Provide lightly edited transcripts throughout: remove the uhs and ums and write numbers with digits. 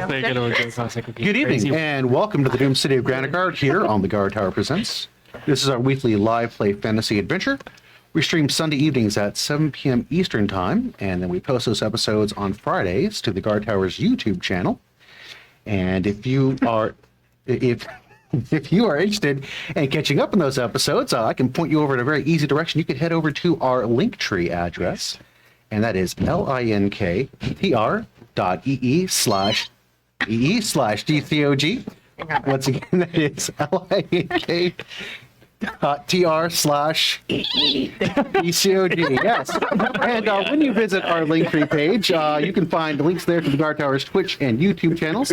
Good evening, and welcome to the Doom City of Granitegard here on the Guardtower Presents. This is our weekly live play fantasy adventure. We stream Sunday evenings at 7 p.m. Eastern Time, and then we post those episodes on Fridays to the Guardtower's YouTube channel. And if you are interested in catching up on those episodes, I can point you over in a very easy direction. You can head over to our Linktree address, and that is linktr.ee/dcog. Once again, that is linktr/dcog. Yes. And when you visit our Linktree page, you can find links there to the Guardtower's Twitch and YouTube channels,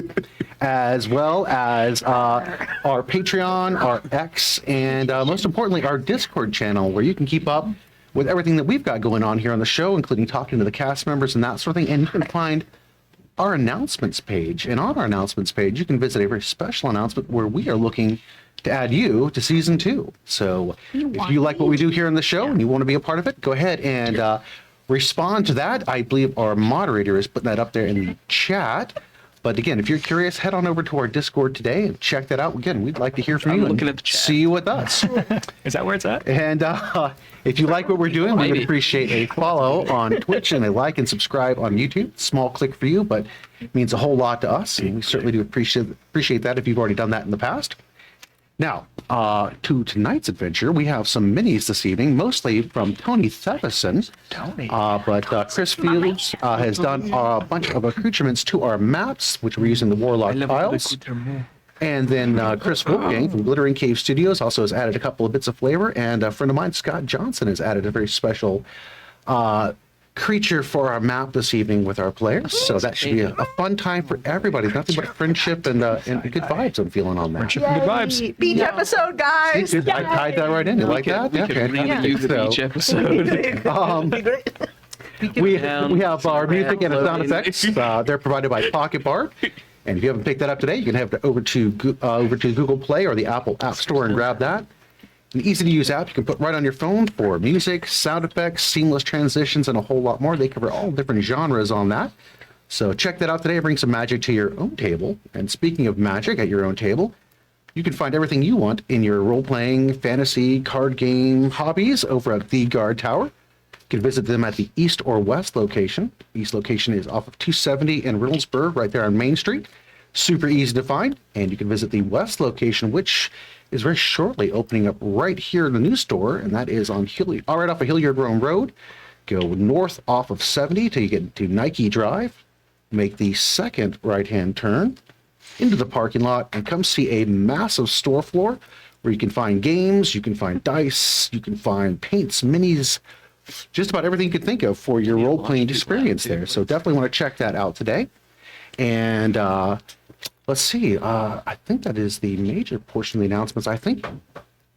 as well as our Patreon, our X, and most importantly, our Discord channel, where you can keep up with everything that we've got going on here on the show, including talking to the cast members and that sort of thing. And you can find our announcements page. And on our announcements page, you can visit a very special announcement where we are looking to add you to season 2. So if you like what we do here on the show and you want to be a part of it, go ahead and respond to that. I believe our moderator is putting that up there in the chat. But again, if you're curious, head on over to our Discord today and check that out. Again, we'd like to hear from you and see you with us. Is that where it's at? And if you like what we're doing, we would appreciate a follow on Twitch and a like and subscribe on YouTube. Small click for you, but it means a whole lot to us. And we certainly do appreciate that if you've already done that in the past. Now, to tonight's adventure, we have some minis this evening, mostly from Tony Thevison. But Chris Fields has done a bunch of accoutrements to our maps, which we're using the Warlock tiles. And then Chris Wolfgang from Glittering Cave Studios also has added a couple of bits of flavor. And a friend of mine, Scott Johnson, has added a very special creature for our map this evening with our players. So that should be a fun time for everybody. Nothing but friendship and good vibes I'm feeling on that. Friendship and good vibes. Beach episode, guys. I tied that right in. You like that? We could really do the beach episode. We have our music and sound effects. They're provided by Pocket Bar. And if you haven't picked that up today, you can head over to Google Play or the Apple App Store and grab that. An easy-to-use app you can put right on your phone for music, sound effects, seamless transitions, and a whole lot more. They cover all different genres on that. So check that out today. Bring some magic to your own table. And speaking of magic at your own table, you can find everything you want in your role-playing, fantasy, card game hobbies over at the Guardtower. You can visit them at the East or West location. East location is off of 270 in Reynoldsburg, right there on Main Street. Super easy to find. And you can visit the West location, which is very shortly opening up right here in the new store, and that is on right off of Hilliard Road. Go north off of 70 till you get to Nike Drive. Make the second right-hand turn into the parking lot and come see a massive store floor where you can find games, you can find dice, you can find paints, minis, just about everything you could think of for your role-playing experience there. So definitely want to check that out today. And let's see. I think that is the major portion of the announcements. I think,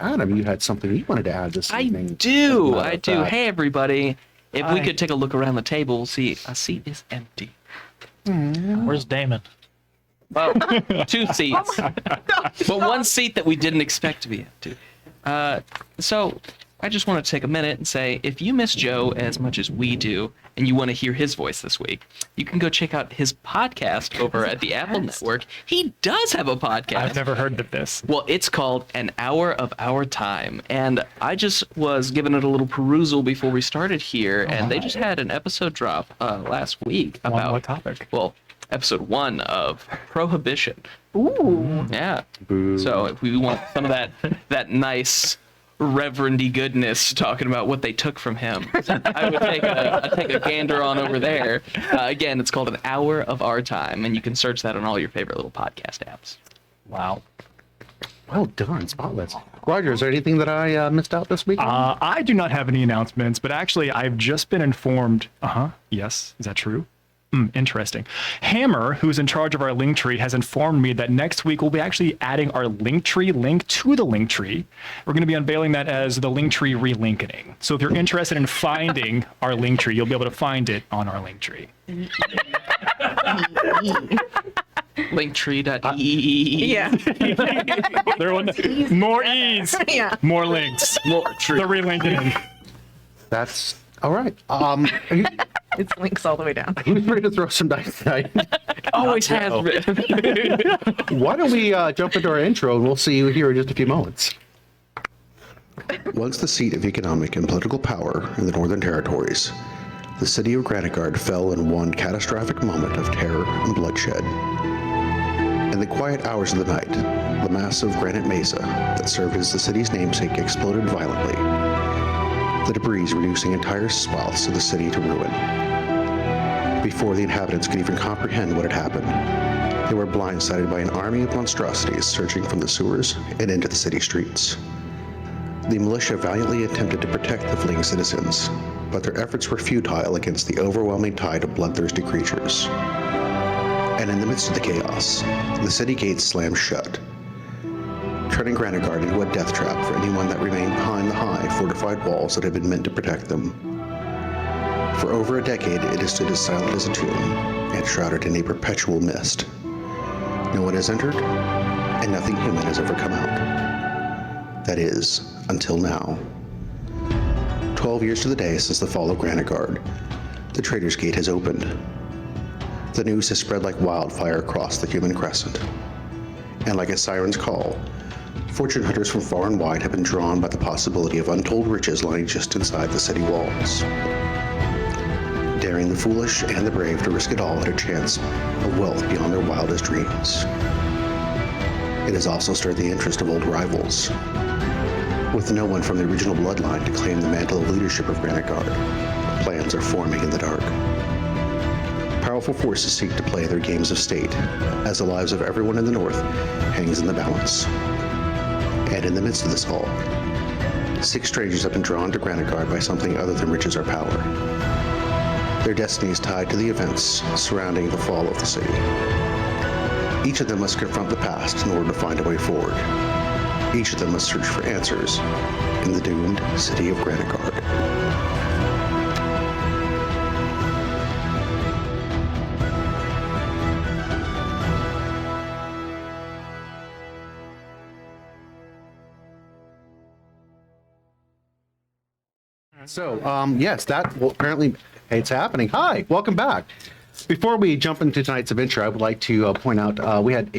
Adam, you had something you wanted to add this evening. I do. Hey, everybody. If we could take a look around the table, see, a seat is empty. Where's Damon? Well, 2 seats. But one seat that we didn't expect to be empty. So I just want to take a minute and say, if you miss Joe as much as we do, and you want to hear his voice this week, you can go check out his podcast over at the Apple Network. He does have a podcast. I've never heard of this. Well, it's called An Hour of Our Time. And I just was giving it a little perusal before we started here, and they just had an episode drop last week about... what topic? Well, episode 1 of Prohibition. Ooh. Yeah. Boo. So if we want some of that nice... Reverend-y goodness talking about what they took from him, I would take a gander on over there. Again, it's called An Hour of Our Time, and you can search that on all your favorite little podcast apps. Wow. Well done, Spotless. Roger, is there anything that I missed out this week? I do not have any announcements, but actually I've just been informed. Yes, is that true? Interesting. Hammer, who's in charge of our Linktree, has informed me that next week we'll be actually adding our Linktree link to the Linktree. We're going to be unveiling that as the Linktree relinkening. So if you're interested in finding our Linktree, you'll be able to find it on our Linktree. Linktree.ee. Yeah. More E's. Yeah. More links. More tree. The relinkening. That's all right. It's links all the way down. Who's ready to throw some dice tonight? Always has been. Why don't we jump into our intro, and we'll see you here in just a few moments. Once the seat of economic and political power in the Northern Territories, the city of Granitegard fell in one catastrophic moment of terror and bloodshed. In the quiet hours of the night, the massive granite mesa that served as the city's namesake exploded violently, the debris reducing entire swaths of the city to ruin. Before the inhabitants could even comprehend what had happened, they were blindsided by an army of monstrosities surging from the sewers and into the city streets. The militia valiantly attempted to protect the fleeing citizens, but their efforts were futile against the overwhelming tide of bloodthirsty creatures. And in the midst of the chaos, the city gates slammed shut, turning Granitegard into a death trap for anyone that remained behind the high, fortified walls that had been meant to protect them. For over a decade, it has stood as silent as a tomb and shrouded in a perpetual mist. No one has entered, and nothing human has ever come out. That is, until now. 12 years to the day since the fall of Granitegard, the Trader's Gate has opened. The news has spread like wildfire across the human crescent. And like a siren's call, fortune hunters from far and wide have been drawn by the possibility of untold riches lying just inside the city walls. Daring the foolish and the brave to risk it all at a chance of wealth beyond their wildest dreams. It has also stirred the interest of old rivals. With no one from the original bloodline to claim the mantle of leadership of Granitegard, plans are forming in the dark. Powerful forces seek to play their games of state, as the lives of everyone in the North hangs in the balance. And in the midst of this all, 6 strangers have been drawn to Granitegard by something other than riches or power. Their destiny is tied to the events surrounding the fall of the city. Each of them must confront the past in order to find a way forward. Each of them must search for answers in the doomed city of Granitegard. So, yes, that will apparently, it's happening. Hi, welcome back. Before we jump into tonight's adventure, I would like to point out we had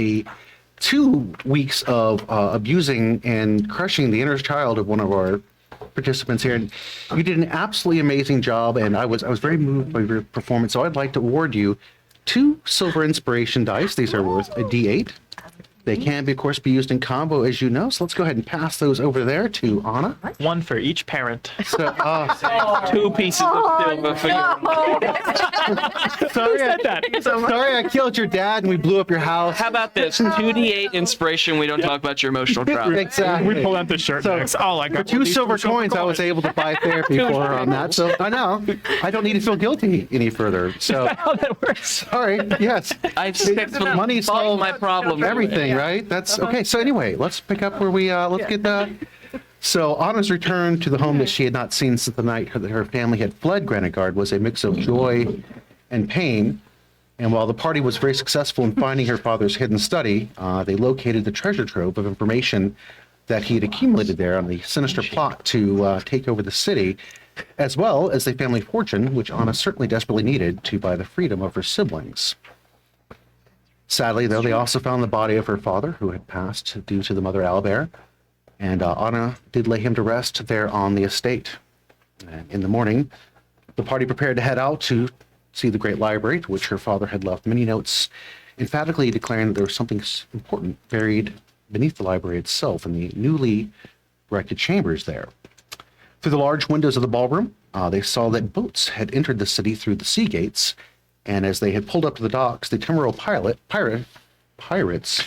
2 weeks of abusing and crushing the inner child of one of our participants here. And you did an absolutely amazing job, and I was very moved by your performance. So I'd like to award you 2 silver inspiration dice. These are worth a D8. They can, of course, be used in combo, as you know. So let's go ahead and pass those over there to Anna. One for each parent. So, 2 pieces of silver for you. sorry, I killed your dad and we blew up your house. How about this? 2d8 inspiration. We don't talk about your emotional trauma. Exactly. We pull out the shirt next. Oh, I got For 2 silver coins, I was able to buy therapy for her on that. So I know I don't need to feel guilty any further. So how that works. sorry. Yes. I've successfully Money solved solves my problem. everything, right? That's okay. So anyway, let's pick up where we let's get the. So Anna's return to the home that she had not seen since the night that her family had fled Granitegard was a mix of joy and pain. And while the party was very successful in finding her father's hidden study, they located the treasure trove of information that he had accumulated there on the sinister plot to take over the city, as well as the family fortune, which Anna certainly desperately needed to buy the freedom of her siblings. Sadly, though, they also found the body of her father, who had passed due to the mother owlbear, and Anna did lay him to rest there on the estate. And in the morning, the party prepared to head out to see the great library, to which her father had left many notes, emphatically declaring that there was something important buried beneath the library itself in the newly erected chambers there. Through the large windows of the ballroom, they saw that boats had entered the city through the sea gates, and as they had pulled up to the docks, the temporal pirates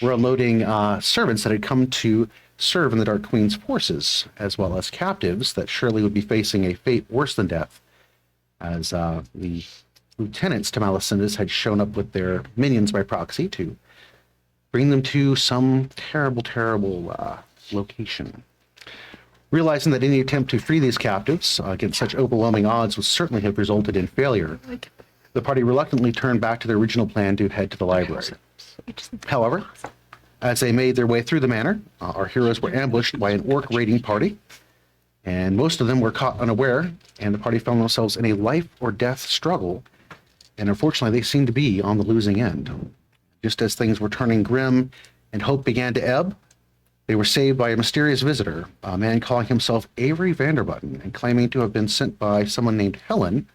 were unloading servants that had come to serve in the Dark Queen's forces, as well as captives that surely would be facing a fate worse than death, as the lieutenants to Malicindas had shown up with their minions by proxy to bring them to some terrible location. Realizing that any attempt to free these captives against such overwhelming odds would certainly have resulted in failure, the party reluctantly turned back to their original plan to head to the library. However, as they made their way through the manor, our heroes were ambushed by an orc raiding party, and most of them were caught unaware, and the party found themselves in a life or death struggle and unfortunately they seemed to be on the losing end. Just as things were turning grim and hope began to ebb, they were saved by a mysterious visitor, a man calling himself Avery Vanderbutton and claiming to have been sent by someone named Helen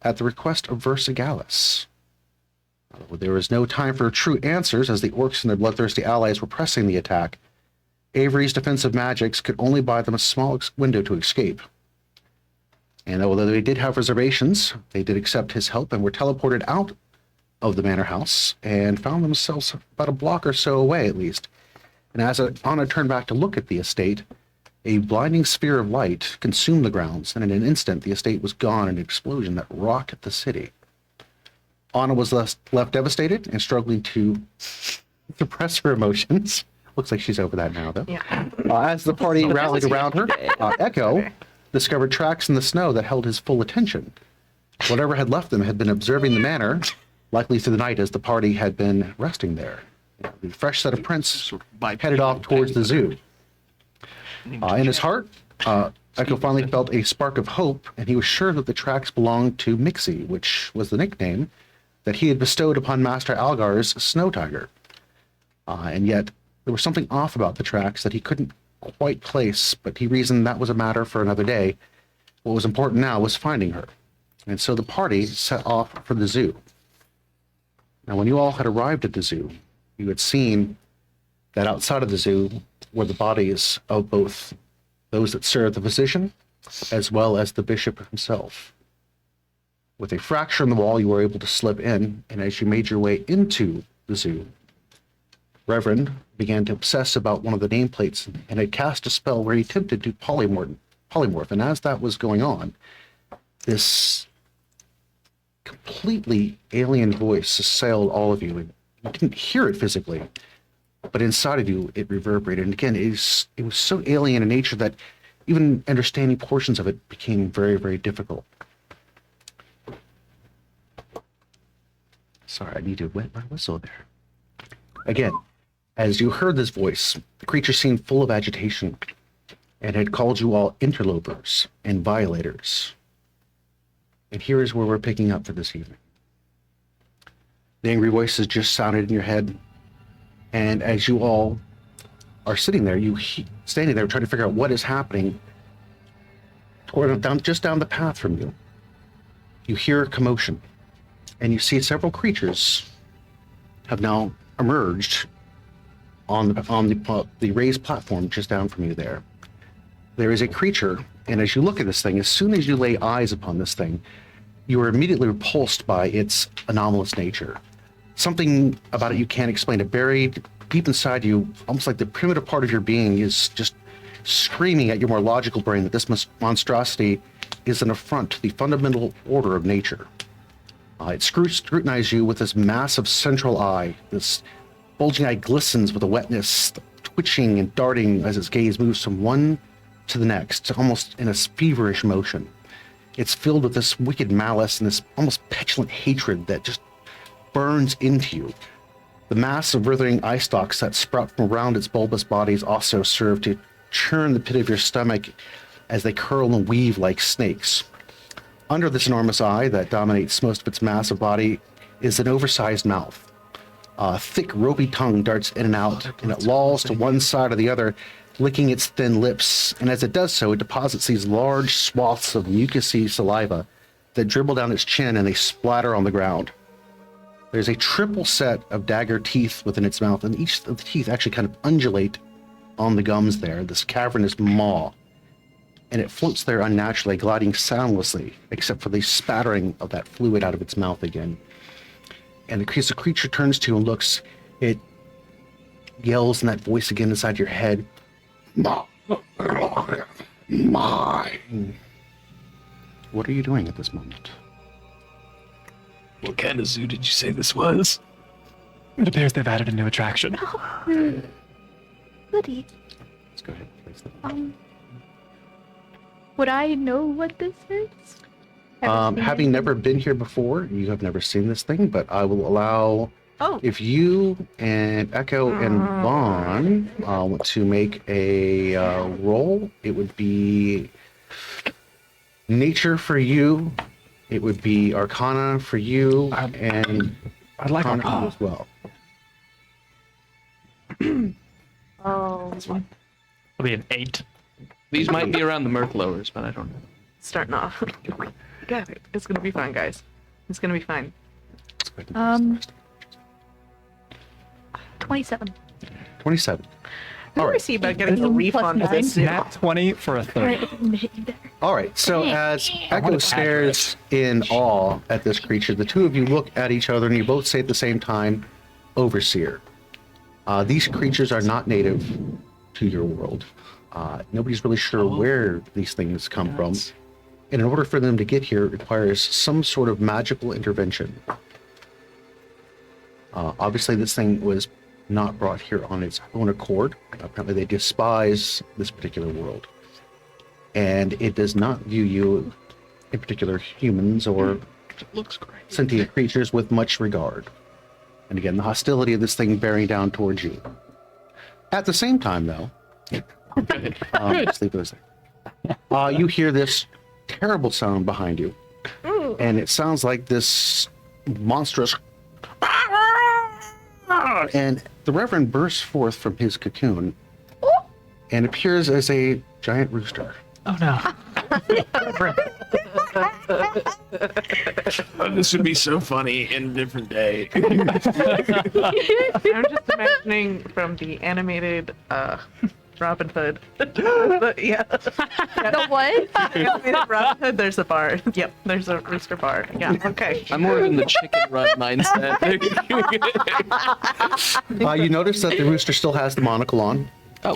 at the request of Versagallis. There was no time for true answers as the orcs and their bloodthirsty allies were pressing the attack. Avery's defensive magics could only buy them a small window to escape. And although they did have reservations, they did accept his help and were teleported out of the manor house and found themselves about a block or so away at least. And as Anna turned back to look at the estate, a blinding sphere of light consumed the grounds, and in an instant the estate was gone in an explosion that rocked the city. Anna was left devastated and struggling to suppress her emotions. Looks like she's over that now, though. Yeah. As the party rallied around her, Ehko discovered tracks in the snow that held his full attention. Whatever had left them had been observing the manor, likely through the night as the party had been resting there. The fresh set of prints headed off towards the zoo. In his heart, Ehko finally felt a spark of hope, and he was sure that the tracks belonged to Mixie, which was the nickname that he had bestowed upon Master Algar's snow tiger. And yet, there was something off about the tracks that he couldn't quite place, but he reasoned that was a matter for another day. What was important now was finding her. And so the party set off for the zoo. Now, when you all had arrived at the zoo, you had seen that outside of the zoo were the bodies of both those that served the physician as well as the bishop himself. With a fracture in the wall, you were able to slip in, and as you made your way into the zoo, Reverend began to obsess about one of the nameplates and had cast a spell where he attempted to polymorph. And as that was going on, this completely alien voice assailed all of you. And you didn't hear it physically, but inside of you, it reverberated. And again, it was so alien in nature that even understanding portions of it became very, very difficult. Sorry, I need to wet my whistle there. Again, as you heard this voice, the creature seemed full of agitation and had called you all interlopers and violators. And here is where we're picking up for this evening. The angry voices just sounded in your head, and as you all are sitting there, standing there trying to figure out what is happening, just down the path from you, you hear a commotion, and you see several creatures have now emerged on the raised platform just down from you there. There is a creature, and as you look at this thing, as soon as you lay eyes upon this thing, you are immediately repulsed by its anomalous nature. Something about it you can't explain. It buried deep inside you, almost like the primitive part of your being is just screaming at your more logical brain that this monstrosity is an affront to the fundamental order of nature. It scrutinizes you with this massive central eye. This bulging eye glistens with a wetness, twitching and darting as its gaze moves from one to the next, almost in a feverish motion. It's filled with this wicked malice and this almost petulant hatred that just burns into you. The mass of withering eye stalks that sprout from around its bulbous bodies also serve to churn the pit of your stomach as they curl and weave like snakes. Under this enormous eye that dominates most of its massive body is an oversized mouth. A thick, ropey tongue darts in and out, and it lolls to one side or the other, licking its thin lips. And as it does so, it deposits these large swaths of mucousy saliva that dribble down its chin and they splatter on the ground. There's a triple set of dagger teeth within its mouth, and each of the teeth actually kind of undulate on the gums there, this cavernous maw. And it floats there unnaturally, gliding soundlessly, except for the spattering of that fluid out of its mouth again. And the creature turns to you and looks. It yells in that voice again inside your head. Mine. What are you doing at this moment? What kind of zoo did you say this was? It appears they've added a new attraction. Goody. Let's go ahead and place that. Would I know what this is? Having never been here before, you have never seen this thing, but I will allow, if you and Ehko and Vaughn want to make a roll, it would be nature for you It would be Arcana for you and I'd like Arcana Arcana. as well. Oh, It'll be an 8. These might be around the Merc lowers, but I don't know. starting off. Got it. It's gonna be fine, guys. It's gonna be fine. 27. 27. Who All do I right. see about getting a Plus refund of this? Nat 20 for a 30. All right. So as Ehko stares in awe at this creature, the two of you look at each other and you both say at the same time, Overseer. These creatures are not native to your world. Nobody's really sure where these things come from. And in order for them to get here, it requires some sort of magical intervention. Obviously, this thing was not brought here on its own accord. Apparently, they despise this particular world. And it does not view you, in particular humans or It looks great. sentient creatures, with much regard. And again, the hostility of this thing bearing down towards you. At the same time, though, just leave those there. You hear this terrible sound behind you, and it sounds like this monstrous. And the Reverend bursts forth from his cocoon and appears as a giant rooster. Oh no. This would be so funny in a different day. I'm just imagining from the animated Robin Hood. Yeah. The what? Animated Robin Hood, there's a bar. Yep, there's a rooster bar. Yeah, okay. I'm more in the chicken run mindset. You notice that the rooster still has the monocle on,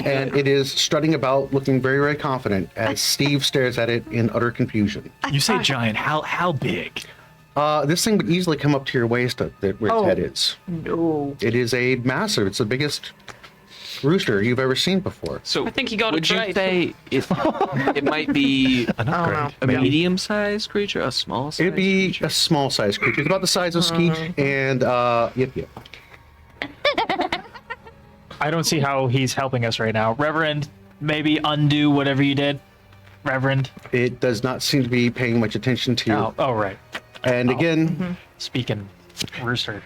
and it is strutting about, looking very, very confident as Steve stares at it in utter confusion. You say giant. How big? This thing would easily come up to your waist, where its head is. No. It is a massive. It's the biggest rooster you've ever seen before. So I think you got it would you right. say it might be I don't know. a medium-sized creature, a small-sized It'd be creature? a small-sized creature. It's about the size of Skeet, and yep. I don't see how he's helping us right now. Reverend, maybe undo whatever you did. Reverend. It does not seem to be paying much attention to you. Oh, right. And again, Speaking rooster.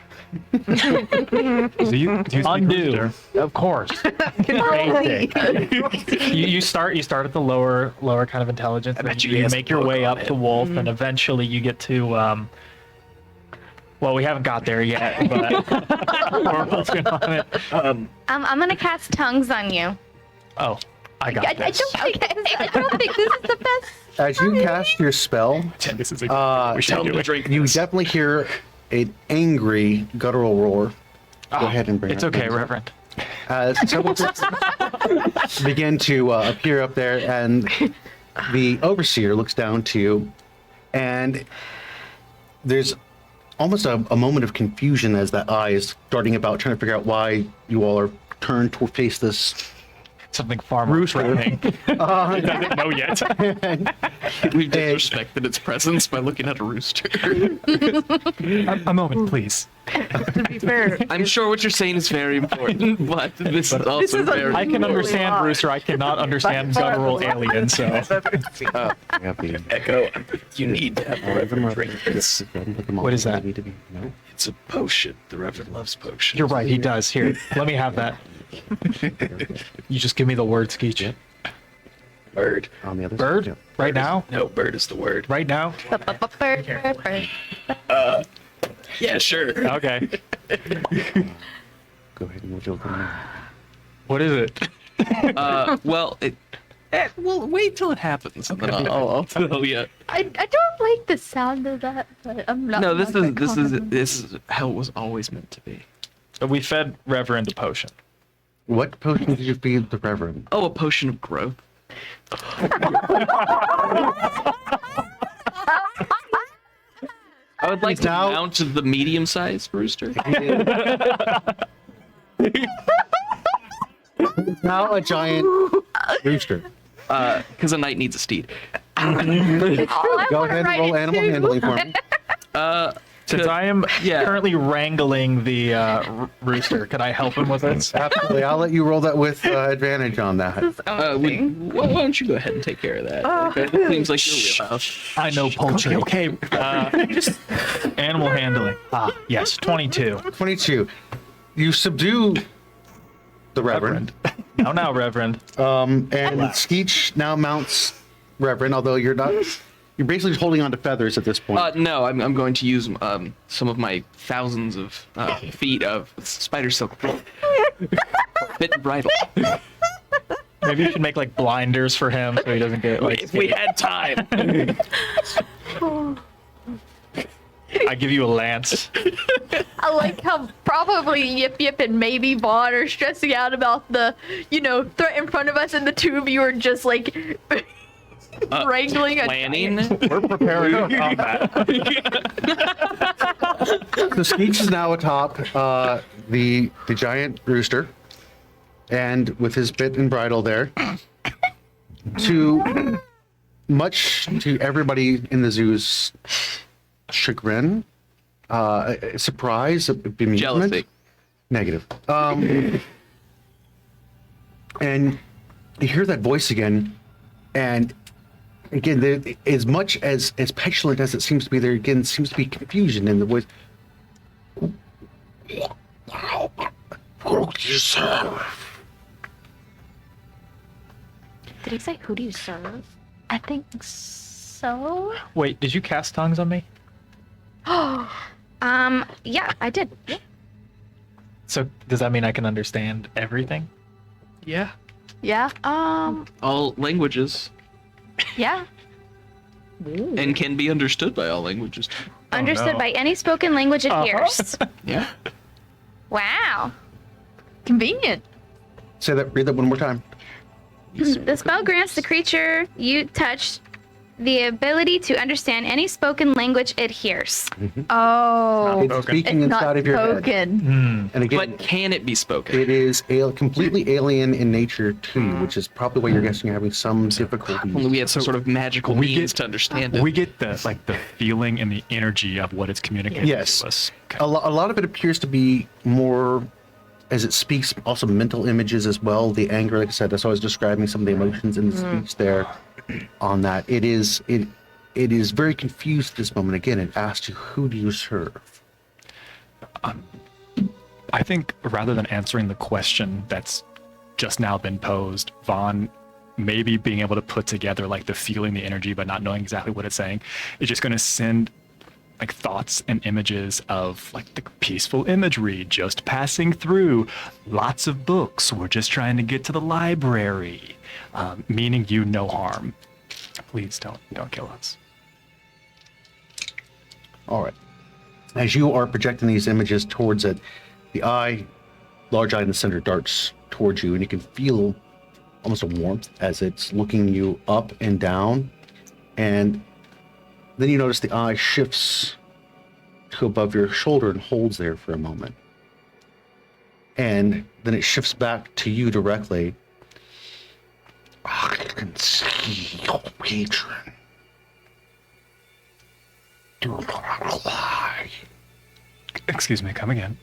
Undo. Of course. Basic. you start at the lower kind of intelligence, and bet then you you guys make your vote way on up it. to wolf, and eventually you get to well, we haven't got there yet, but we're working on it. I'm gonna cast tongues on you. Oh, I got I this. don't think this is the best. as you cast your spell, This is exactly Tell him to drink you this. definitely hear an angry guttural roar. Go ahead and bring It's it okay, up. Reverend. As several begin to appear up there, and the overseer looks down to you, and there's almost a moment of confusion as that eye is darting about, trying to figure out why you all are turned to face this Something far more rooster. threatening. doesn't know yet. We've disrespected its presence by looking at a rooster. A moment, please. To be fair, I'm sure what you're saying is very important, but this is also is a very... I can Really understand odd. rooster. I cannot understand guttural alien. So Echo, you need to have the Reverend drink this. What is that? It's a potion. The Reverend loves potions. you're right. He does. Here, let me have that. You just give me the word, Skeech. Bird. On the other Bird. side. Right now. No, bird is the word. Right now. Bird. Yeah, sure. Okay. Go ahead and we'll joke on that. What is it? well, well, wait till it happens, and then I'll tell you. I don't like the sound of that, but I'm not. No, this is how it was always meant to be. So we fed Reverend a potion. What potion did you feed the Reverend? Oh, a potion of growth. I would like to Now- mount the medium-sized rooster. Now a giant rooster. Because a knight needs a steed. Oh, I Go wanna ahead and ride roll it animal too. handling for me. Since I am Yeah. currently wrangling the rooster, could I help him with this? Absolutely. I'll let you roll that with advantage on that. Why don't you go ahead and take care of that? It seems like your wheelhouse. I know poultry. Okay. Animal handling. Yes, 22. 22. You subdue the Reverend. Now, Reverend. And Skeech now mounts Reverend, although you're not. You're basically just holding on to feathers at this point. No, I'm going to use some of my thousands of feet of spider silk bit and bridle. Maybe you should make like blinders for him so he doesn't get like. If we had time. I give you a lance. I like how probably Yip Yip and maybe Vaughn are stressing out about the, threat in front of us, and the two of you are just like wrangling a Planning. We're preparing for combat. So Skeech is now atop the giant rooster, and with his bit and bridle there, much to everybody in the zoo's chagrin, surprise, bemusement, Jealousy. negative. And you hear that voice again, and again, as much as petulant as it seems to be, there again seems to be confusion in the voice. What do you serve? Did he say, who do you serve? I think so. Wait, did you cast tongues on me? Yeah, I did. Yeah. So does that mean I can understand everything? Yeah. Yeah. All languages Yeah. and can be understood by all languages. Understood no. by any spoken language it hears. Yeah. Wow. Convenient. Read that one more time. The spell grants the creature you touch the ability to understand any spoken language it hears. Oh. It's speaking It's not inside of your head. spoken. And again, But can it be spoken? it is completely alien in nature to you, which is probably why you're guessing you're having some difficulties. Only we had some sort of magical we means get- to understand it. We get the feeling and the energy of what it's communicating Yes. to us. Okay. A lot of it appears to be more, as it speaks, also mental images as well. The anger, like I said, that's why I was describing some of the emotions in the speech there on that. It is very confused at this moment. Again, it asks you, who do you serve? I think rather than answering the question that's just now been posed, Vaughn maybe being able to put together like the feeling, the energy, but not knowing exactly what it's saying, is just going to send like thoughts and images of like the peaceful imagery just passing through, lots of books, we're just trying to get to the library, meaning you no harm. Please don't kill us. All right. As you are projecting these images towards it, the large eye in the center, darts towards you, and you can feel almost a warmth as it's looking you up and down. And then you notice the eye shifts to above your shoulder and holds there for a moment. And then it shifts back to you directly. I can see your patron. Do not lie. Excuse me, come again.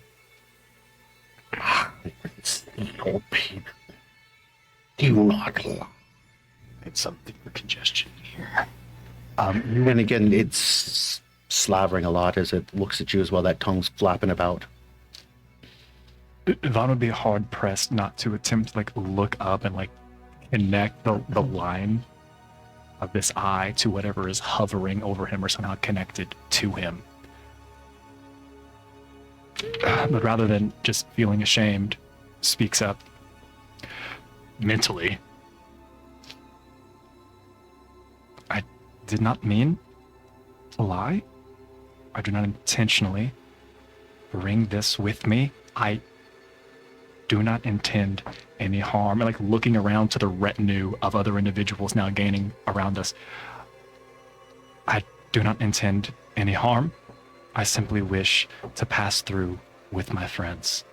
I can see your patron. Do not lie. It's something for congestion here. And again, it's slavering a lot as it looks at you as well. That tongue's flapping about. Vaughn would be hard pressed not to attempt to like look up and like connect the line of this eye to whatever is hovering over him or somehow connected to him. But rather than just feeling ashamed, speaks up mentally. I did not mean to lie. I do not intentionally bring this with me. I do not intend any harm. And like looking around to the retinue of other individuals now gaining around us. I do not intend any harm. I simply wish to pass through with my friends.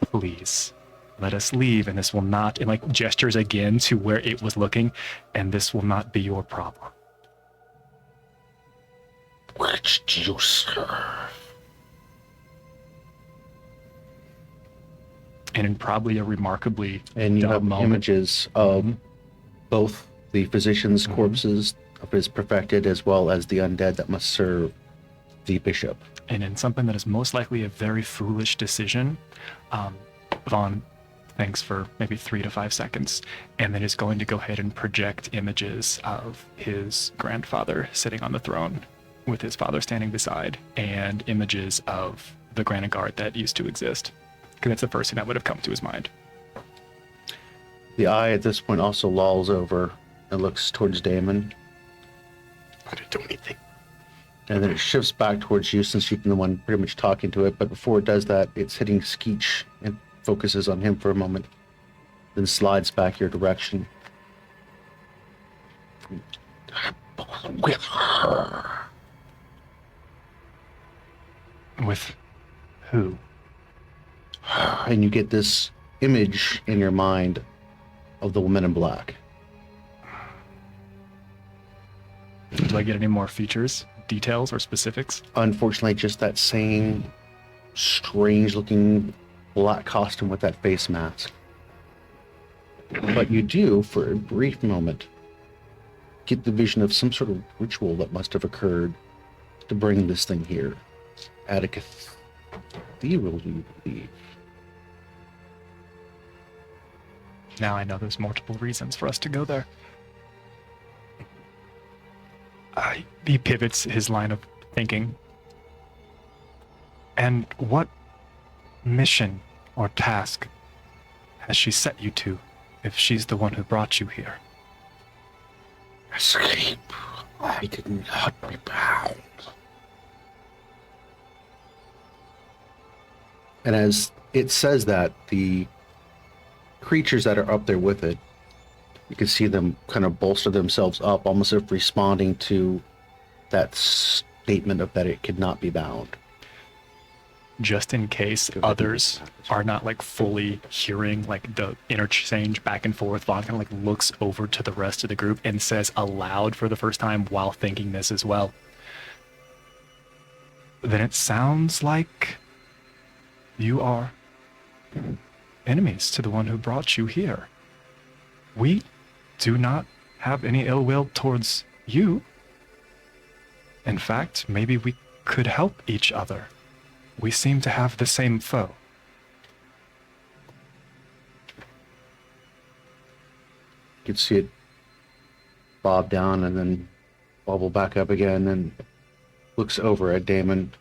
Please, let us leave, and this will not, and like gestures again to where it was looking, and this will not be your problem. Which do you serve? And in probably a remarkably And you dumb have moment. images of both the physician's corpses of his perfected as well as the undead that must serve the bishop. And in something that is most likely a very foolish decision, Vaughn thinks for maybe 3 to 5 seconds, and then is going to go ahead and project images of his grandfather sitting on the throne with his father standing beside, and images of the Granitegard that used to exist. Because that's the first thing that would have come to his mind. The eye at this point also lolls over and looks towards Damon, I didn't do anything. and then it shifts back towards you since you've been the one pretty much talking to it. But before it does that, it's hitting Skeech and focuses on him for a moment, then slides back your direction. With her. With who? And you get this image in your mind of the woman in black. Do I get any more features, details, or specifics? Unfortunately, just that same strange looking black costume with that face mask. But you do, for a brief moment, get the vision of some sort of ritual that must have occurred to bring this thing here. At a cathedral, you believe. Now I know there's multiple reasons for us to go there. He pivots his line of thinking. And what mission or task has she set you to if she's the one who brought you here? Escape. I did not be bound. And as it says that, the creatures that are up there with it, you can see them kind of bolster themselves up, almost as if responding to that statement of that it could not be bound. Just in case others are not like fully hearing like the interchange back and forth, Vaughn kind of like looks over to the rest of the group and says aloud for the first time while thinking this as well. Then it sounds like you are enemies to the one who brought you here. We do not have any ill will towards you. In fact, maybe we could help each other. We seem to have the same foe. You can see it bob down and then bubble back up again and looks over at Damon.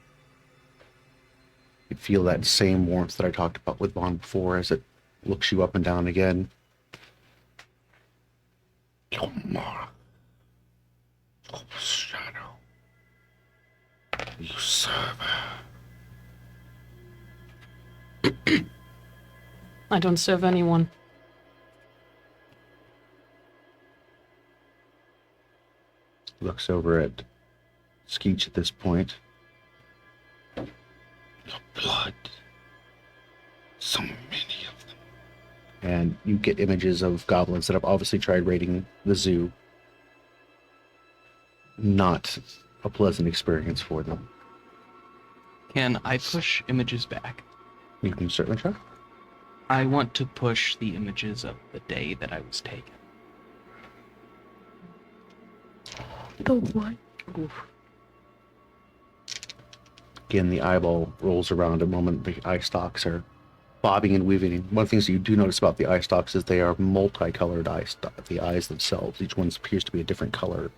You feel that same warmth that I talked about with Vaughn before as it looks you up and down again. Your mark. Your shadow. You serve her. I don't serve anyone. Looks over at Skeech at this point. Your blood. So many of them. And you get images of goblins that have obviously tried raiding the zoo. Not a pleasant experience for them. Can I push images back? You can certainly try. I want to push the images of the day that I was taken. The what? Again, the eyeball rolls around a moment. The eye stalks are bobbing and weaving. One of the things that you do notice about the eye stalks is they are multicolored eye stalks. The eyes themselves, each one appears to be a different color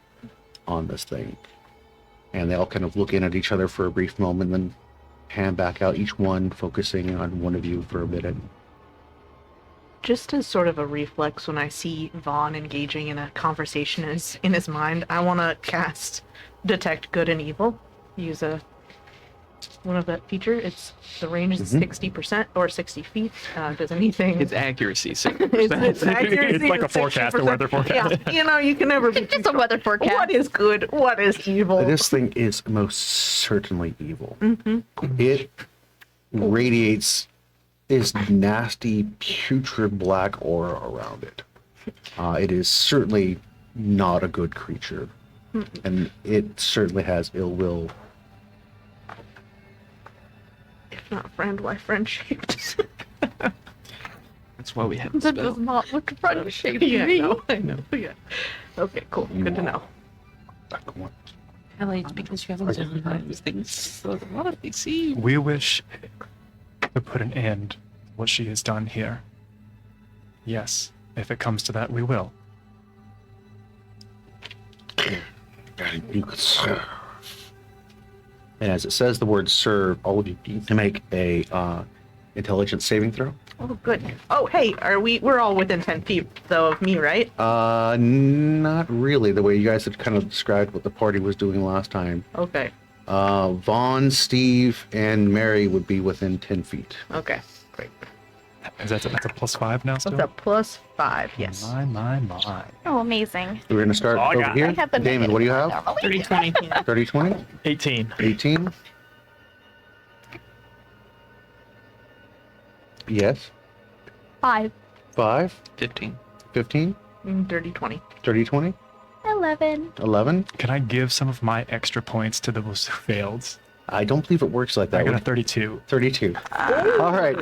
on this thing. And they all kind of look in at each other for a brief moment, then hand back out, each one focusing on one of you for a minute. Just as sort of a reflex, when I see Vaughn engaging in a conversation in his mind, I want to cast Detect Good and Evil. Use one of that feature. It's the range is 60% or 60 feet. Does anything? It's accuracy. It's accuracy. It's like a is forecast, a 60%. weather forecast. Yeah, you can never be It's just a weather forecast. What is good? What is evil? This thing is most certainly evil. It radiates this nasty, putrid black aura around it. It is certainly not a good creature. And it certainly has ill will. If not friend, why friend-shaped? That's why we have That the does spell. not look friend shaped Yeah, to me. I know. Yeah. Okay, cool. Good to know. Ellie, it's because you haven't done these things. So a lot of they see. We wish to put an end to what she has done here. Yes, if it comes to that, we will. You could serve. And as it says the word serve, all of you need to make a intelligence saving throw. Oh, good. Oh, hey, we're all within 10 feet, though, of me, right? Not really, the way you guys had kind of described what the party was doing last time. Okay. Vaughn, Steve, and Mary would be within 10 feet. Okay, great. That's a +5 now still? What's a +5? Yes. My. Oh, amazing. We're going to start over I here. have the Damon, what do you have? normally. 30, 20. 30, 20? 18. 18? Yes. 5. 5? 15. 15? Dirty 20. 30, 20? 11. 11? Can I give some of my extra points to those who failed? I don't believe it works like that. I got a Would- 32. 32. All right.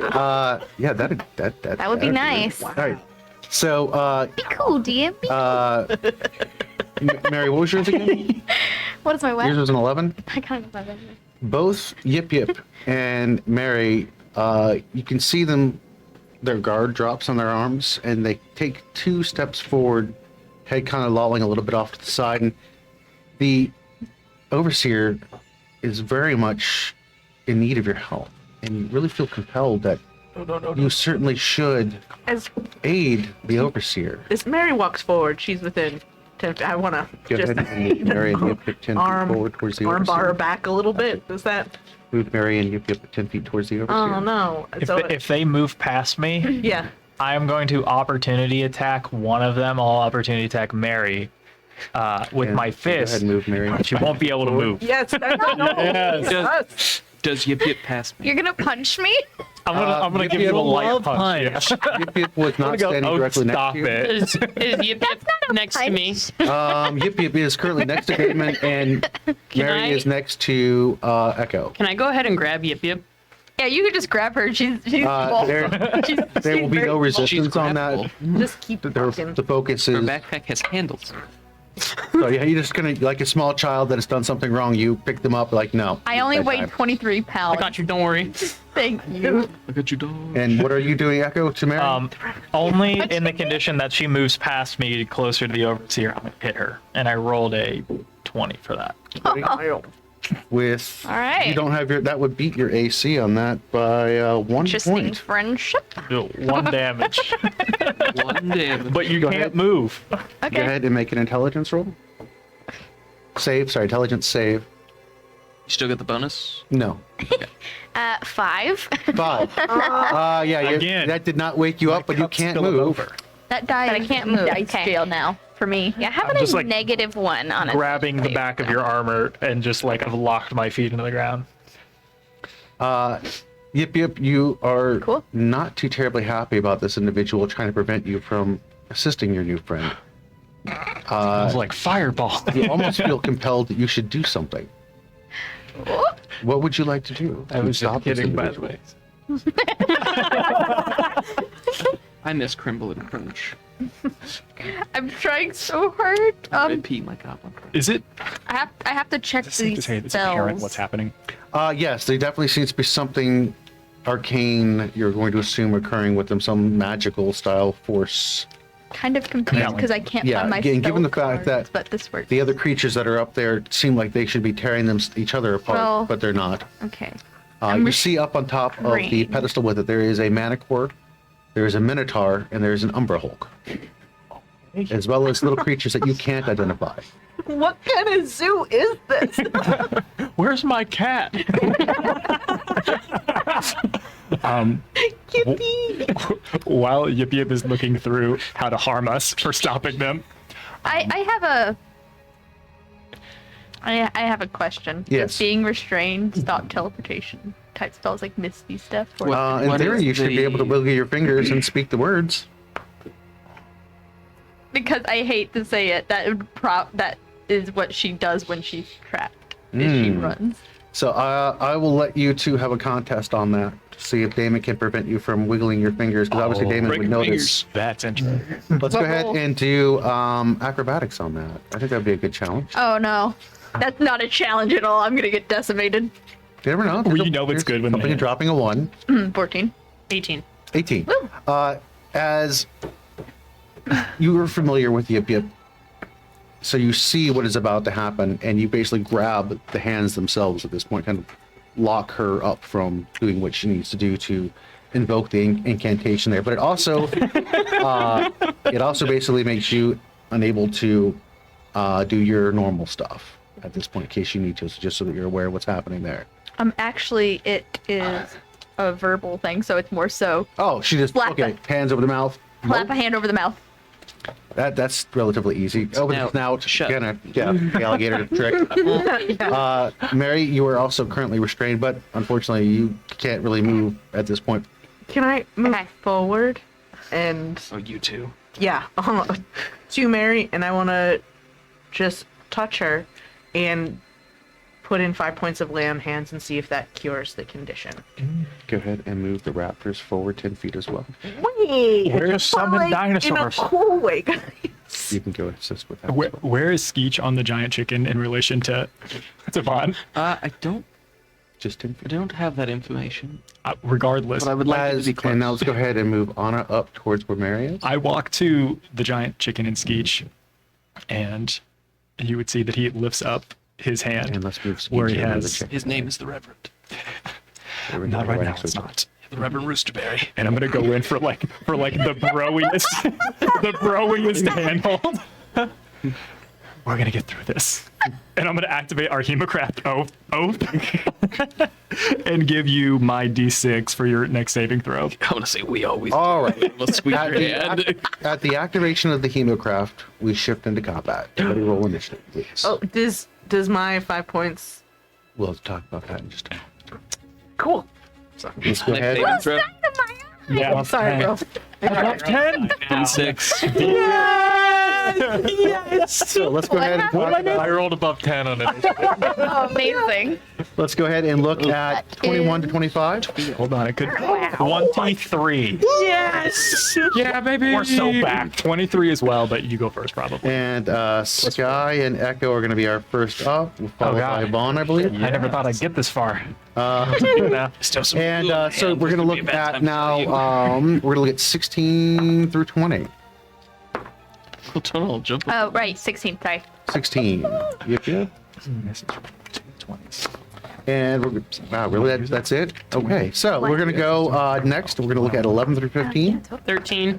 Yeah, that That would be nice. All right. So, Be cool, DM. Mary, what was yours again? What is my Yours weapon? was an 11. I kind of love it. Both Yip Yip and Mary, you can see them, their guard drops on their arms, and they take 2 steps forward, head kind of lolling a little bit off to the side, and the overseer is very much in need of your help, and you really feel compelled that you certainly should As the overseer. Mary walks forward, she's within 10 feet. I want to Go just ahead and move Mary and Yip Yip 10 feet forward towards the arm bar her overseer. back a little bit. Is that? Move Mary and Yip Yip 10 feet towards the overseer. Oh, no. If they move past me, Yeah. I am going to opportunity attack one of them. I'll opportunity attack Mary with And my Go ahead fist. and move Mary. She won't be able to move. Yes. No. Yes. Does Yip Yip pass me? You're gonna punch me? I'm gonna Yip give Yip you a will light love punch. Yip Yip was not Go, standing oh, directly next stop to you. it. Is Yip Yip next to me? Yip Yip is currently next to Damon, and Mary I- is next to Echo. Can I go ahead and grab Yip Yip? Yeah, you can just grab her. She's small. There will be no resistance on that. grabbable. Just keep walking. The focus Her is. backpack has handles. So yeah, you're just gonna, like a small child that has done something wrong, you pick them up, like, no. I only that weigh time. 23 I pounds. got you, don't worry. Thank you. I got you, dog. And what are you doing, Echo, to Mary? Only in the condition that she moves past me closer to the overseer, I'm gonna hit her. And I rolled a 20 for that. With. All right. You don't have your. That would beat your AC on that by 1 Interesting point. friendship. 1 damage. One damage. But you Go can't ahead. move. Go Okay. ahead and make an intelligence roll. Intelligence save. You still get the bonus? No. 5. 5. Yeah, Again. that did not wake you up, but you Cup's can't spilling move. over. That die. I can't move. Dice Okay. jail now for me. Yeah, how I'm about just, a like, -1 on it? Grabbing the back of your armor and just like I've locked my feet into the ground. Yip Yip, you are Cool. not too terribly happy about this individual trying to prevent you from assisting your new friend. I was like, fireball. You almost feel compelled that you should do something. What would you like to do? I was Stop just this kidding, by the individual? way. I miss Crimble and Crunch. I'm trying so hard. R.I.P. my goblin. Is it I have to check safe to these say it's apparent spells. what's happening? Yes, there definitely seems to be something arcane you're going to assume occurring with them, some magical style force. Kind of confused because I can't Yeah, find my again, given spell the fact cards, that but this works. The other creatures that are up there seem like they should be tearing each other apart, Well, but they're not. Okay. You see up on top of the restrained. pedestal with it, there is a Manicore, there is a Minotaur, and there is an Umbra Hulk. As well as little creatures that you can't identify. What kind of zoo is this? Where's my cat? Kitty. While Yip Yip is looking through how to harm us for stopping them, I have a question. Yes. Does being restrained stop teleportation type spells like misty stuff? Or In What theory, is you should be able to the- wiggle your fingers and speak the words. because I hate to say it, that would is what she does when she's trapped. Is she runs. So I will let you two have a contest on that to see if Damon can prevent you from wiggling your fingers, because obviously Damon break would your notice. That's interesting. Let's go ahead and do acrobatics on that. I think that'd be a good challenge. Oh no, that's not a challenge at all. I'm gonna get decimated. You never know. Well, you know it's good when something they- dropping a 1. 14. 18. 18. As you are familiar with Yip Yip, so you see what is about to happen, and you basically grab the hands themselves at this point, kind of lock her up from doing what she needs to do to invoke the incantation there. But it also basically makes you unable to do your normal stuff at this point in case you need to, so just so that you're aware of what's happening there. Actually, it is a verbal thing, so it's more so Oh, she just, Slap okay, it. hands over the mouth. slap a hand over the mouth. That's relatively easy. Over the snout. Shut. Kinda, yeah, the alligator trick. Mary, you are also currently restrained, but unfortunately you can't really move at this point. Can I move Okay. forward? And Oh, you too. yeah, to Mary, and I want to just touch her and put in 5 points of lay on hands and see if that cures the condition. Go ahead and move the raptors forward 10 feet as well. Wait, We're summon dinosaurs. in a cool way, guys. You can go assist with that. Where is Skeech on the giant chicken in relation to Vaughn? I don't Just 10 I feet. don't have that information, Regardless, but I would like it to be close. And now let's go ahead and move Anna up towards where Mary is. I walk to the giant chicken and Skeech, and you would see that he lifts up his hand. And let's move where he Skeech over to the has chicken. His name is the Reverend. There we go, Not right now. next to It's it. not. The Reverend Roosterberry. And I'm gonna go in for like the broiest, the broiest handhold. We're gonna get through this, and I'm gonna activate our Hemocraft oath, and give you my D6 for your next saving throw. I want to say we always. All right. We'll squeeze At your the, hand. at the activation of the Hemocraft, we shift into combat. Everybody roll initiative, please. Oh, does my 5 points? We'll talk about that in just a moment. Cool. Let's go Next ahead. saving throw. Yeah, Sorry, bro. 10. And 6. So let's go ahead. I rolled above 10 on it. Oh, amazing. Let's go ahead and look at 21 to 25. Hold on, it could. 23. Yes. Yeah, baby. We're so back. 23 as well, but you go first probably. And Sky and Echo are going to be our first up, followed by God. Vaughn, I believe. I never thought I'd get this far. Still some And cool so hands. we're going to This would be look a bad at time to now, tell you. we're going to look at 16 through 20. Hold on, I'll jump. Oh, right, 16. Sorry. 16. Yep, yep. And we're wow, really? That's it? Okay, so we're going to go next. We're going to look at 11 through 15. 13.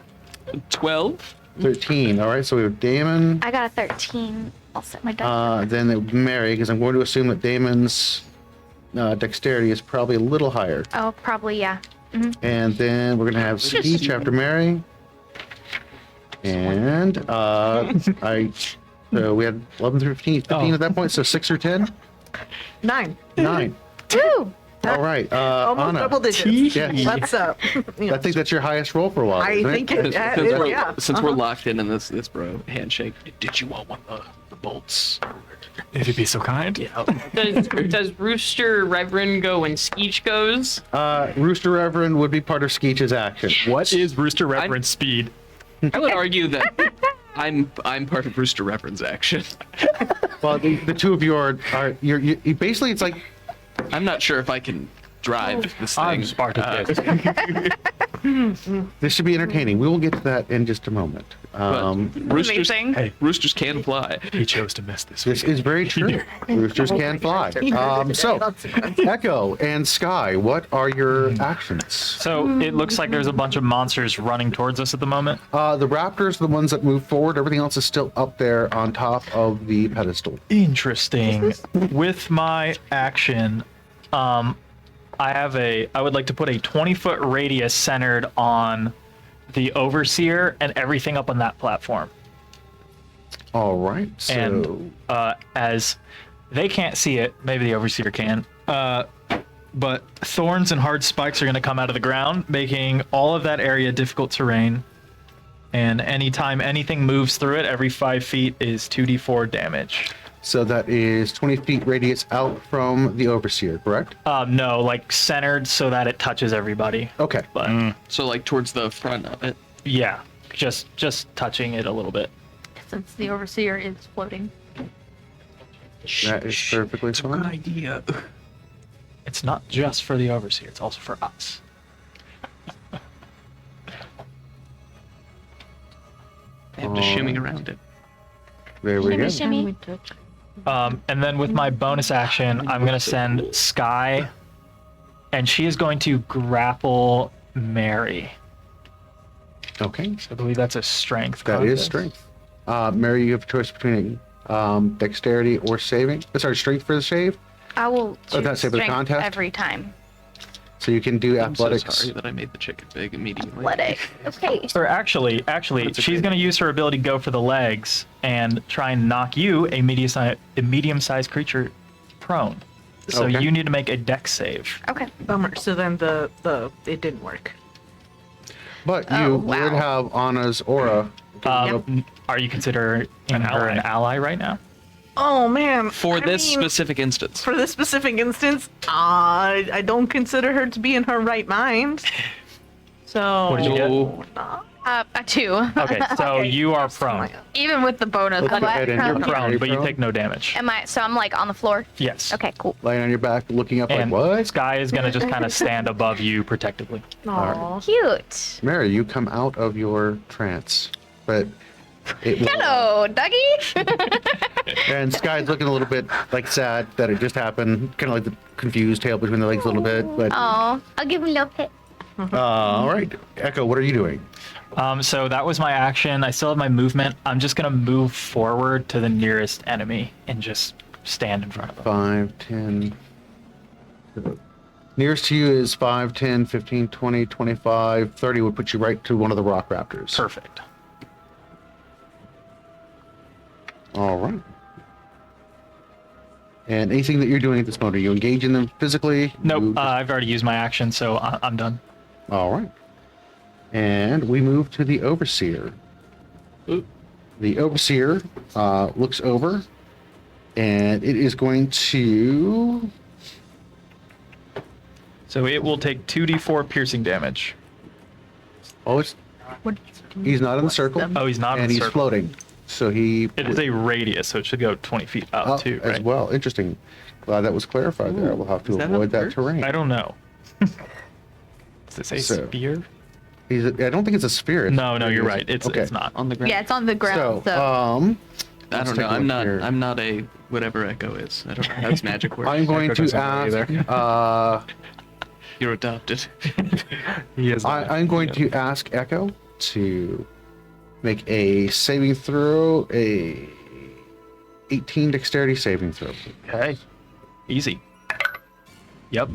12. 13. All right, so we have Damon, I got a 13. I'll set my dice. then Mary, because I'm going to assume that Damon's dexterity is probably a little higher. Oh, probably, yeah. And then we're going to have Skeech after Mary. And so we had 11 through 15 at that point, so 6 or 10? 9. 9. Woo! All right, Almost Anna. double digits. Yes. What's up? I think that's your highest roll for a while. I isn't think it? it Since, is, we're, yeah. since we're locked in this bro handshake, did you want one of the bolts? If you'd be so kind. Yeah. Does Rooster Reverend go when Skeech goes? Rooster Reverend would be part of Skeech's action. What is Rooster Reverend's speed? I would argue that I'm part of Rooster Reverend's action. Well, the two of you are you basically it's like I'm not sure if I can drive this thing. I'm Spartacus. this should be entertaining. We will get to that in just a moment. Roosters, Amazing. Hey, roosters can fly. he chose to miss this. This is very true. Roosters can fly. So, Echo and Sky, what are your actions? So it looks like there's a bunch of monsters running towards us at the moment. The raptors are the ones that move forward. Everything else is still up there on top of the pedestal. Interesting. With my action, I would like to put a 20-foot radius centered on the overseer and everything up on that platform. All right. So, And as they can't see it, maybe the overseer can. But thorns and hard spikes are going to come out of the ground, making all of that area difficult terrain. And anytime anything moves through it, every 5 feet is 2d4 damage. So that is 20 feet radius out from the overseer, correct? No, like centered so that it touches everybody. Okay. But So like towards the front of it. yeah, just touching it a little bit. Since the overseer is floating. That is perfectly fine. idea. It's not just for the overseer; it's also for us. They have to shimmy around it. There we go. Shimmy. And then with my bonus action, I'm gonna send Sky, and she is going to grapple Mary. Okay. I believe that's a strength. That is contest. strength. Mary, you have a choice between dexterity or saving. Sorry, strength for the save. I will Oh, choose that's it for the strength contest? every time. So you can do I'm so athletics. sorry that I made the chicken big immediately. Athletic. Okay. Or actually, she's going to use her ability to go for the legs and try and knock you, a medium-sized creature, prone. So Okay. you need to make a dex save. Okay. Bummer. So then the it didn't work. But Oh, you wow. would have Anna's aura. Are you considering her an ally right now? Oh man. For I this mean, specific instance. For this specific instance, I don't consider her to be in her right mind. So. What did you get? No. A 2. Okay, so Okay, you are yes, oh my prone. God. Even with the bonus. Let's I'm go ahead and prone. you're Prone, but you prone? take no damage. Am I? So I'm like on the floor. Yes. Okay. Cool. Laying on your back, looking up And like, what? Sky is going to just kind of stand above you protectively. Aw. Cute. Mary, you come out of your trance. But it will, Hello, Dougie. And Sky's looking a little bit like sad that it just happened. Kind of like the confused tail between the legs a little bit. But Oh, I'll give him a little pet. all right. Echo, what are you doing? So that was my action. I still have my movement. I'm just going to move forward to the nearest enemy and just stand in front of them. 5, 10. Nearest to you is 5, 10, 15, 20, 25, 30 would put you right to one of the rock raptors. Perfect. All right. And anything that you're doing at this moment, are you engaging them physically? Nope, You just- I've already used my action, so I'm done. All right. And we move to the overseer. The overseer looks over, and it is going to. So it will take 2d4 piercing damage. Oh, it's. He's not in the circle. Oh, he's not in and the he's circle. floating. So he. It is a radius, so it should go 20 feet up up too, as right? well. Interesting. Glad that was clarified there. We'll have to Is that avoid how it that works? terrain. I don't know. Does it say So- spear? I don't think it's a sphere. No, you're right. It's not. On the ground. Yeah, it's on the ground. So, So, I let's don't take know. a I'm look not. here. I'm not a whatever Echo is. I don't know how its magic works. I'm going Echo to doesn't know ask. You're adopted. He is. I'm going to ask Echo to make a saving throw, a 18 dexterity saving throw. Okay. Easy. Yep.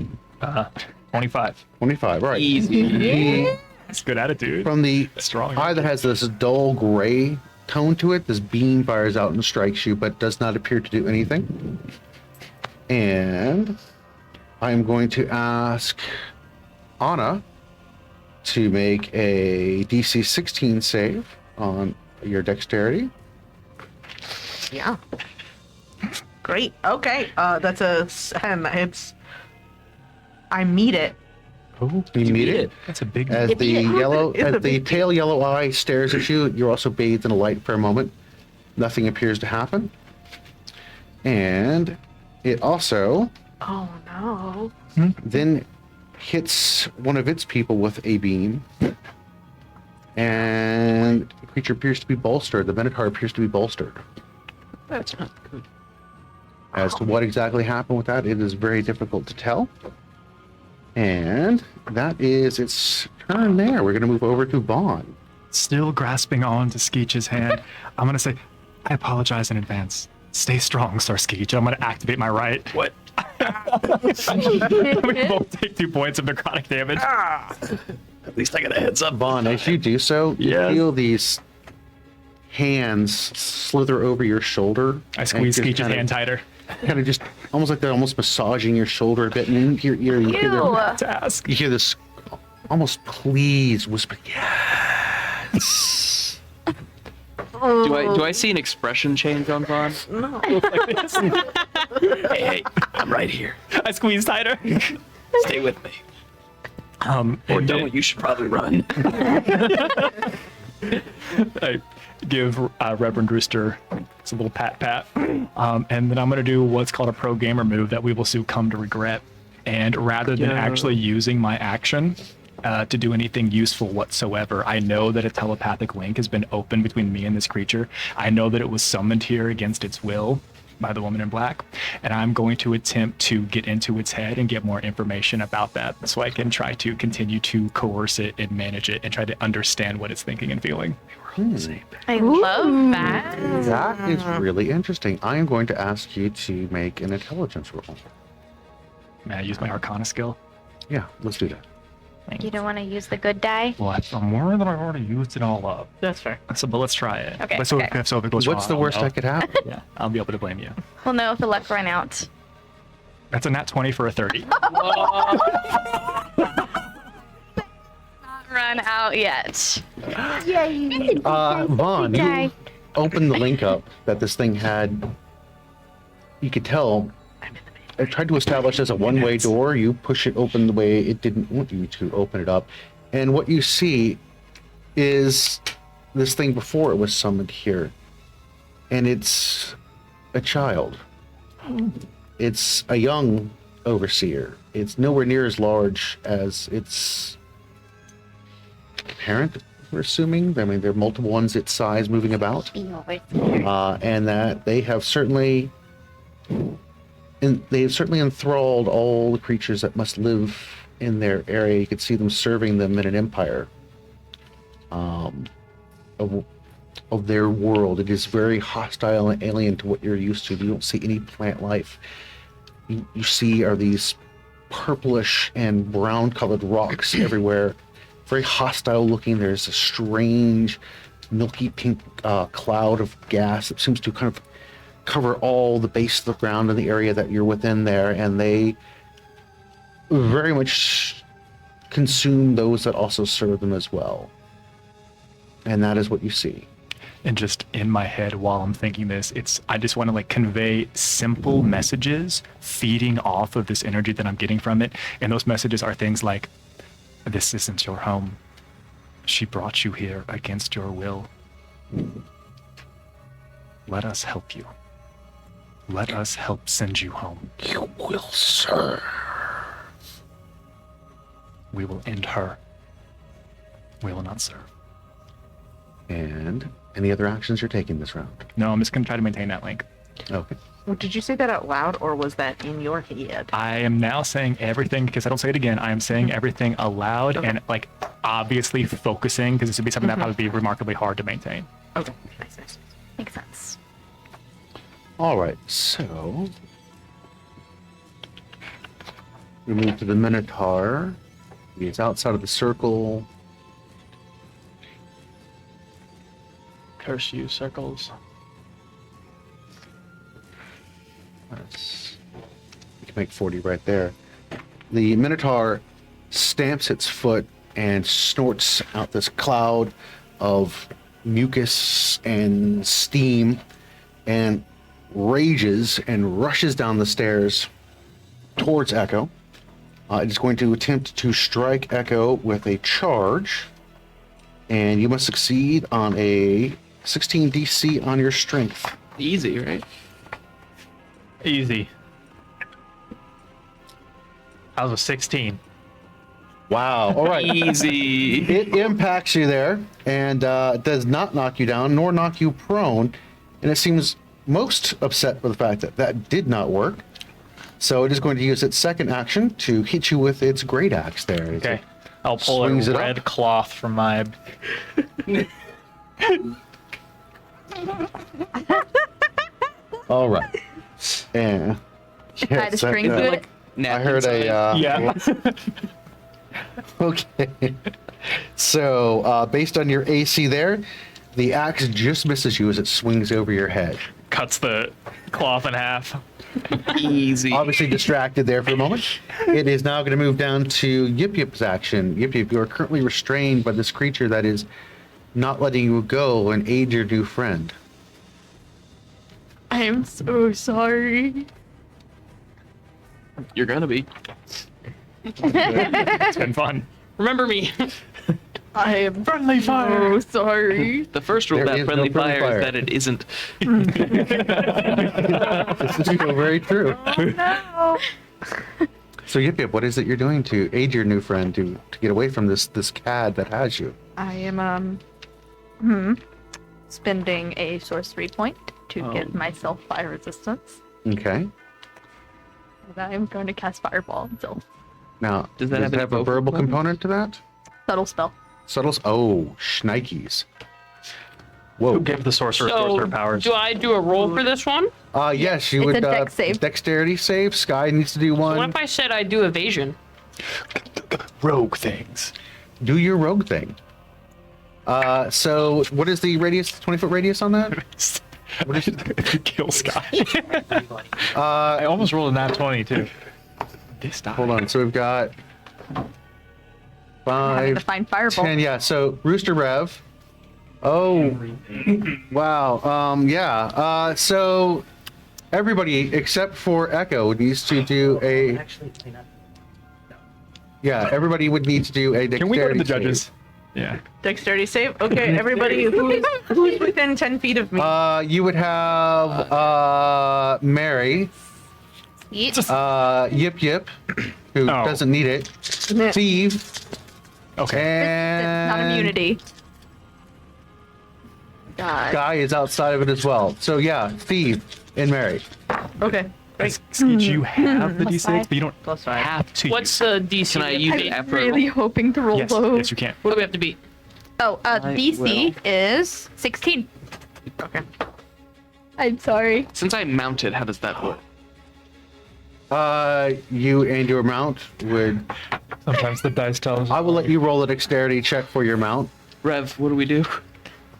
25. 25. All right. Easy. He, It's good attitude. from the Strong. eye that has this dull gray tone to it, this beam fires out and strikes you, but does not appear to do anything. And I'm going to ask Anna to make a DC 16 save on your dexterity. Yeah. Great. Okay. That's a. It's. I meet it. Oh, you meet it. That's a big. As the yellow, It's a as the big tail yellow eye stares at you, you're also bathed in a light for a moment. Nothing appears to happen. And it also Oh no. then hits one of its people with a beam. And the creature appears to be bolstered. The Minotaur appears to be bolstered. That's not good. As to what exactly happened with that, it is very difficult to tell. And that is its turn there. We're going to move over to Vaughn. Still grasping on to Skeech's hand. I'm gonna say, I apologize in advance. Stay strong, Sir Skeech. I'm gonna activate my right. What? We both take 2 points of necrotic damage. At least I got a heads up. Vaughn, as you do so, you Yes. feel these hands slither over your shoulder. I squeeze Skeech's hand tighter. Kind of just almost like they're almost massaging your shoulder a bit, and in your ear you hear, Task. you hear this almost pleased whisper, yes. Do I see an expression change on Vaughn? No. Hey, I'm right here. I squeeze tighter. Stay with me. Or You should probably run. I give Reverend Rooster a little pat, and then I'm going to do what's called a pro gamer move that we will soon come to regret. And rather than actually using my action to do anything useful whatsoever, I know that a telepathic link has been opened between me and this creature. I know that it was summoned here against its will by the woman in black, and I'm going to attempt to get into its head and get more information about that so I can try to continue to coerce it and manage it and try to understand what it's thinking and feeling. I love that. That is really interesting. I am going to ask you to make an intelligence roll. May I use my Arcana skill? Yeah, let's do that. You don't want to use the good die? Well, I'm worried that I've already used it all up. That's fair. So, but let's try it. Okay, So, okay. so if it goes What's the wrong, worst I'll- that could happen? Yeah, I'll be able to blame you. We'll know if the luck ran out. That's a nat 20 for a 30. Not run out yet. Vaughn, you opened the link up that this thing had. You could tell it tried to establish as a one-way door. You push it open the way it didn't want you to open it up. And what you see is this thing before it was summoned here. And it's a child. It's a young overseer. It's nowhere near as large as its parent, we're assuming. I mean, there are multiple ones its size moving about. And that they have certainly enthralled all the creatures that must live in their area. You could see them serving them in an empire of their world. It is very hostile and alien to what you're used to. You don't see any plant life. You see are these purplish and brown colored rocks everywhere. Very hostile looking. There's a strange milky pink cloud of gas that seems to kind of cover all the base of the ground in the area that you're within there, and they very much consume those that also serve them as well. And that is what you see. And just in my head while I'm thinking this, I just want to like convey simple messages feeding off of this energy that I'm getting from it. And those messages are things like, this isn't your home. She brought you here against your will. Let us help you. Let us help send you home. You will serve. We will end her. We will not serve. And any other actions you're taking this round? No, I'm just going to try to maintain that link. Okay. Well, did you say that out loud, or was that in your head? I am now saying everything, because I don't say it again, I am saying everything aloud and like obviously focusing, because this would be something that would be remarkably hard to maintain. Okay. Nice. Makes sense. All right, so we move to the Minotaur. He's outside of the circle. Curse you, circles. You can make 40 right there. The Minotaur stamps its foot and snorts out this cloud of mucus and steam and rages and rushes down the stairs towards Ehko. It is going to attempt to strike Ehko with a charge, and you must succeed on a 16 DC on your strength. Easy, right? Easy. I was a 16. Wow. All right. Easy. It impacts you there and does not knock you down nor knock you prone. And it seems most upset with the fact that that did not work. So it is going to use its second action to hit you with its great axe there. Okay. I'll pull a swings it red up. cloth from my. All right. And Tie the string to it. I heard a Yeah. okay. So based on your AC there, the axe just misses you as it swings over your head. Cuts the cloth in half. Easy. Obviously distracted there for a moment. It is now going to move down to Yip Yip's action. Yip Yip, you are currently restrained by this creature that is not letting you go and aid your new friend. I am so sorry. You're gonna be. It's been fun. Remember me. I am Friendly fire. so sorry. The first rule There about is friendly no friendly fire fire. is that it isn't. This is so very true. No. So Yip Yip, what is it you're doing to aid your new friend to get away from this cad that has you? I am spending a sorcery point to give myself fire resistance. Okay. And I am going to cast fireball. So Now, Does that have it a have a verbal verbal component? component to that? subtle spell. Subtles? Oh, shnikes. Who Whoa. gave the sorcerer So, sorcerer powers? do I do a roll for this one? Yes, you It's would. a dex save. Dexterity save. Sky needs to do What one. if I said I do evasion? Rogue things. Do your rogue thing. So what is the radius? 20-foot radius on that? What is it? Kill Sky. I almost rolled a nat 20 too. This die. Hold on. So we've got Having to 5, find fireball. 10. Yeah. So Rooster Rev. Oh, wow. Yeah. So everybody except for Ehko needs to do a. Yeah. Everybody would need to do a dexterity. Can we go to the save. judges? Yeah. Dexterity save. Okay, everybody who's within 10 feet of me. You would have Mary, Yeet. Yip Yip, who Oh. doesn't need it, Steve, Okay. and Not immunity. God. Guy is outside of it as well. So yeah, Steve and Mary. Okay, great. Skeet, you have the Plus d6, five. but you don't Plus 5. have to. What's the DC? Can I we use have it to beat? after? Really hoping to roll Yes, low. yes, you can. What do we have to beat? Oh, DC is 16. Okay. I'm sorry. Since I mounted, how does that work? You and your mount would. Sometimes the dice tells. I will let you roll a dexterity check for your mount. Rev, what do we do?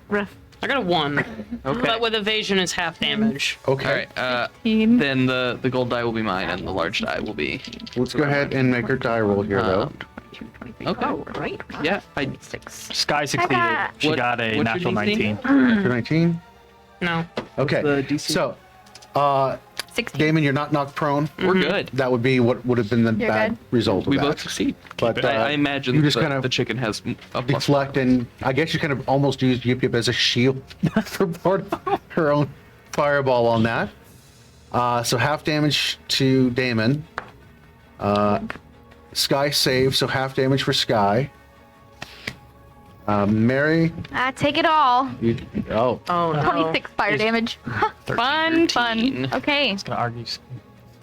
Ref. I got a 1. Okay. But with evasion, it's half damage. Okay. All right. 15. Then the gold die will be mine, and the large die will be. Let's go ahead and make her die roll here, though. Okay. Oh, right. Yeah. I. 6. Sky succeeded. She What- got a what's natural your DC? 19. After 19. No. Okay. the DC? So, 16. Damon, you're not knocked prone. We're good. That would be what would have been the You're bad good. result of We that. both succeed. But I imagine you just the, kind of the chicken has a plus. deflect, and I guess you kind of almost used Yip Yip as a shield for part of her own fireball on that. So half damage to Damon. Sky save, so half damage for Sky. Mary, Take it all. you, oh, Oh, no. 26 fire damage. Fun. Fun. Okay. Gonna argue.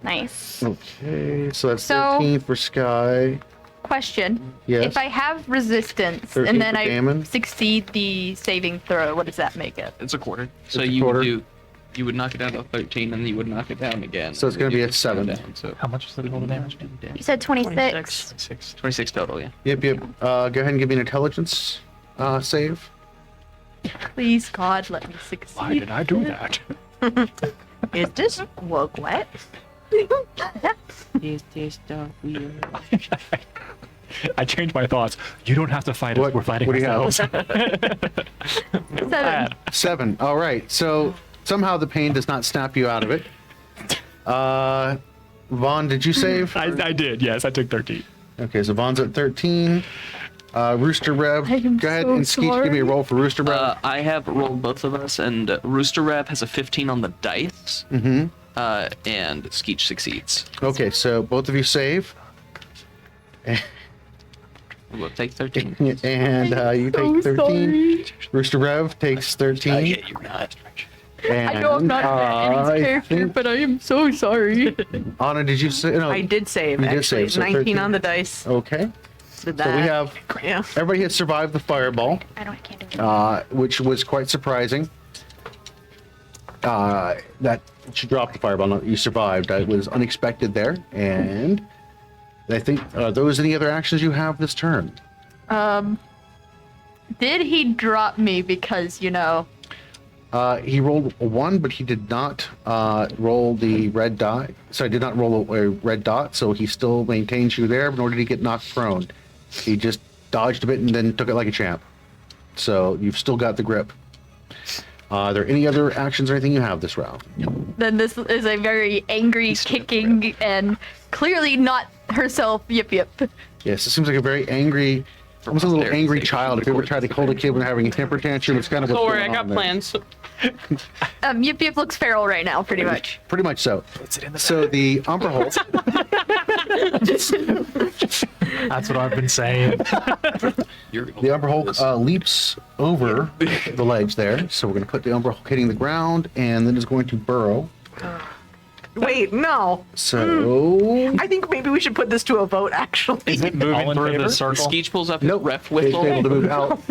Nice. okay, so that's So- 13 for Sky. Question. Yes. If I have resistance 13 and then for I Damon. succeed the saving throw, what does that make it? It's a quarter. So It's a you quarter. would do. You would knock it down to 13, and then you would knock it down again. So it's gonna be You a would 7. Down, so How much is the total damage? You said 26. 6. 26 total. Yeah. Yip Yip, go ahead and give me an intelligence save. Please, God, let me succeed. Why did I do that? Is this work wet? Is this the wheel? I changed my thoughts. You don't have to fight us. What- We're fighting what do you have? ourselves. 7. 7. All right. So somehow the pain does not snap you out of it. Vaughn, did you save? I did. Yes, I took 13. Okay, so Vaughn's at 13. Rooster Rev, I am go ahead so and Skeet, give me a sorry. roll for Rooster Rev. I have rolled both of us, and Rooster Rev has a 15 on the dice. And Skeech succeeds. Okay, so both of you save. We'll take 13. And you so take 13. sorry. Rooster Rev takes 13. You're not. And, I know I'm not Annie's I character, think- but I am so sorry. Anna, did you say? No. I did save, You did actually. save, so 19 13. on the dice. Okay. Did So that. we have, Yeah. everybody has survived the fireball, I can't do it. which was quite surprising. That you dropped the fireball, not that you survived. It was unexpected there. And I think, are those any other actions you have this turn? Did he drop me because, you know, He rolled a 1, but he did not roll the red die. So I did not roll a red dot, so he still maintains you there, nor did he get knocked prone. He just dodged a bit and then took it like a champ. So you've still got the grip. Are there any other actions or anything you have this round? Then this is a very angry, kicking, and clearly not herself. Yip yip. Yes, it seems like a very angry, almost a little angry child. If you ever tried to hold a kid when they're having a temper tantrum, it's kind of what's Don't worry, going I got on there. plans. Yip yip looks feral right now, pretty much. Pretty much so. So the Umberholt, That's what I've been saying. the Umberholt leaps over the ledge there. So we're going to put the Umberholt hitting the ground, and then is going to burrow. Wait, no. So I think maybe we should put this to a vote, actually. Is it moving All in through favor? the circle? Skeech pulls up his nope, ref he's whistle. able to move out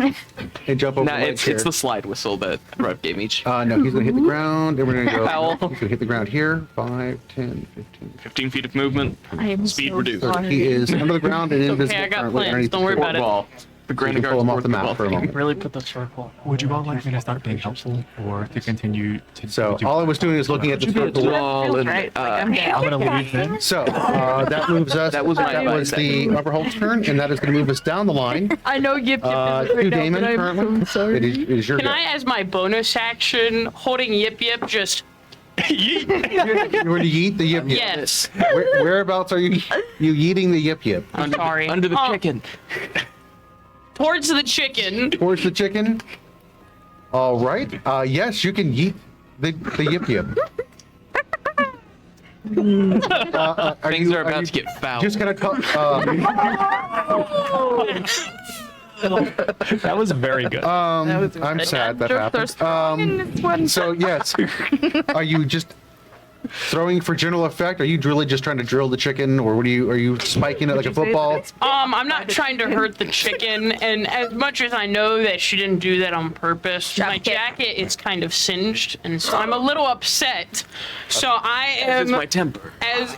and jump over No, the ledge it's the here. slide whistle that Rev gave me. No, he's going to hit the ground, and we're going to go. Foul. He's going to hit the ground here. 5, 10, 15. 15 feet of movement. I am Speed so reduced. So sorry. he is under the ground and invisible. Okay, I got currently plans. underneath Don't the worry fourth about it. wall. The So you can pull him off the map for a moment. Really put the circle. Would you all like me to start being helpful or to continue to So do all I was doing is looking at the circle. Doll and, Right, like, I'm down. I'm gonna leave then. So that moves us. That was my that was advice. the Umberholt's turn, and that is going to move us down the line I know Yip Yip is to right now, Damon but I'm currently. so sorry. It is your Can go. I, as my bonus action, holding Yip Yip, just You're going to yeet the yip yip. yes? Whereabouts are you yeeting the yip yip? I'm sorry. under the Oh, chicken. Towards the chicken. Towards the chicken. All right. Yes, you can yeet the yip yip. Things are about to get foul. Just gonna cut. That was very good. I'm sad that happened. So yes, are you just throwing for general effect? Are you really just trying to drill the chicken, or are you spiking it like a football? I'm not trying to hurt the chicken, and as much as I know that she didn't do that on purpose, my jacket is kind of singed, and so I'm a little upset. So I It's am my temper. as.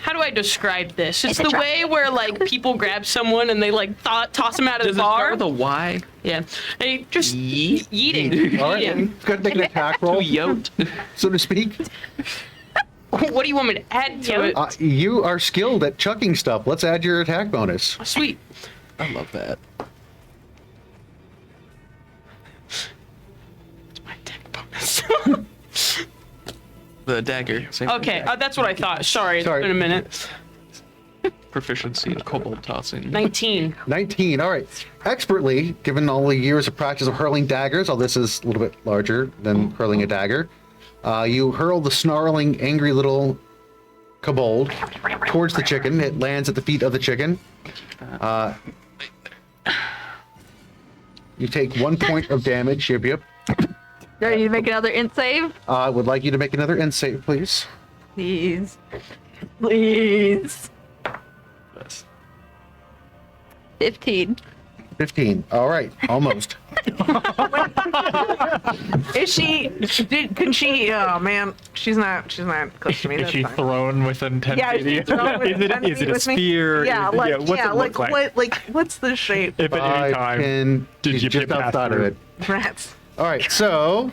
How do I describe this? It's the way where like people grab someone and they like toss them out of Does the it start bar. with a Y? Yeah, they just Yeet? eating. All right, Eating. go ahead and make an attack roll, Yoked. so to speak. What do you want me to add to it? You are skilled at chucking stuff. Let's add your attack bonus. Sweet. I love that. It's my tech bonus. The dagger. Same Okay, that's what I thought. Sorry, Sorry. it's been a minute. Proficiency in kobold tossing. 19. 19. All right. Expertly, given all the years of practice of hurling daggers, although this is a little bit larger than hurling a dagger, you hurl the snarling, angry little kobold towards the chicken. It lands at the feet of the chicken. You take 1 point of damage. Yip yip. Ready to make another int save? I would like you to make another end save, please. Please. Please. 15. 15. All right. Almost. Is she? Can she? Oh man, she's not close to me. Is That's she fine. thrown within 10 Yeah, feet? she's thrown within 10 Is it feet a with me. sphere? Yeah, Is it- like what's it look like? what? What's the shape? If at any 5, time 10, did she's you just pass outside of through? it. Rats. All right. So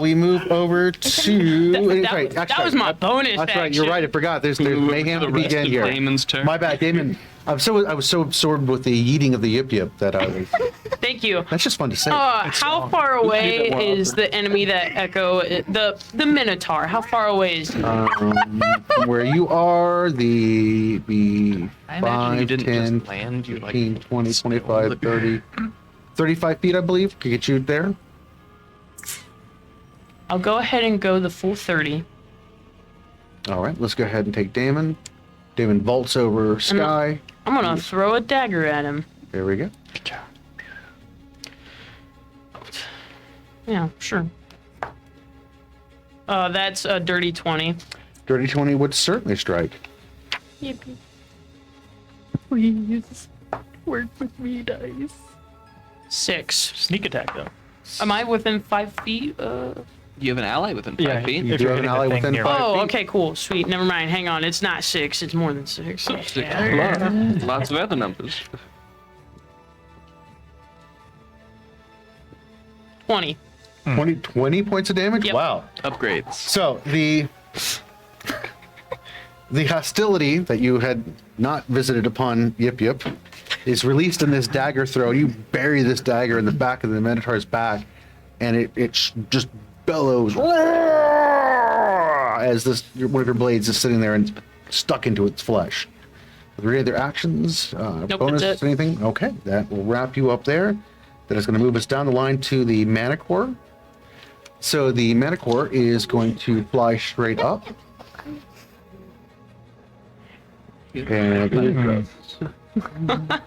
we move over to. That was my bonus That's right. You're action. right. I forgot. There's mayhem to begin here. Damon's turn. My bad, Damon. I was so absorbed with the yeeting of the yip yip that I was. Thank you. That's just fun to say. How far away is the enemy that Ehko, the Minotaur? How far away is he? From where you are, the I imagine 5, you didn't 10, just land. You 15, like 20, 25, 30, 35 feet, I believe, could get you there. I'll go ahead and go the full 30. All right, let's go ahead and take Damon. Damon vaults over Sky. I'm gonna throw a dagger at him. There we go. Yeah, sure. That's a dirty 20. Dirty 20 would certainly strike. Please. Work with me, dice. 6. Sneak attack though. Am I within 5 feet? You have an ally within 5 feet. You If do you're have an hitting the ally thing within here. 5 Oh, feet. okay, cool, sweet. Never mind. Hang on. It's not 6. It's more than 6. Lots of other numbers. 20. 20 points of damage? Yep. Wow. Upgrades. So the hostility that you had not visited upon Yip Yip is released in this dagger throw. You bury this dagger in the back of the Minotaur's back, and it just bellows as one of your blades is sitting there and stuck into its flesh. Are there any other actions, bonus, that's it. anything? Okay, that will wrap you up there. That is going to move us down the line to the Manicore. So the Manicore is going to fly straight up. And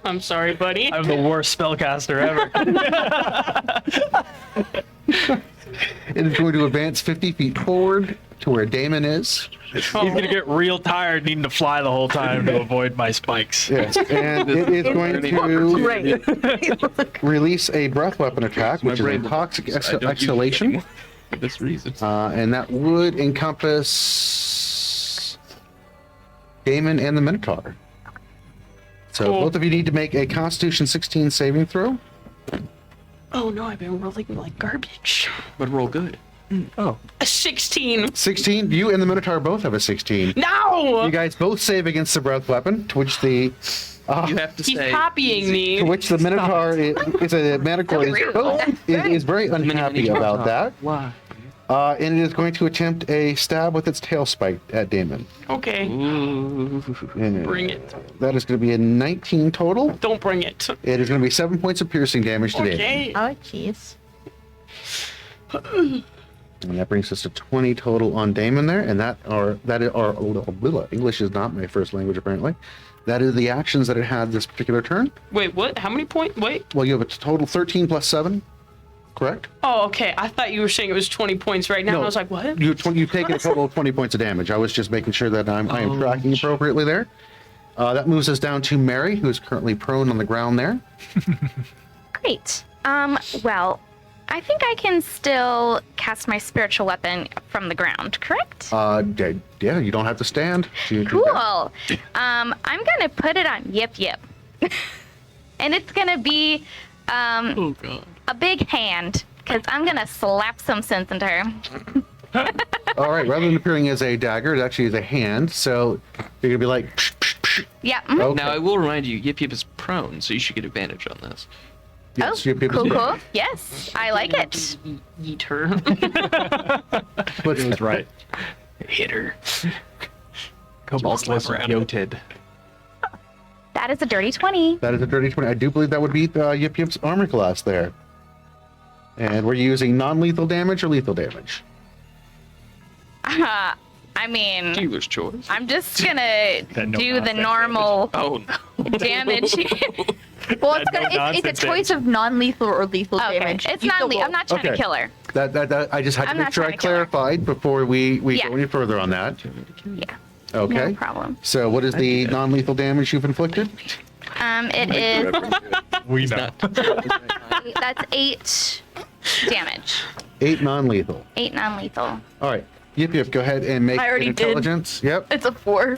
I'm sorry, buddy. I'm the worst spellcaster ever. it is going to advance 50 feet forward to where Damon is. He's gonna get real tired needing to fly the whole time to avoid my spikes. Yes, and it is going to release a breath weapon attack, which is a toxic exhalation. For this reason. And that would encompass Damon and the Minotaur. So Cool. both of you need to make a Constitution 16 saving throw. Oh no, I've been rolling like garbage. But roll good. A 16. 16. You and the Minotaur both have a 16. No! You guys both save against the breath weapon, to which the You have to He's say. copying to me. which the Minotaur is a Manicore is very unhappy about that. Why? And it is going to attempt a stab with its tail spike at Damon. Okay, And bring it. that is going to be a 19 total. Don't bring it. It is going to be 7 points of piercing damage to Damon. Okay. Oh, jeez. And that brings us to 20 total on Damon there. And English is not my first language apparently. That is the actions that it had this particular turn. Wait, what? How many points? Wait. Well, you have a total 13 plus 7, correct? Oh, okay. I thought you were saying it was 20 points right now. I was like, what? You've taken a total of 20 points of damage. I was just making sure that I am tracking appropriately there. That moves us down to Mary, who is currently prone on the ground there. Great. Well, I think I can still cast my spiritual weapon from the ground, correct? Yeah, you don't have to stand. You do Cool. that. I'm gonna put it on Yip Yip. And it's gonna be Oh god. a big hand, because I'm gonna slap some sense into her. All right, rather than appearing as a dagger, it actually is a hand. So you're going to be like, psh, psh, psh. Yeah. Okay. Now I will remind you, Yip Yip is prone, so you should get advantage on this. Yes, Oh, Yip Yip is- cool. Yes, I like it. Eat her. What's That's right. Hit her. Cobalt's less goated. That is a dirty 20. That is a dirty 20. I do believe that would beat Yip Yip's armor class there. And we're using non-lethal damage or lethal damage? I mean, Dealer's choice. I'm just gonna no do the nonsense normal Oh no. damage. Well, it's, no it's a nonsense choice of non-lethal or lethal Okay, damage. it's You not. still I'm not trying to Okay. kill her. That I just had to I'm make not sure I trying to kill her. clarified before we Yeah. go any further on that. Yeah. Okay. No problem. So what is the non-lethal damage you've inflicted? It is. We know. That's 8 damage. 8 non-lethal. 8 non-lethal. All right. Yip Yip, go ahead and make I already an did. intelligence. Yep. It's a 4.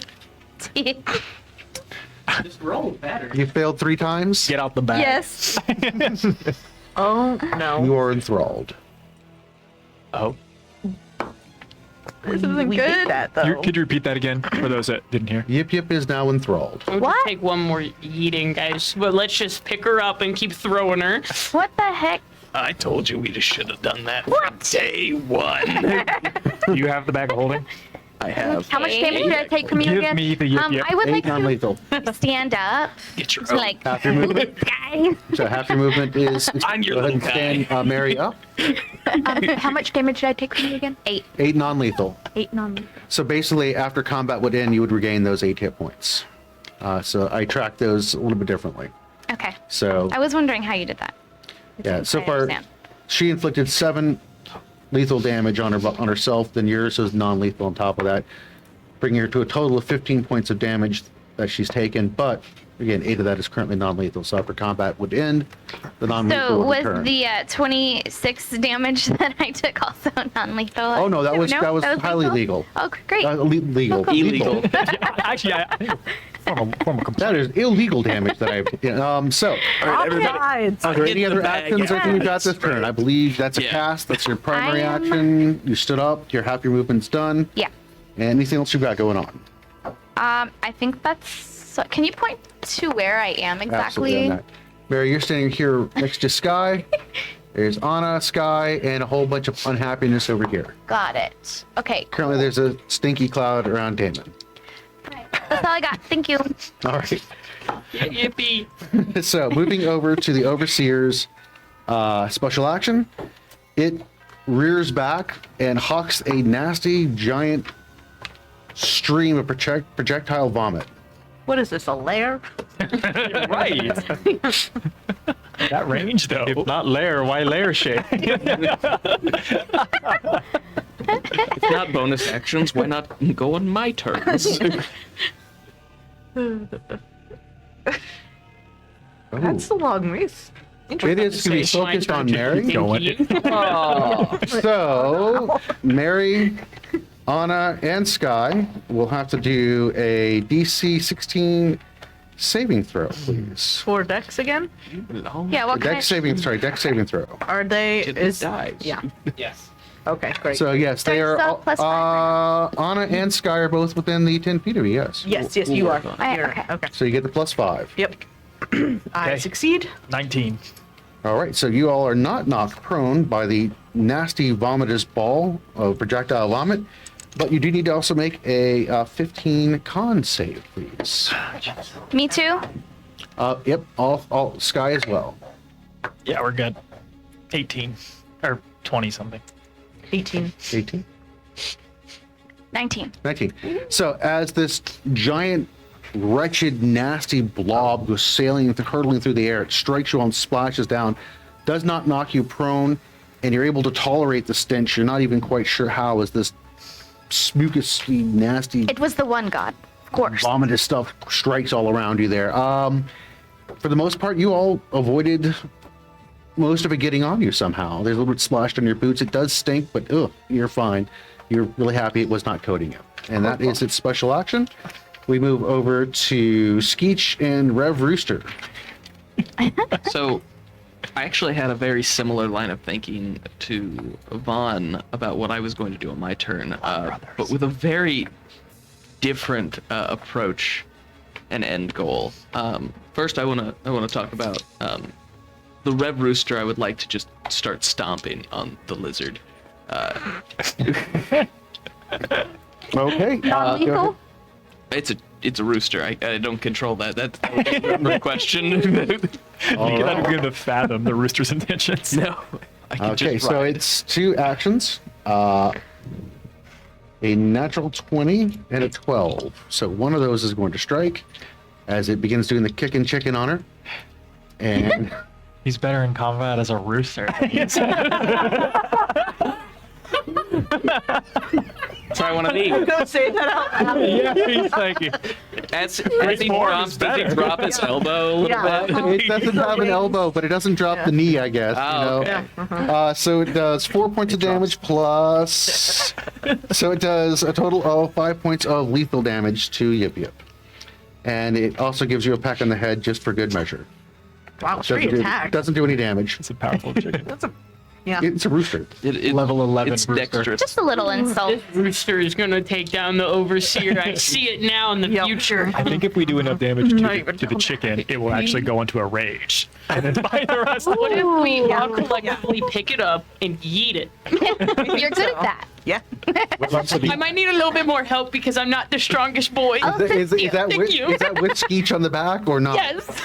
Just roll better. You failed 3 times. Get out the bag. Yes. Oh, no. You are enthralled. Oh. This isn't We good. did that, though. Could you repeat that again for those that didn't hear? Yip Yip is now enthralled. We'll What? just take one more eating, guys. But let's just pick her up and keep throwing her. What the heck? I told you we just should have done that What? day one. Do you have the bag of holding? I have. How much damage did I take from you Give again? me the yip yip. I would 8 like non-lethal. to stand up, Get your to, like, Half your movement. this guy. So half your movement is. I'm your Go ahead and little stand Mary up. How much damage did I take from you again? 8. 8 non-lethal. 8 non. So basically, after combat would end, you would regain those 8 hit points. So I track those a little bit differently. Okay. So I was wondering how you did that. yeah, so I far understand. she inflicted 7 lethal damage on herself. Then yours was non-lethal on top of that, bringing her to a total of 15 points of damage that she's taken. But again, 8 of that is currently non-lethal. So after combat would end, the non-lethal So would was return. the 26 damage that I took also non-lethal? Oh no, that was No? highly legal. Oh, great. Legal. Illegal. Actually, I form a complaint. That is illegal damage that I've. So, Sides. are there any Hit the other bag. actions I think we've got this turn? Right. I believe that's a Yeah. cast. That's your primary I am- action. You stood up. Your half your movement's done. Yeah. Anything else you've got going on? I think that's So can you point to where I am Absolutely exactly? on that. Mary, you're standing here next to Sky. There's Anna, Sky, and a whole bunch of unhappiness over here. Got it. Okay. Currently, there's a stinky cloud around Damon. That's all I got. Thank you. All right. Yippee. So moving over to the Overseer's special action, it rears back and hucks a nasty giant stream of projectile vomit. What is this, a lair? Right. That range, though. If not lair, why lair shape? If not bonus actions, why not go on my turns? That's a long race. It is going to be focused on Mary. Going. So, Mary, Anna, and Sky will have to do a DC 16 saving throw, please. For Dex again? Yeah, what kind Dex saving throw. Are they? Dies. Yeah. Yes. Okay, great. So yes, they Dex, are. plus 5 Anna and Sky are both within the 10 feet of you. Yes. yes, you are. You're Okay. okay. So you get the +5. Yep. I Okay. succeed. 19. All right. So you all are not knocked prone by the nasty vomitous ball of projectile vomit, but you do need to also make a 15 con save, please. Me too. Yep. All Sky as well. Yeah, we're good. 18 or 20 something. 18. 18. 19. 19. So as this giant, wretched, nasty blob goes hurtling through the air, it strikes you and splashes down, does not knock you prone, and you're able to tolerate the stench. You're not even quite sure how, as this smookishly nasty, It was the one god, of course. vomitous stuff strikes all around you there. For the most part, you all avoided most of it getting on you somehow. There's a little bit splashed on your boots. It does stink, but you're fine. You're really happy it was not coating you. And that is its special action. We move over to Skeech and Rev Rooster. So, I actually had a very similar line of thinking to Vaughn about what I was going to do on my turn, but with a very different approach and end goal. First, I want to talk about the Rev Rooster. I would like to just start stomping on the lizard. Okay. Non-lethal? It's a rooster. I don't control that. That's the question. You cannot begin to fathom the rooster's intentions. No. I can Okay, just so ride. it's 2 actions. A natural 20 and a 12. So one of those is going to strike as it begins doing the kicking chicken on her. And He's better in combat as a rooster. Try one of these. Go say that out loud. Yeah, he's like, As he form drops, is does he better. drop his elbow a little Yeah. bit? it doesn't have an elbow, but it doesn't drop the knee, I guess. Oh, you know? okay. So it does 4 points of damage plus. So it does a total of 5 points of lethal damage to Yip Yip. And it also gives you a peck on the head just for good measure. Wow, free attack. Doesn't do any damage. It's a powerful chicken. Yeah. It's a rooster. level 11 It's rooster. dexterous. Just a little insult. This rooster is gonna take down the overseer. I see it now in the Yep. future. I think if we do enough damage Not even to the know chicken, it will actually go into a rage. And then bite the rest of What if we Yeah. all collectively pick it up and yeet it? You're good at that. Yeah. I might need a little bit more help because I'm not the strongest boy. Oh, Is thank that you. with, you. is that with Skeech on the back or not? Yes.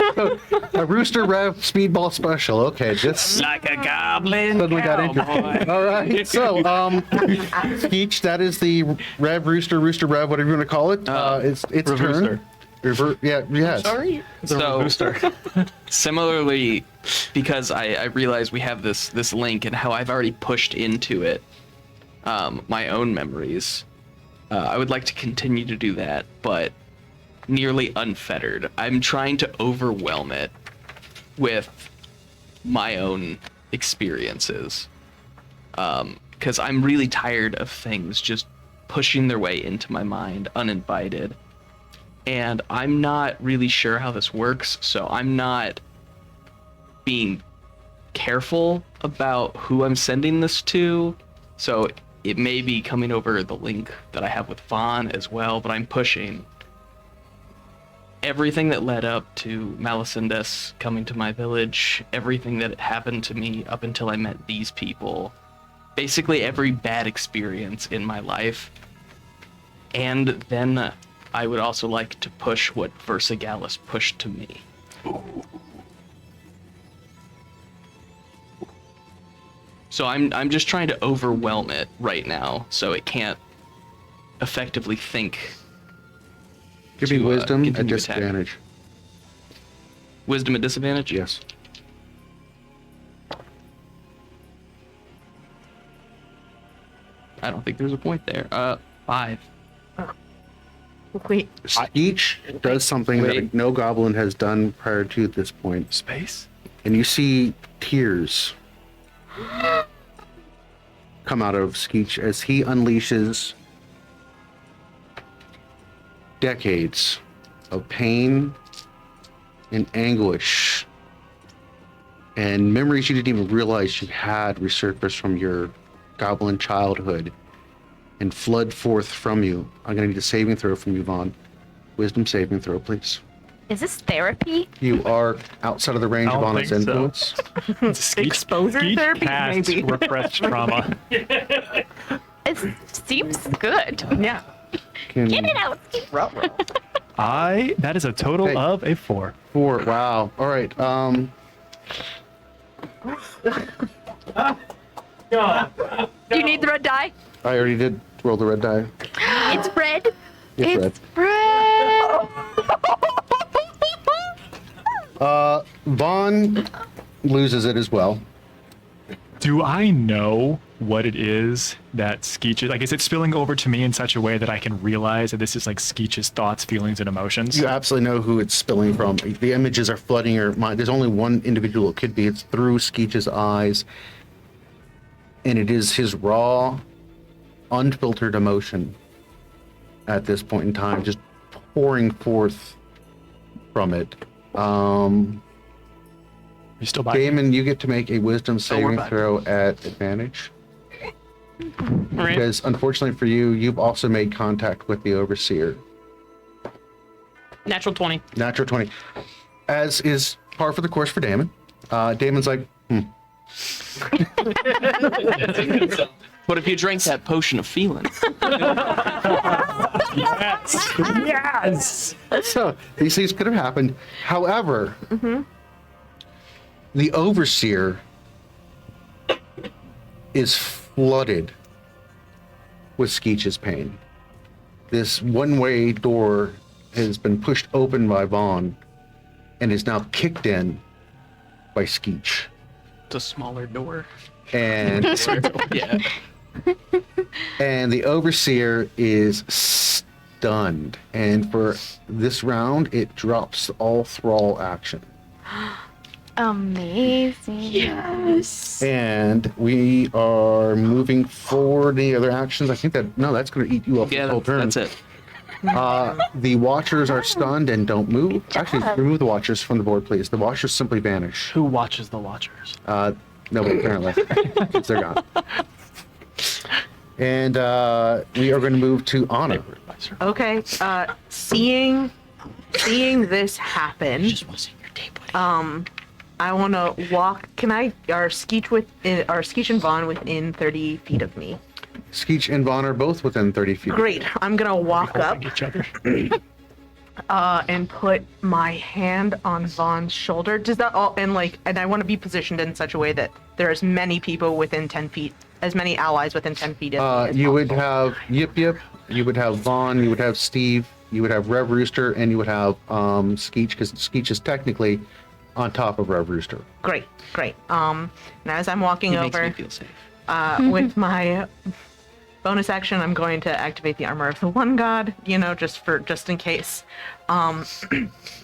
A Rooster Rev Speedball Special. Okay, this Like a goblin. suddenly got interesting. All right, so Skeech, that is the Rev Rooster Rev, whatever you want to call it. It's turn. Yes. Sorry. So, similarly, because I realize we have this link and how I've already pushed into it my own memories, I would like to continue to do that, but nearly unfettered. I'm trying to overwhelm it with my own experiences, because I'm really tired of things just pushing their way into my mind uninvited. And I'm not really sure how this works, so I'm not being careful about who I'm sending this to. So it may be coming over the link that I have with Vaughn as well, but I'm pushing. everything that led up to Malicindes coming to my village, everything that happened to me up until I met these people, basically every bad experience in my life. And then I would also like to push what Versagallis pushed to me. So I'm just trying to overwhelm it right now, so it can't effectively think. Give me to, wisdom at continue attack. disadvantage. Wisdom at disadvantage? Yes. I don't think there's a point there. 5. Wait. Each does something Wait. that no goblin has done prior to this point. Space? And you see tears come out of Skeech as he unleashes decades of pain and anguish and memories you didn't even realize you had resurfaced from your goblin childhood and flood forth from you. I'm going to need a saving throw from you, Vaughn. Wisdom saving throw, please. Is this therapy? You are outside of the range I of don't Anna's think so. influence. Exposure therapy, casts maybe. repressed trauma. It seems good. Yeah. Can- Get it out. That is a total Hey. of a 4. 4. Wow. All right. Do you need the red die? I already did roll the red die. It's red. It's red. red. Vaughn loses it as well. Do I know what it is that Skeech is? Like, is it spilling over to me in such a way that I can realize that this is like Skeech's thoughts, feelings, and emotions? You absolutely know who it's spilling from. The images are flooding your mind. There's only one individual it could be. It's through Skeech's eyes. And it is his raw, unfiltered emotion at this point in time, just pouring forth from it. You still by Damon, you get to make a wisdom saving back. throw at advantage. All right. Because unfortunately for you, you've also made contact with the overseer. Natural 20. Natural 20. As is par for the course for Damon. Damon's like, What if you drank that potion of feelings? Yes! Yes! so these things could have happened. However, the overseer is flooded with Skeech's pain. This one-way door has been pushed open by Vaughn and is now kicked in by Skeech. It's a smaller door. And Yeah. and the overseer is stunned. And for this round, it drops all thrall action. Amazing. Yes. And we are moving forward. Any other actions? I think that's going to eat you up Yeah, the whole turn. that's it. The watchers are stunned and don't move. Actually, remove the watchers from the board, please. The watchers simply vanish. Who watches the Watchers? Nobody, apparently. They're gone. And we are going to move to Anna. Okay. Seeing this happen, I want to walk. Can I? Are Skeech and Vaughn within 30 feet of me? Skeech and Vaughn are both within 30 feet. Great. I'm gonna walk up Each other. and put my hand on Vaughn's shoulder. Does that all? And I want to be positioned in such a way that there are as many people within 10 feet, as many allies within 10 feet as You would possible. have Yip Yip, you would have Vaughn, you would have Steve, you would have Rev Rooster, and you would have Skeech, because Skeech is technically on top of Rev Rooster. Great. And as I'm walking It makes over me feel safe. with my bonus action, I'm going to activate the armor of the one god, just in case. And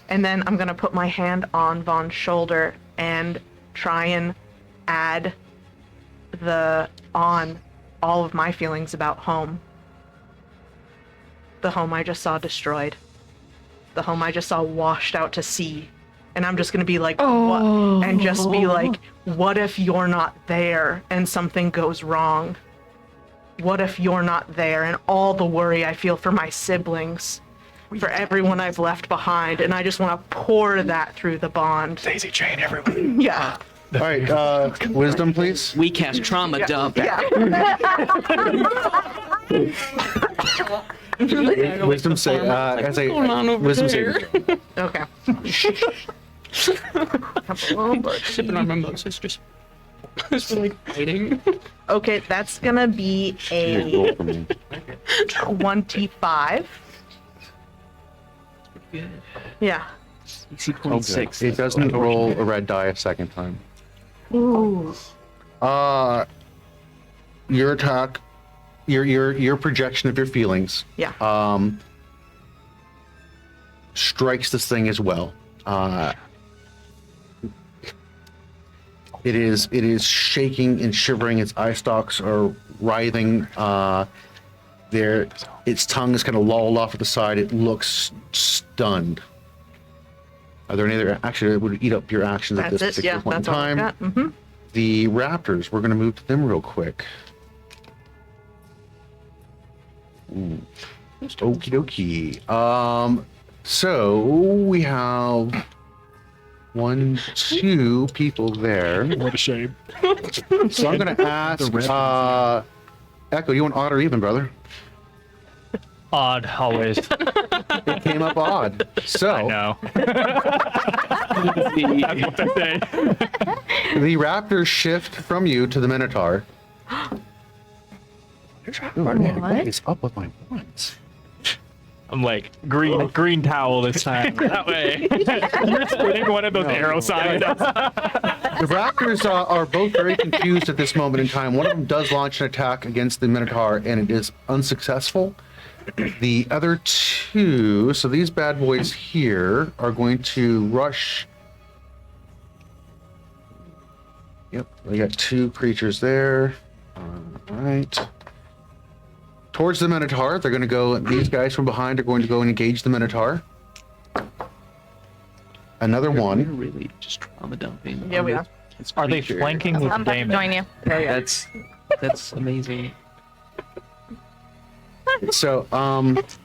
then I'm gonna put my hand on Vaughn's shoulder and try and add on all of my feelings about home. The home I just saw destroyed. The home I just saw washed out to sea. And I'm just gonna be like, what? And just be like, what if you're not there and something goes wrong? What if you're not there and all the worry I feel for my siblings? for everyone I've left behind, and I just want to pour that through the bond. Daisy chain everywhere. Yeah. All right, wisdom, please. We cast trauma dump. Yeah. Wisdom say as a going on over wisdom there? saving. Okay. Sipping on mimosas, just like waiting. Okay, that's gonna be a 25. Good. Yeah. DC 26. It doesn't roll a red die a second time. Ooh. Your attack, your projection of your feelings, Yeah. strikes this thing as well. It is shaking and shivering. Its eye stalks are writhing. Its tongue is kind of lolled off to the side. It looks stunned. Are there any other? Actually, it would eat up your actions at That's this it. particular Yeah, point in that's all I time. got. Mm-hmm. The raptors. We're going to move to them real quick. Ooh. Okie dokie. So we have 1, 2 people there. What a shame. So I'm going to ask, Echo, you want odd or even, brother? Odd, always. It came up odd. So No. That's what they say. the raptors shift from you to the Minotaur. What is up with my ones? I'm like, green towel this time. That way. You're spinning one of those arrow signs. The raptors are both very confused at this moment in time. One of them does launch an attack against the Minotaur, and it is unsuccessful. The other two, so these bad boys here, are going to rush. Yep, we got 2 creatures there. All right. Towards the Minotaur, they're going to go. These guys from behind are going to go and engage the Minotaur. Another We're one. really just trauma dumping. Yeah, we are. Are they flanking with I'm about to Damon? join you. That's amazing. So, This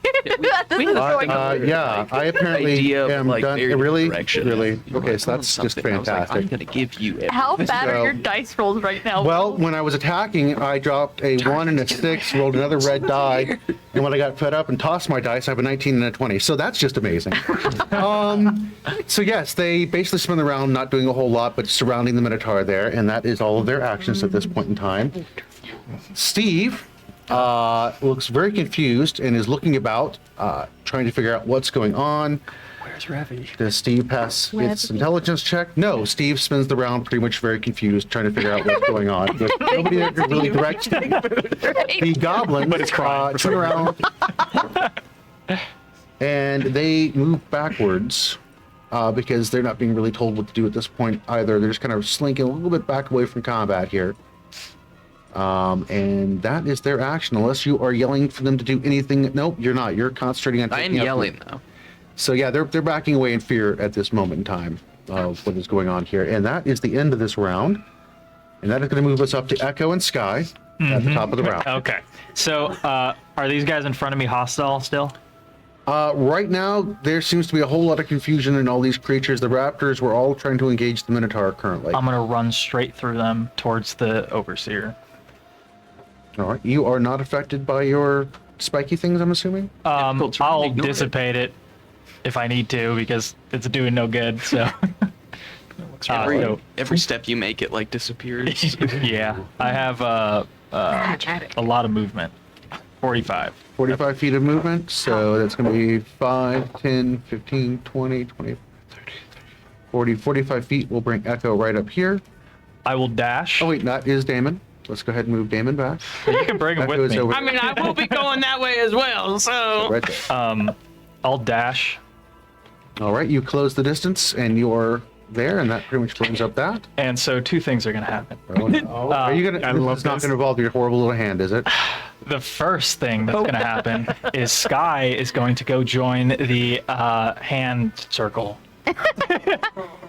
is going yeah, I apparently Idea of, am like, done. very Really, direction. really. You were Okay, like, so "Oh, that's just something." I was like, fantastic. I'm gonna give you How bad So- are your dice rolls right now? Well, when I was attacking, I dropped a 1 and a 6, rolled another red die, and when I got fed up and tossed my dice, I have a 19 and a 20. So that's just amazing. So yes, they basically spin around, not doing a whole lot, but surrounding the Minotaur there, and that is all of their actions at this point in time. Steve looks very confused and is looking about, trying to figure out what's going on. Where's Revy? Does Steve pass its intelligence check? No, Steve spins the round pretty much very confused, trying to figure out what's going on. There's nobody there to really direct. The goblins turn around and they move backwards because they're not being really told what to do at this point either. They're just kind of slinking a little bit back away from combat here. And that is their action, unless you are yelling for them to do anything. Nope, you're not. You're concentrating on I am taking out yelling though. So yeah, they're backing away in fear at this moment in time of what is going on here. And that is the end of this round. And that is going to move us up to Echo and Sky at the top of the round. Okay. So, are these guys in front of me hostile still? Right now, there seems to be a whole lot of confusion in all these creatures. The raptors were all trying to engage the Minotaur currently. I'm gonna run straight through them towards the Overseer. All right, you are not affected by your spiky things, I'm assuming? Difficult terrain, I'll ignore it. dissipate it if I need to because it's doing no good. So, Every step you make, it like disappears. yeah, I have a lot of movement. 45. 45 feet of movement, so that's going to be 5, 10, 15, 20, 20, 30, 40, 45 feet. We'll bring Echo right up here. I will dash. Oh wait, that is Damon. Let's go ahead and move Damon back. You can bring him Echo with is me. over I mean, I will be going that way as well, so. right there. I'll dash. All right, you close the distance and you're there, and that pretty much brings up that. And so 2 things are gonna happen. Oh, no. Are you gonna? It's not going to involve your horrible little hand, is it? The first thing that's going to happen is Sky is going to go join the hand circle.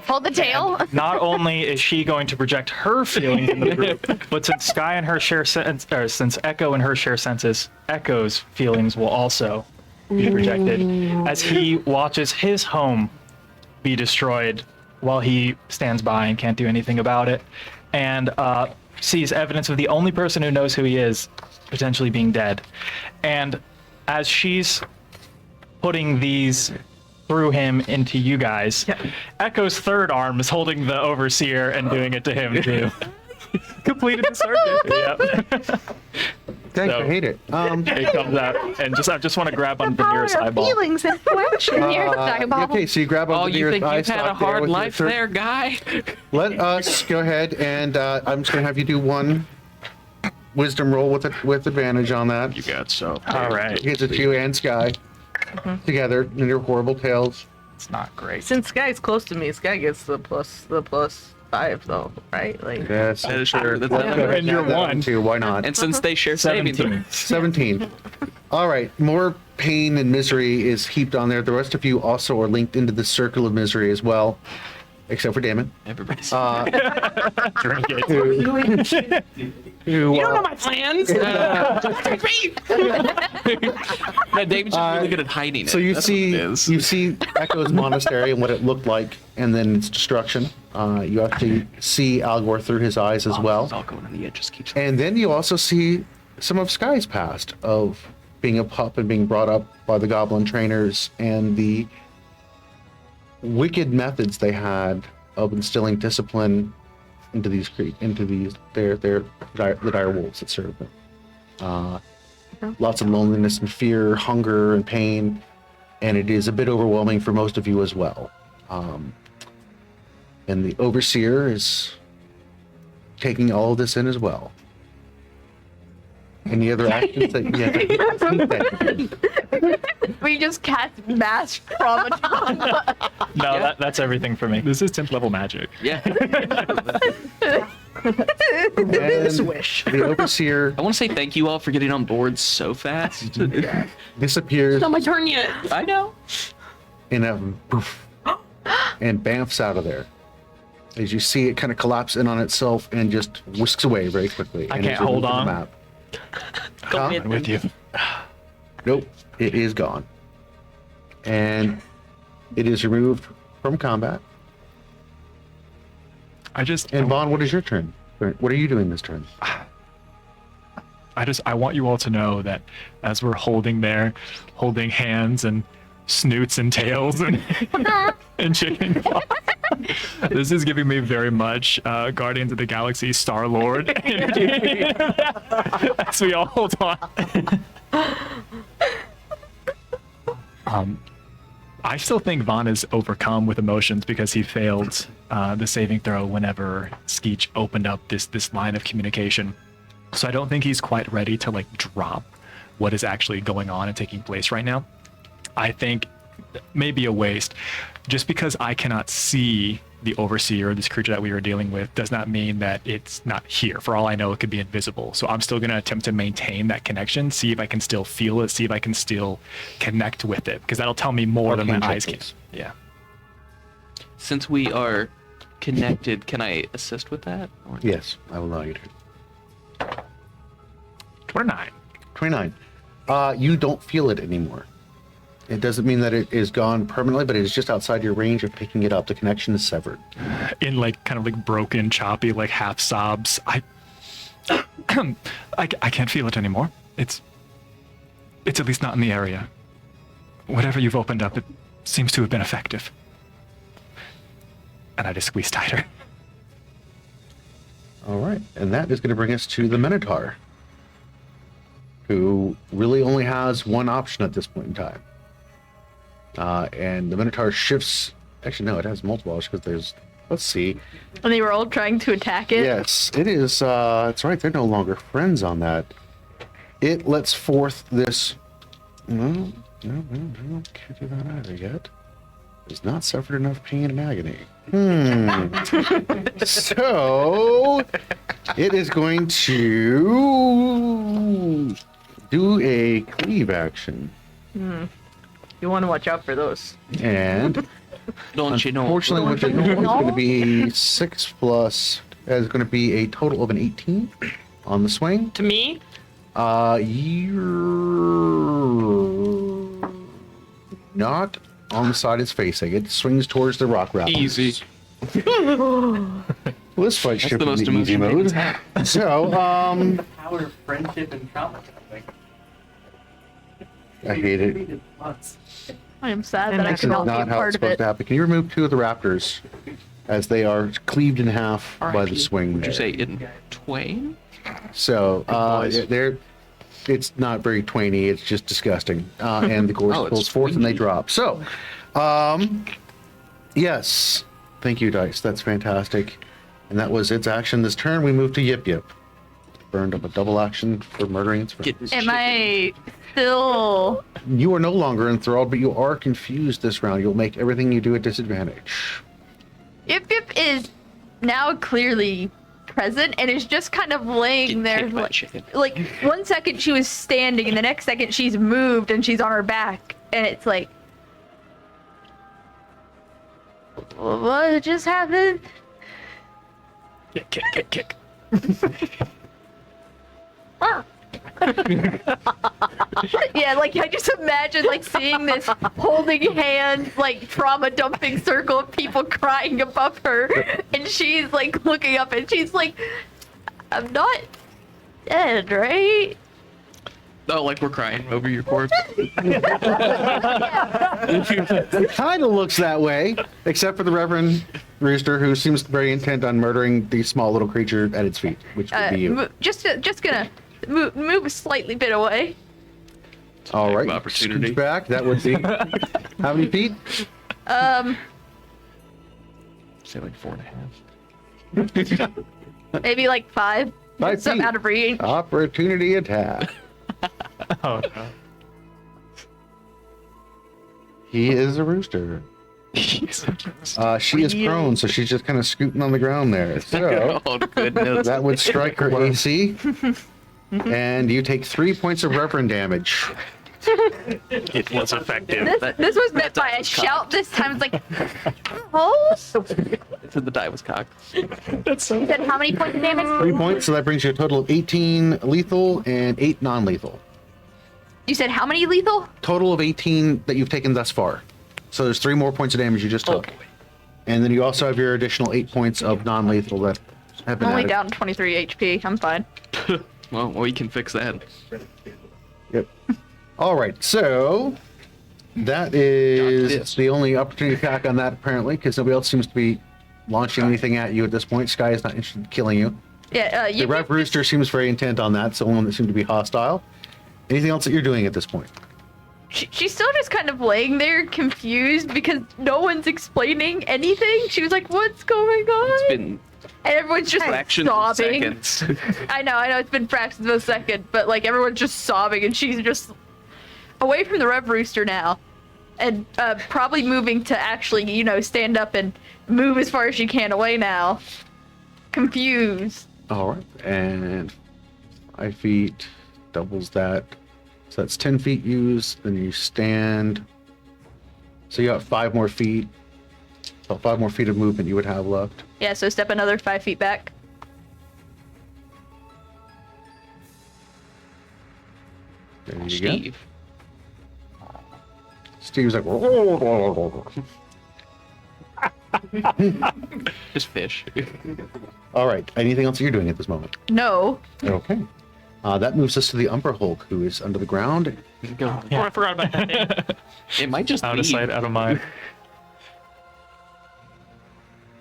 Hold the tail. Not only is she going to project her feelings in the group, but since Sky and her share sense, or since Echo and her share senses, Echo's feelings will also be projected as he watches his home be destroyed while he stands by and can't do anything about it, and sees evidence of the only person who knows who he is potentially being dead. And as she's putting these through him into you guys, Ehko's third arm is holding the overseer and doing it to him too. Completed the circuit. Yep. Thanks, So- I hate it. It comes out, and I just want to grab on the nearest eyeball. Feelings and flesh. Nearest eyeball. Okay, so you grab Oh, on the you nearest think eye you've had a stalk there hard with your life third- there, guy? Let us go ahead and I'm just gonna have you do one wisdom roll with advantage on that. You got so. All right. It's you and Sky together in your horrible tales. It's not great. Since Sky's close to me, Sky gets the plus 5 though, right? Like Yes. That is true. That's Let's go ahead And you're add that one. too. Why not? And since they share saving 17. throws, 17. All right. More pain and misery is heaped on there. The rest of you also are linked into the circle of misery as well, except for Damon. everybody's. Drink it. Who, You don't know my plans. Take me. Yeah, David's just really good at hiding it. so you That's see what it is. you see Ehko's monastery and what it looked like, and then its destruction. You actually see Algor through his eyes as well. It's all going on the edge. Just keeps. And then you also see some of Sky's past of being a pup and being brought up by the goblin trainers and the wicked methods they had of instilling discipline into the dire wolves that serve them. Lots of loneliness and fear, hunger and pain, and it is a bit overwhelming for most of you as well. And the overseer is taking all of this in as well. Any other actions that We just cast mass trauma. No, that's everything for me. This is 10th level magic. Yeah. and Swish. the overseer I want to say thank you all for getting on board so fast. disappears Not my turn yet. I know. in a poof, and bamfs out of there. As you see it kind of collapse in on itself and just whisks away very quickly. I and can't is removed hold from the on. map. Go Huh? ahead. I'm with you. Nope, it is gone. And it is removed from combat. And Vaughn, what is your turn? What are you doing this turn? I want you all to know that as we're holding hands and snoots and tails and and chicken claws, this is giving me very much Guardians of the Galaxy Star-Lord energy as we all hold on. I still think Vaughn is overcome with emotions because he failed the saving throw whenever Skeech opened up this line of communication. So I don't think he's quite ready to like drop what is actually going on and taking place right now. I think maybe a waste. Just because I cannot see the overseer, this creature that we were dealing with, does not mean that it's not here. For all I know, it could be invisible. So I'm still going to attempt to maintain that connection, see if I can still feel it, see if I can still connect with it, because that'll tell me more than my Arcane eyes can. check, Yeah. Since we are connected, can I assist with that? Or- Yes, I will allow you to. 29. 29. You don't feel it anymore. It doesn't mean that it is gone permanently, but it is just outside your range of picking it up. The connection is severed. In like kind of like broken, choppy, like half sobs. I can't feel it anymore. It's at least not in the area. Whatever you've opened up, it seems to have been effective. And I just squeeze tighter. All right, and that is going to bring us to the Minotaur, who really only has one option at this point in time. And the Minotaur shifts. Actually, no, it has multiple options because there's. Let's see. And they were all trying to attack it. Yes, it is. It's right. They're no longer friends on that. It lets forth this. No, can't do that either yet. It's not suffered enough pain and agony. So it is going to do a cleave action, You want to watch out for those. and Don't you know? unfortunately, with the it's going to be 6 plus. It's going to be a total of an 18 on the swing. To me? not on the side it's facing. It swings towards the rock raptors. Easy. Well, this fight should the be most in easy emotion mode. Damon's So, Power of friendship and trauma. I hate it. I am sad And that I this could is not be a Not how part it's of supposed it. to happen. Can you remove 2 of the raptors as they are cleaved in half by the R.I.P. swing? Would you there? say in twain? So, they're. It's not very twainy. It's just disgusting. And the gore Oh, it's pulls forth and they twingy. drop. So, yes. Thank you, Dice. That's fantastic. And that was its action this turn. We moved to Yip Yip. Burned up a double action for murdering its friend. Get this Am chicken. I still? You are no longer enthralled, but you are confused this round. You'll make everything you do a disadvantage. Yip Yip is now clearly present and is just kind of laying Getting there. kicked by a chicken. Like 1 second she was standing, and the next second she's moved and she's on her back, and it's like, what just happened? Kick. Yeah, like I just imagine like seeing this holding hands, like trauma dumping circle of people crying above her, and she's like looking up and she's like, I'm not dead, right? Oh, like we're crying over your corpse. It kind of looks that way, except for the Reverend Rooster, who seems very intent on murdering the small little creature at its feet, which would be you. Just gonna move a slightly bit away. All right, opportunity. scooch back. That would be how many feet? Say like 4.5. Maybe like 5. 5 So I'm feet. out of reach. Opportunity attack. Oh no. He is a rooster. She is prone, so she's just kind of scooting on the ground there. So Oh goodness. that would strike her AC, and you take 3 points of Reverend damage. It was effective. This was meant by a was shout this time. It's like, oh, It said the die was cocked. you said how many points of damage? 3 points, so that brings you a total of 18 lethal and 8 non-lethal. You said how many lethal? Total of 18 that you've taken thus far. So there's 3 more points of damage you just took. boy. And then you also have your additional 8 points of non-lethal that have been I'm only added. down 23 HP. I'm fine. Well, we can fix that. Yep. All right, so that is this. the only opportunity attack on that, apparently, because nobody else seems to be launching anything at you at this point. Sky is not interested in killing you. Yeah, The Rev Rooster seems very intent on that, so one that seemed to be hostile. Anything else that you're doing at this point? she's still just kind of laying there confused because no one's explaining anything. She was like, what's going on? It's been And everyone's just fractions of sobbing. seconds. I know, it's been fractions of a second, but like everyone's just sobbing and she's just away from the Rev Rooster now. And probably moving to actually, stand up and move as far as she can away now. Confused. All right, and 5 feet doubles that. So that's 10 feet used, then you stand. So you got 5 more feet. So 5 more feet of movement you would have left. Yeah, so step another 5 feet back. There you go. Steve. Steve's like, Just fish. all right. Anything else you're doing at this moment? No. Okay. That moves us to the Umber Hulk, who is under the ground. Go. Oh, I forgot about that thing. It might just Out of leave. sight, out of mind.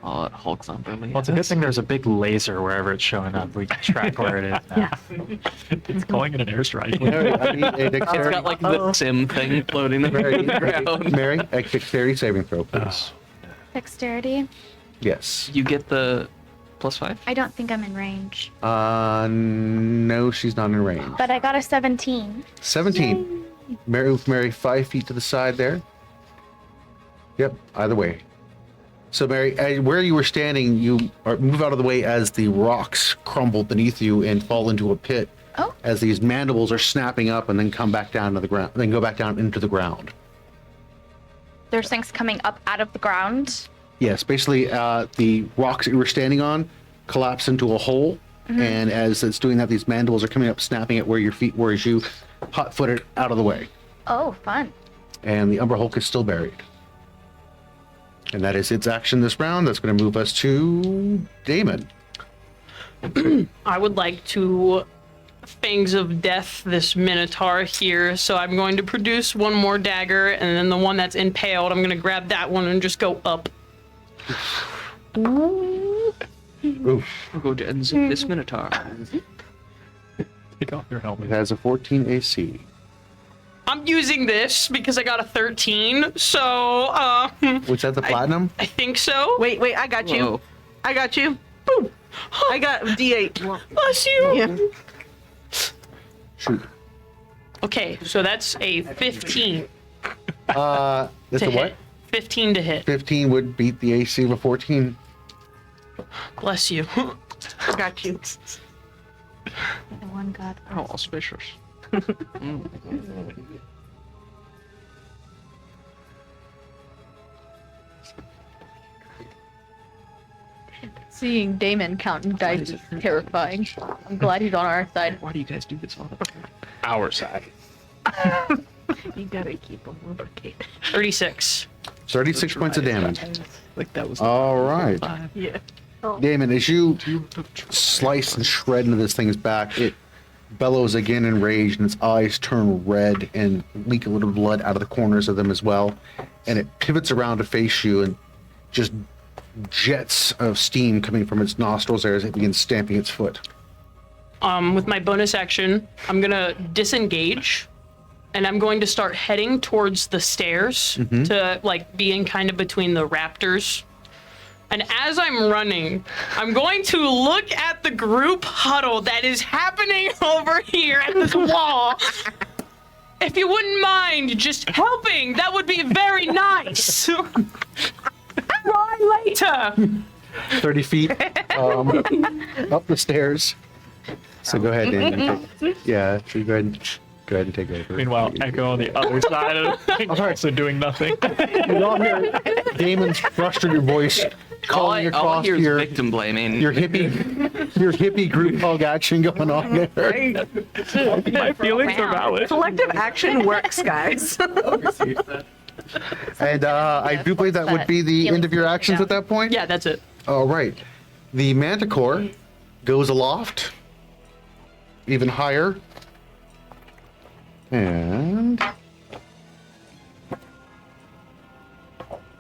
Oh, it hulks on Burley. Well, it's a good thing there's a big laser wherever it's showing up. We can track where it is now. It's calling it an airstrike. Mary, I need a It's dexterity, got like the sim thing floating on the ground. Mary, a dexterity saving throw, please. Dexterity. Yes. You get the +5? I don't think I'm in range. No, she's not in range. But I got a 17. 17. Mary, 5 feet to the side there. Yep, either way. So, Mary, where you were standing, you move out of the way as the rocks crumble beneath you and fall into a pit. Oh. As these mandibles are snapping up and then come back down to the ground, then go back down into the ground. There's things coming up out of the ground. Yes, basically, the rocks that you were standing on collapse into a hole, and as it's doing that, these mandibles are coming up, snapping at where your feet were as you hot-footed out of the way. Oh, fun. And the Umber Hulk is still buried. And that is its action this round. That's going to move us to Damon. I would like to Fangs of Death this Minotaur here, so I'm going to produce one more dagger, and then the one that's impaled, I'm going to grab that one and just go up. Oof. I'll go to unzip this Minotaur. Take off your It helmet. has a 14 AC. I'm using this because I got a 13, so, Was that the platinum? I think so. Wait, I got you. Whoa. I got you. Boom. I got D8. Bless you. Yeah. Shoot. Okay, so that's a 15 That's to a hit. what? 15 to hit. 15 would beat the AC of a 14. Bless you. I got you. The one god. How auspicious. Seeing Damon counting dice is terrifying. I'm glad he's on our side. Why do you guys do this all the time? Our side. You gotta keep them lubricated. 36. 36 points of damage. Like that was. All right. Yeah. Damon, as you slice and shred into this thing's back, it bellows again in rage, and its eyes turn red and leak a little blood out of the corners of them as well. And it pivots around to face you, and just jets of steam coming from its nostrils there as it begins stamping its foot. With my bonus action, I'm gonna disengage, and I'm going to start heading towards the stairs to like be in kind of between the raptors. And as I'm running, I'm going to look at the group huddle that is happening over here at this wall. If you wouldn't mind just helping, that would be very nice. Try later. 30 feet up the stairs. So go ahead, Damon. Yeah, so go ahead and take over. Meanwhile, Echo on the other side of the thing, also doing nothing. You all hear Damon's frustrated voice calling all I across hear is your victim blaming. hippie group hug action going on there. My feelings are valid. Collective action works, guys. And I do believe that would be the end of your actions at that point. Yeah, that's it. All right. The Manticore goes aloft, even higher, and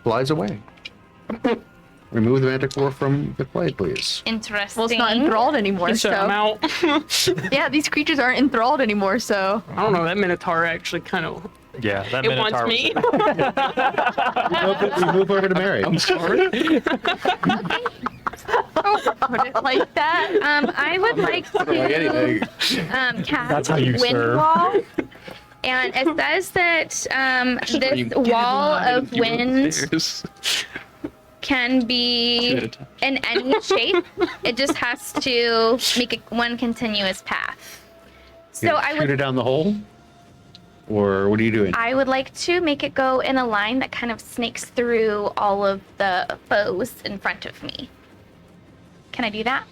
flies away. Remove the Manticore from the play, please. Interesting. Well, it's not enthralled anymore, So I'm so. out. Yeah, these creatures aren't enthralled anymore, so. I don't know, that Minotaur actually kind of, Yeah, that it wants Minotaur was- me. We move over to Mary. I'm sorry. Put it like that. I would like to cast That's how you Wind serve. Wall. And it says that this wall of wind can be in any shape. It just has to make it one continuous path. So I shoot it would down the hole, or what are you doing? I would like to make it go in a line that kind of snakes through all of the foes in front of me. Can I do that?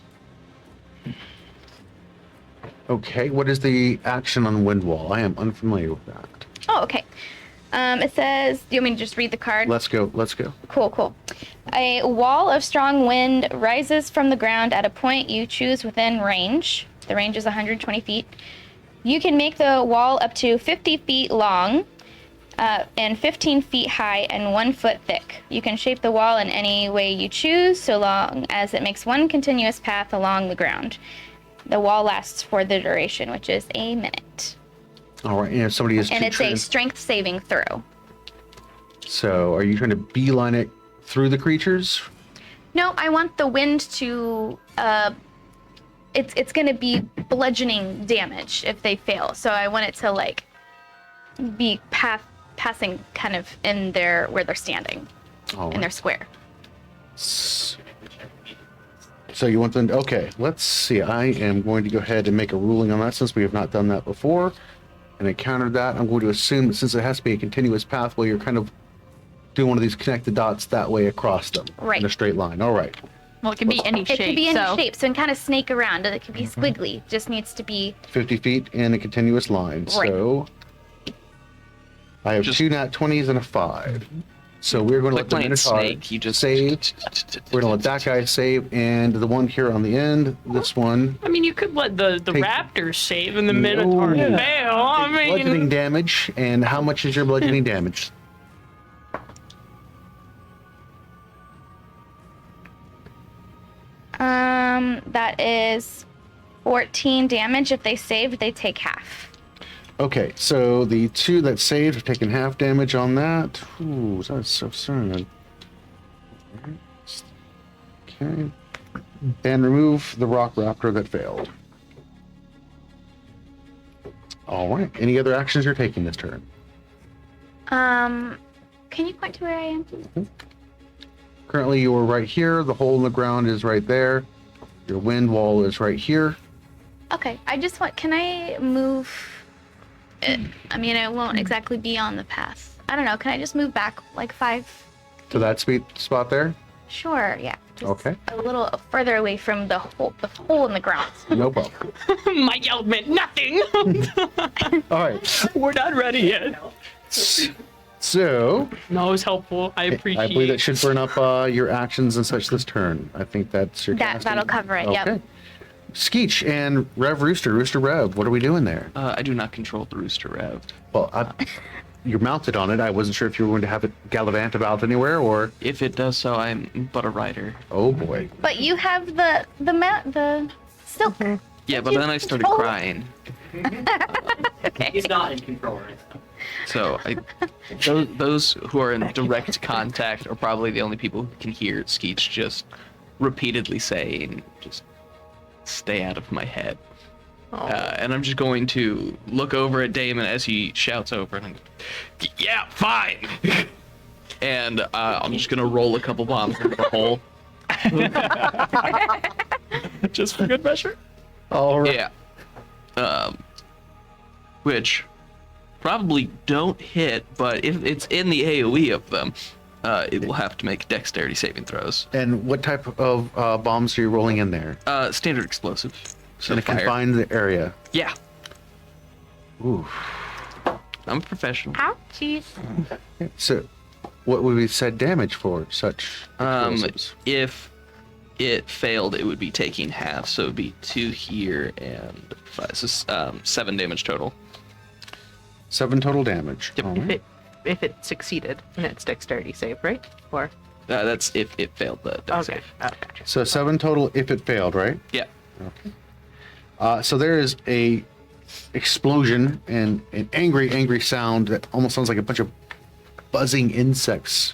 Okay, what is the action on Wind Wall? I am unfamiliar with that. Oh, okay. It says, do you want me to just read the card? Let's go. Cool. A wall of strong wind rises from the ground at a point you choose within range. The range is 120 feet. You can make the wall up to 50 feet long and 15 feet high and 1 foot thick. You can shape the wall in any way you choose, so long as it makes one continuous path along the ground. The wall lasts for the duration, which is a minute. All right, and if somebody is And it's a strength saving throw. So, are you trying to beeline it through the creatures? No, I want the wind to. It's going to be bludgeoning damage if they fail. So I want it to like be passing kind of in their where they're standing All in right. their square. So you want them? Okay, let's see. I am going to go ahead and make a ruling on that since we have not done that before, and encountered that. I'm going to assume that since it has to be a continuous pathway, you're kind of doing one of these connected dots that way across them Right. in a straight line. All right. Well, it can be any shape. It could be any so. shape, so it can kind of snake around. It could be squiggly. Just needs to be 50 feet in a continuous line. Right. So I have Just- 2 nat 20s and a 5. So we're going to let the playing Minotaur Snake, you just save. We're going to let that guy save, and the one here on the end, this one, I mean, you could let the Take- Raptors save and the Minotaur No. fail. I bludgeoning mean, damage. And how much is your bludgeoning damage? That is 14 damage. If they saved, they take half. Okay, so the 2 that saved have taken half damage on that. Ooh, that's so sad. Okay. And remove the rock raptor that failed. All right. Any other actions you're taking this turn? Can you point to where I am? Currently, you're right here. The hole in the ground is right there. Your wind wall is right here. Okay, I just want. Can I move? I mean, it won't exactly be on the path. I don't know. Can I just move back like 5? To that spot there? Sure. Yeah. Just Okay. A little further away from the hole in the ground. No problem. my yell meant nothing. All right. We're not ready yet. So, No, it was helpful. I appreciate I believe that should burn up your actions and such this turn. I think that's your casting. That'll cover it. Okay. Yep. Skeech and Rooster Rev, what are we doing there? I do not control the Rooster Rev. Well, you're mounted on it. I wasn't sure if you were going to have it gallivant about anywhere or. If it does so, I'm but a rider. Oh boy. But you have the silk. Yeah, but then I started control- crying. Okay. He's not in control right now. So those who are in direct contact are probably the only people who can hear Skeech just repeatedly saying, just stay out of my head. And I'm just going to look over at Damon as he shouts over and I'm, yeah, fine. And I'm just going to roll a couple bombs into the hole. Just for good measure. All right. Yeah. Which probably don't hit, but if it's in the AoE of them, it will have to make dexterity saving throws. And what type of bombs are you rolling in there? Standard explosive. So In a fire. confined area. Yeah, Ooh. I'm a professional. Ouchies. So, what would we set damage for such explosives? If it failed, it would be taking half, so it would be 2 here and 5. So 7 damage total. 7 total damage. Yep. All right. If it succeeded and it's dexterity save, right? Or That's if it failed the dex okay. save. Oh, gotcha. So 7 total if it failed, right? Yeah. So there is a explosion and an angry sound that almost sounds like a bunch of buzzing insects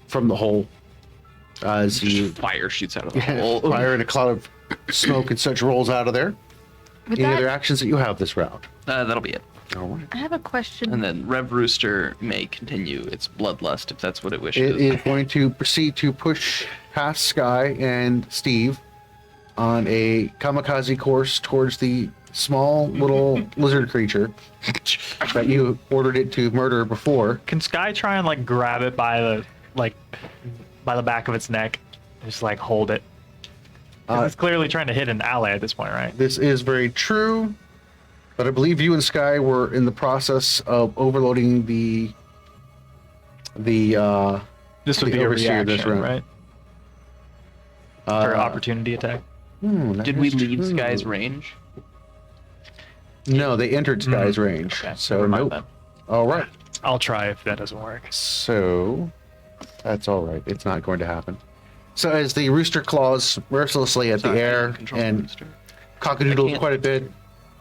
from the hole. As you Fire shoots out of the hole. fire and a cloud of smoke and such rolls out of there. With Any that, other actions that you have this round? That'll be it. All right. I have a question. And then Rev Rooster may continue its bloodlust if that's what it wishes. It is going to proceed to push past Sky and Steve on a kamikaze course towards the small little lizard creature that you ordered it to murder before. Can Sky try and like grab it by the back of its neck, just like hold it? 'Cause it's clearly trying to hit an ally at this point, right? This is very true, but I believe you and Sky were in the process of overloading the This would the be a overseer reaction, this round. right? For opportunity attack. that Did we is leave true. Sky's range? No, they entered Sky's range. Okay, So never mind nope. then. All right. I'll try if that doesn't work. So that's all right. It's not going to happen. So as the rooster claws mercilessly at Sorry, the I air didn't control the and rooster. cockadoodles can't- quite a bit,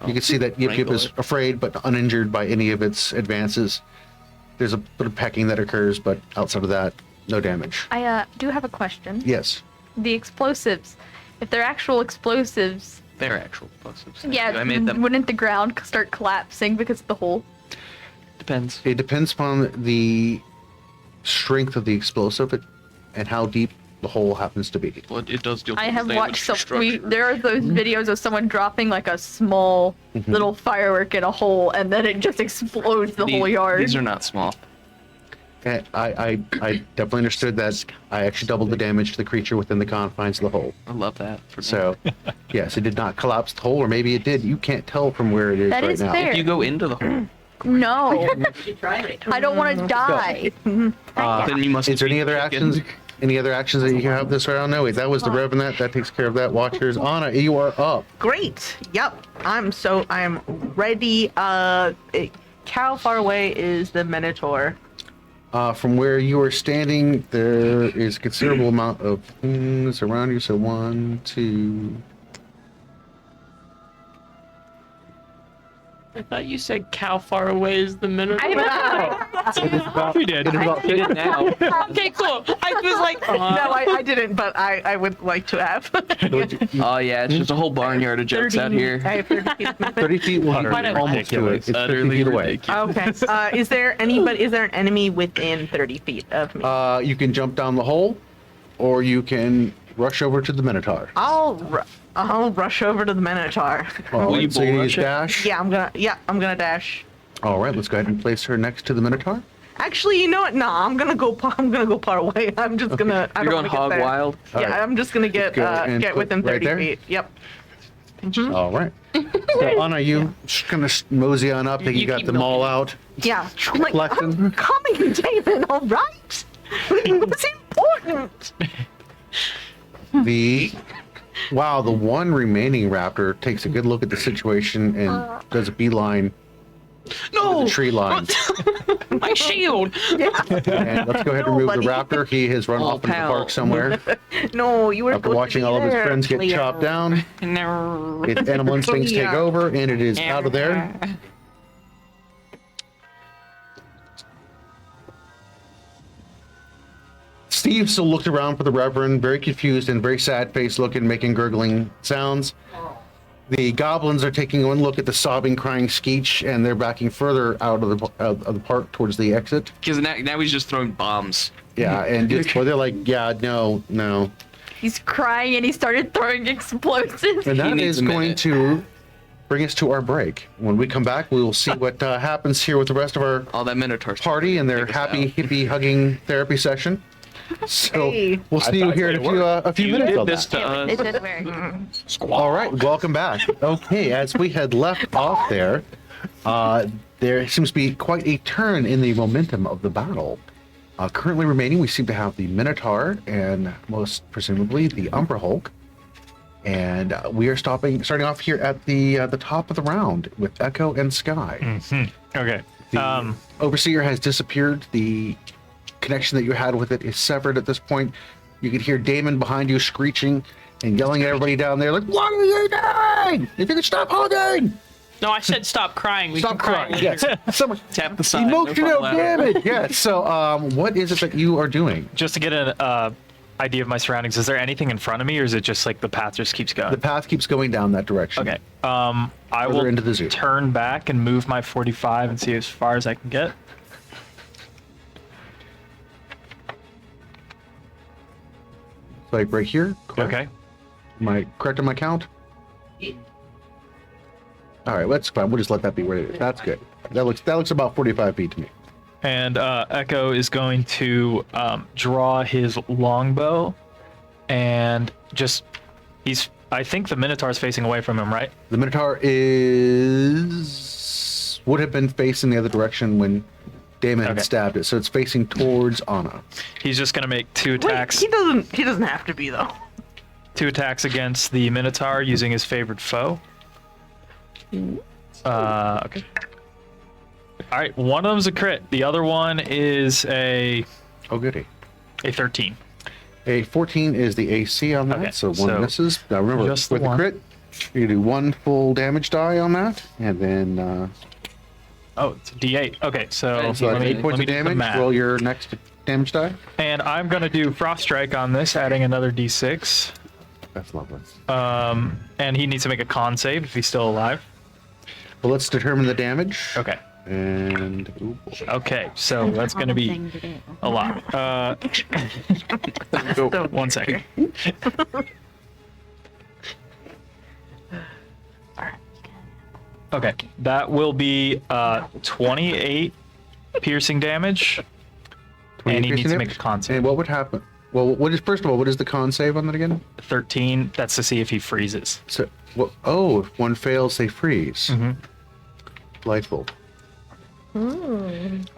you can see that Yip Yip wrangle is it. afraid but uninjured by any of its advances. There's a bit of pecking that occurs, but outside of that, no damage. I do have a question. Yes. The explosives, if they're actual explosives, They're actual explosives. yeah, I made them. wouldn't the ground start collapsing because of the hole? Depends. It depends upon the strength of the explosive and how deep the hole happens to be. Well, it does deal. I have damage watched to structure. there are those videos of someone dropping like a small little firework in a hole and then it just explodes the whole yard. These are not small. And I definitely understood that. I actually doubled the damage to the creature within the confines of the hole. I love that. For me. So, yes, it did not collapse the hole, or maybe it did. You can't tell from where it is That right is now. fair. if you go into the hole, No, She tried it. I don't want to die. Then you must. Is there any feed other the chicken. actions? Any other actions that you can have this round? No, wait, that was the Reverend. That takes care of that. Watchers. Anna, you are up. Great. Yep. I'm ready. How far away is the Minotaur? From where you are standing, there is a considerable amount of things around you. So 1, 2. I thought you said cow far away is the Minotaur. We did. It is about He did now. Okay, cool. I was like, No, I didn't, but I would like to have. Oh yeah, it's just a whole barnyard of jokes out here. I have 30 feet. 30 feet will Utterly be almost to it. ridiculous. It's 30 Utterly feet away. ridiculous. Okay. Is there an enemy within 30 feet of me? You can jump down the hole, or you can rush over to the Minotaur. I'll rush over to the Minotaur. All Will you right, so you bull need rush it? dash. Yeah, I'm gonna dash. All right, let's go ahead and place her next to the Minotaur. Actually, you know what? No, I'm gonna go far away. I'm just gonna. I You're don't going wanna get hog there. wild. Yeah, Alright. I'm just gonna get Go and put within right 30 there? feet. Yep. All right. So Anna, you just gonna mosey on up. Think you You got keep them all milking. out. Yeah. I'm like, Collecting. I'm coming, Damon. All right. It's important. The one remaining raptor takes a good look at the situation and does a beeline to the tree line. my shield. And let's go ahead and remove the buddy. raptor. He has run Oh, off into the pal. park somewhere No, you were after supposed watching to be all of his there, friends get Cleo. chopped down. No. Its animal instincts take Cleo. over, and it is out of there. Steve still looked around for the Reverend, very confused and very sad face looking, making gurgling sounds. The goblins are taking one look at the sobbing, crying Skeech, and they're backing further out of the park towards the exit. Because now he's just throwing bombs. Yeah, and just, well, they're like, yeah, no. He's crying and he started throwing explosives. And that needs is a going minute. to bring us to our break. When we come back, we will see what happens here with the rest of our All that Minotaur stuff. party and their Take us happy, out. hippie hugging therapy session. So Hey. we'll see you here in a few You minutes did on this that. to us. It did work. All right, welcome back. Okay, as we had left off there seems to be quite a turn in the momentum of the battle. Currently remaining, we seem to have the Minotaur and most presumably the Umbra Hulk. And we are starting off here at the top of the round with Ehko and Sky. Okay. The Overseer has disappeared. The connection that you had with it is severed at this point. You can hear Damon behind you screeching and yelling at everybody down there, like, "What are you doing? If you could stop hugging, No, I said stop crying. We stop can cry. crying." Yes, someone Tap the sign. emotional no problem. damage. Yes. So, what is it that you are doing? Just to get an idea of my surroundings, is there anything in front of me, or is it just like the path just keeps going? The path keeps going down that direction. Okay. I Further will into the zoo. turn back and move my 45 and see as far as I can get. Like right here. Correct? Okay. Am I correct on my count? All right, that's fine. We'll just let that be where it is. That's good. That looks about 45 feet to me. And Ehko is going to draw his longbow, and I think the Minotaur's facing away from him, right? The Minotaur would have been facing the other direction when Damon had Okay. stabbed it, so it's facing towards Anna. He's just going to make two Wait, attacks. he doesn't have to be though. Two attacks against the Minotaur using his favorite foe. Okay. All right, one of them's a crit. The other one is a Oh, goody. 13. A 14 is the AC on that, Okay, so one so misses. Now remember, just the with the one. crit, you do one full damage die on that, and then Oh, it's a D8. Okay, so so let that's me, 8 points let me of do the damage. math. Roll your next damage die. And I'm gonna do Frost Strike on this, adding another D6. That's lovely. And he needs to make a con save if he's still alive. Well, let's determine the damage. Okay. And ooh, boy. Okay, so that's gonna be a lot. Go, 1 second. Okay, that will be 28 piercing damage, and he needs to make a con save. And what would happen? Well, first of all, what is the con save on that again? 13. That's to see if he freezes. So, if one fails, they freeze. Mm-hmm. Delightful.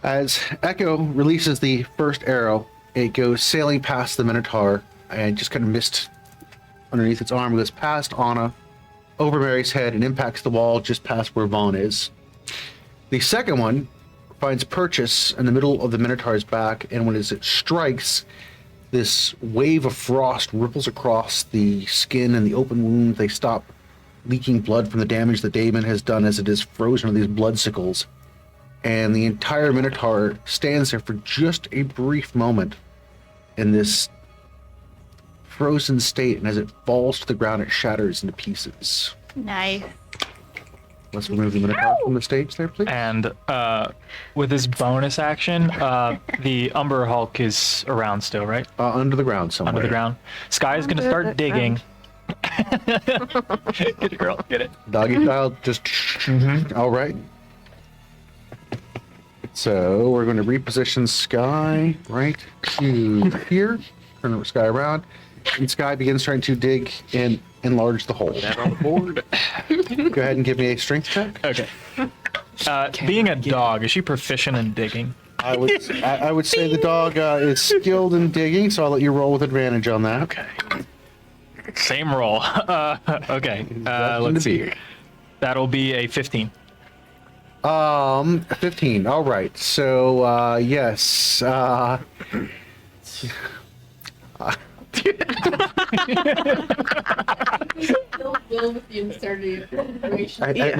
As Ehko releases the first arrow, it goes sailing past the Minotaur and just kind of missed underneath its arm. It goes past Anna, over Mary's head, and impacts the wall just past where Vaughn is. The second one finds purchase in the middle of the Minotaur's back, and when it strikes, this wave of frost ripples across the skin and the open wound. They stop leaking blood from the damage that Damon has done as it is frozen on these blood sickles. And the entire Minotaur stands there for just a brief moment in this frozen state, and as it falls to the ground, it shatters into pieces. Nice. Let's remove the Minotaur from the stage there, please. And with his bonus action, the Umber Hulk is around still, right? Under the ground somewhere. Under the ground. Sky is going to start digging. Get it, girl. Get it. Doggy style, just... All right. So we're going to reposition Sky right to here. Turn the Sky around. And Sky begins trying to dig and enlarge the hole. That on board. Go ahead and give me a strength check. Okay. Being a dog, is she proficient in digging? I would say the dog is skilled in digging, so I'll let you roll with advantage on that. Okay. Same roll. Okay. Let's see. That'll be a 15. 15. All right. So, yes. I'm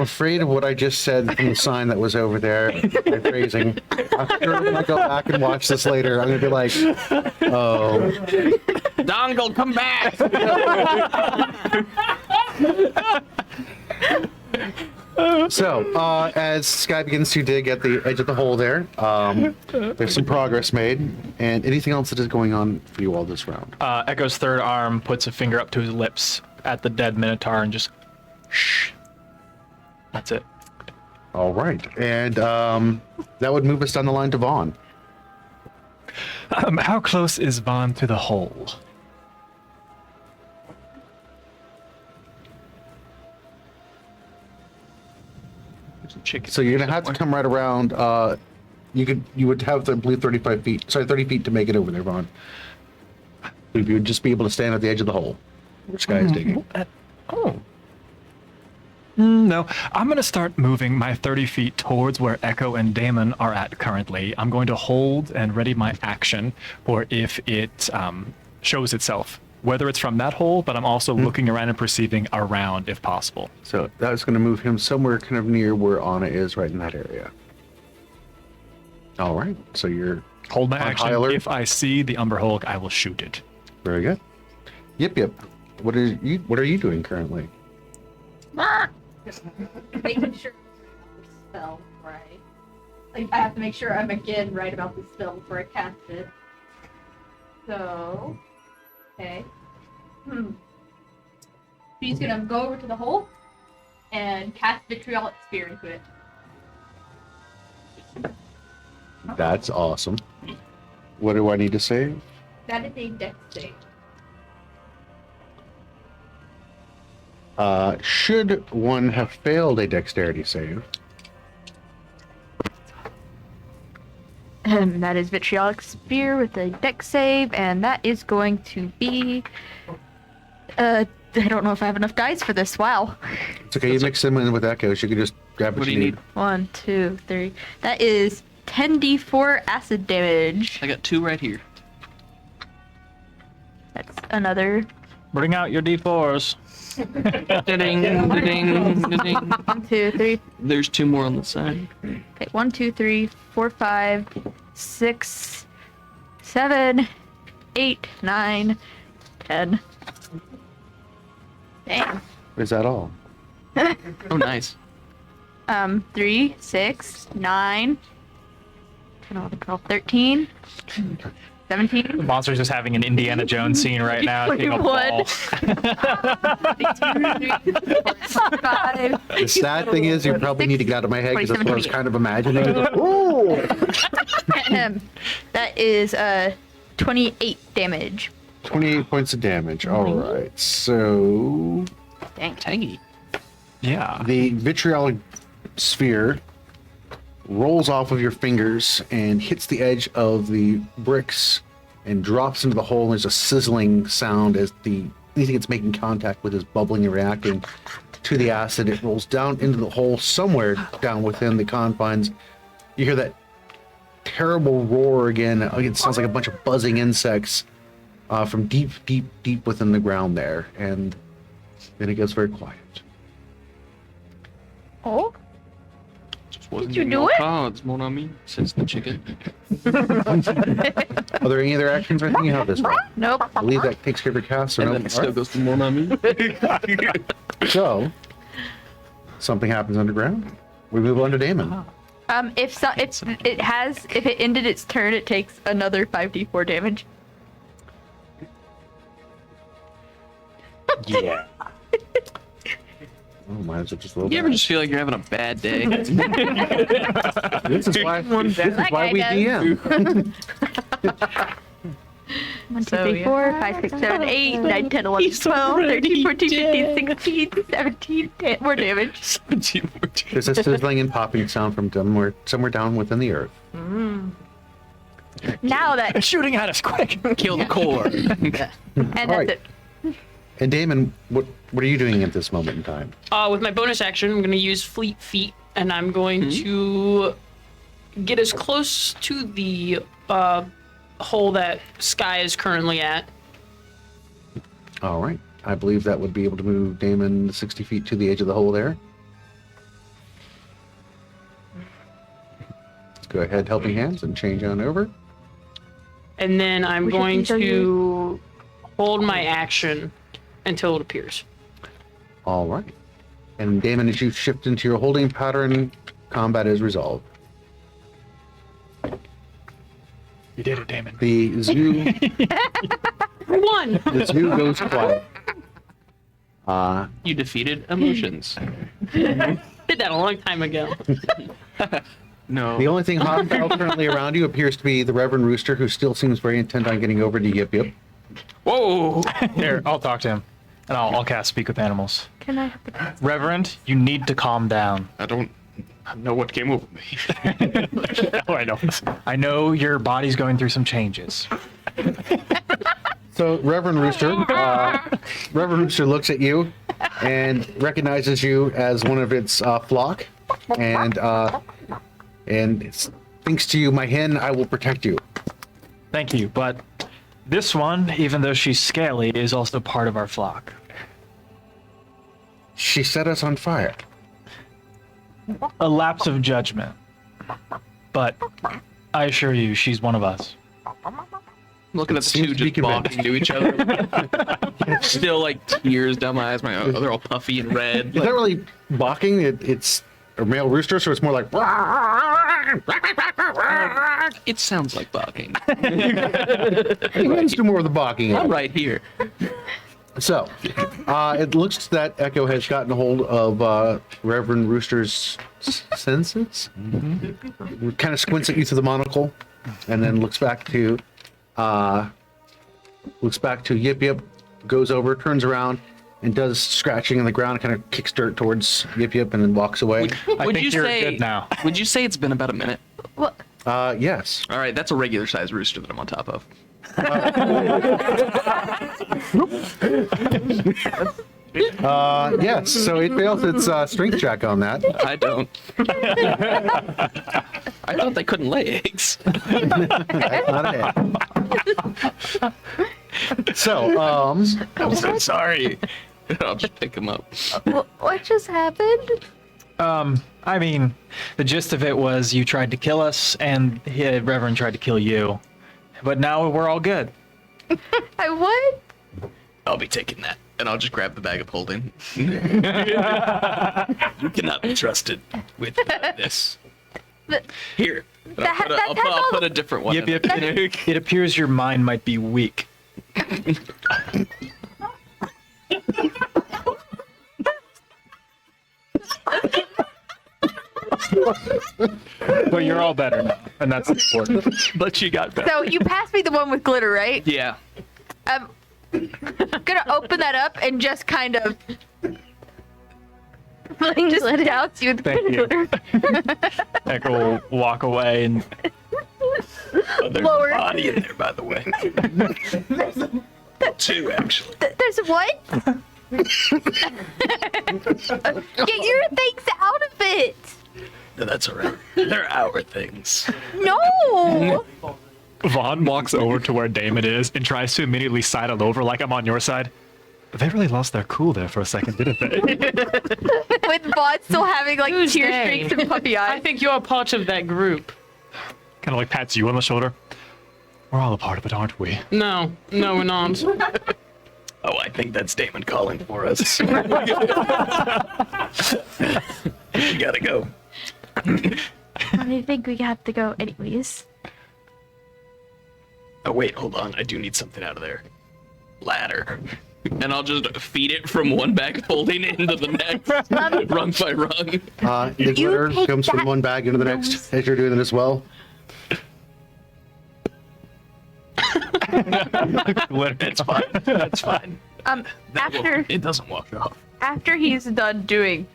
afraid of what I just said from the sign that was over there. My phrasing. I'm sure when I go back and watch this later, I'm going to be like, oh. Dongle, come back! So, as Sky begins to dig at the edge of the hole there, there's some progress made. And anything else that is going on for you all this round? Echo's third arm puts a finger up to his lips at the dead Minotaur and just shh. That's it. All right. And that would move us down the line to Vaughn. How close is Vaughn to the hole? So you're gonna have to come right around. You would have to, I believe, 35 feet. Sorry, 30 feet to make it over there, Vaughn. You would just be able to stand at the edge of the hole, where Sky is digging. No, I'm going to start moving my 30 feet towards where Ehko and Damon are at currently. I'm going to hold and ready my action for if it shows itself, whether it's from that hole, but I'm also looking around and perceiving around if possible. So that's going to move him somewhere kind of near where Anna is, right in that area. All right. So you're Hold my on action. high alert. If I see the Umber Hulk, I will shoot it. Very good. Yep. What are you doing currently? Making sure the spell right. Like I have to make sure I'm again right about the spell before I cast it. So, okay. She's gonna go over to the hole and cast Vitriolic Spear into it. That's awesome. What do I need to save? That is a dex save. Should one have failed a dexterity save? And that is Vitriolic Spear with a dex save, and that is going to be... I don't know if I have enough dice for this. Wow. It's okay, you mix them in with echoes. You can just grab what What do you you need. need? 1, 2, 3. That is 10d4 acid damage. I got 2 right here. That's another... Bring out your D4s. Da-ding, da-ding, da-ding. 1, 2, 3. There's 2 more on the side. Okay, 1, 2, 3, 4, 5, 6, 7, 8, 9, 10. Dang. Is that all? Oh, nice. 3, 6, 9, 10, 11, 12, 13, 17. The monster's just having an Indiana Jones scene right now. Hitting a ball. 5. The sad thing is, you probably need to get out of my head because that's what I was 27, kind of imagining. Ooh! That is 28 damage. 28 points of damage. All right. So Dang. Tangy. Yeah. the vitriolic sphere rolls off of your fingers and hits the edge of the bricks and drops into the hole. There's a sizzling sound as anything it's making contact with is bubbling and reacting to the acid. It rolls down into the hole somewhere down within the confines. You hear that terrible roar again. It sounds like a bunch of buzzing insects from deep, deep, deep within the ground there. And then it gets very quiet. Oh, Wasn't you getting do all it? cards, mon ami, says the chicken. Are there any other actions or anything you have this round? nope. I believe that takes care of your cast. So And no. then it still goes to mon ami. So, something happens underground. We move on to Damon. If it ended its turn, it takes another 5d4 damage. Yeah. Oh, mine is just a little You bit. ever just feel like you're having a bad day? This is why, this is That why guy we does. DM. 1, 2, So, 3, yeah. 4, 5, 6, 7, 8, 9, 10, 11, 12, 13, 14, 15, 16, 17, 10. More damage. 17, 14. There's a sizzling and popping sound from somewhere down within the earth. Now that. It's shooting at us, quick. Kill the core. And that's Alright. it. And Damon, what are you doing at this moment in time? With my bonus action, I'm going to use Fleet Feet, and I'm going to get as close to the hole that Sky is currently at. All right. I believe that would be able to move Damon 60 feet to the edge of the hole there. Go ahead, helping hands, and change on over. And then I'm Which of going these are to hold my action until it appears. All right. And Damon, as you shift into your holding pattern, combat is resolved. You did it, Damon. The zoo, One! the zoo goes quiet. You defeated emotions. Did that a long time ago. No. The only thing hostile currently around you appears to be the Reverend Rooster, who still seems very intent on getting over to Yip Yip. Whoa! Here, I'll talk to him, and I'll cast Speak with Animals. Can I have the Reverend, you need to calm down. I don't know what came over me. Oh, I know. I know your body's going through some changes. So Reverend Rooster looks at you and recognizes you as one of its flock, and thinks to you, "My hen, I will protect you." Thank you, but this one, even though she's scaly, is also part of our flock. She set us on fire. A lapse of judgment. But I assure you, she's one of us. Looking at the Seems two to be just balking to each other. Still like tears down my eyes. They're all puffy and red. It's not really barking. It's a male rooster, so it's more like. It sounds like barking. Let's do more of the barking. I'm right here. So, it looks that Ehko has gotten a hold of Reverend Rooster's senses. Kind of squints at you through the monocle, and then looks back to Yip Yip, goes over, turns around, and does scratching in the ground, kind of kicks dirt towards Yip Yip, and then walks away. Would think you you're say? good now. Would you say it's been about a minute? Well, Yes. All right, that's a regular sized rooster that I'm on top of. Yes. So it fails its strength check on that. I don't. I thought they couldn't lay eggs. That's not it. So, I'm so sorry. I'll just pick them up. what just happened? I mean, the gist of it was you tried to kill us, and Reverend tried to kill you. But now we're all good. I what? I'll be taking that, and I'll just grab the bag of holding. You cannot be trusted with this. But- Here. That I'll has all put a different one. Yip, in yip. there. It appears your mind might be weak. But you're all better now, and that's important. But you got better. So you passed me the one with glitter, right? Yeah. I'm gonna open that up and just kind of Just douse you with Thank you. glitter. Ehko will walk away and There's Lower. a body in there, by the way. 2, actually. There's what? Get your things out of it. No, that's all right. They're our things. No. Vaughn walks over to where Damon is and tries to immediately sidle over like I'm on your side. But they really lost their cool there for a second, didn't they? With Vaughn still having like Who's tear they? streaks and puppy I eyes. think you're part of that group. Kind of like pats you on the shoulder. We're all a part of it, aren't we? No, we're not. Oh, I think that's Damon calling for us. You gotta go. I think we have to go anyways. Oh, wait, hold on. I do need something out of there. Ladder. And I'll just feed it from one bag folding into the next, rung by rung. The glitter take comes from that one bag into the next as you're doing it as well. That's fine. That's fine. It doesn't walk off. After he's done doing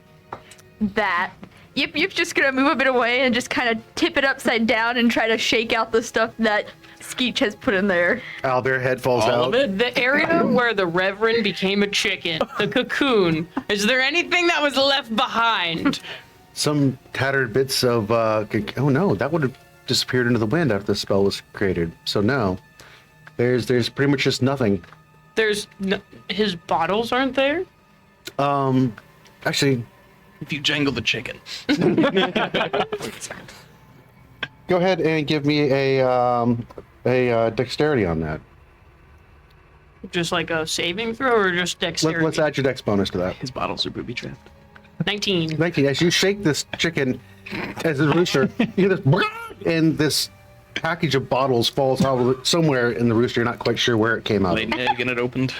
that, Yip's just gonna move a bit away and just kind of tip it upside down and try to shake out the stuff that Skeech has put in there. Owlbear head falls All out. of it? The area where the Reverend became a chicken, the cocoon. Is there anything that was left behind? Some tattered bits of, oh no, that would have disappeared into the wind after the spell was created. So no, there's pretty much just nothing. There's no, his bottles aren't there. Actually, If you jangle the chicken. go ahead and give me a dexterity on that. Just like a saving throw, or just dexterity? Let's add your dex bonus to that. His bottles are booby trapped. 19. 19. As you shake this chicken, as a rooster, you hear this, and this package of bottles falls out somewhere in the rooster. You're not quite sure where it came out Laid of. an egg and it opened.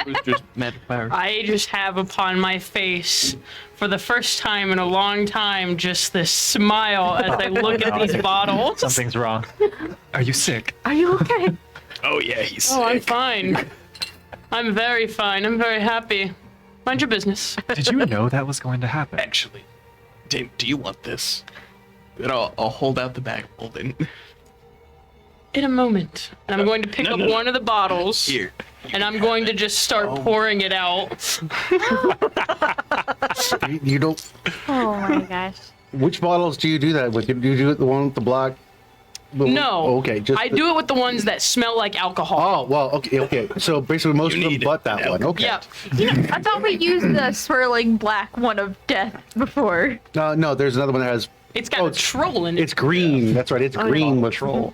Rooster's magic power. I just have upon my face, for the first time in a long time, just this smile as I look at these bottles. something's wrong. Are you sick? Are you okay? Oh, yeah, he's sick. Oh, I'm fine. I'm very fine. I'm very happy. Mind your business. Did you know that was going to happen? Actually, Dave, do you want this? And I'll hold out the bag folding. In a moment. And I'm going to pick up one of the bottles. Here. And I'm going to just start pouring it out. You don't. Oh my gosh. Which bottles do you do that with? Do you do it the one with the black? No. Okay. Just I do it with the ones that smell like alcohol. Oh well. Okay. So basically, most You of them, need but it. that Yeah. one. Okay. Yep. I thought we used the swirling black one of death before. No, there's another one that has. It's got a troll in it. It's green. That's right. It's green with troll.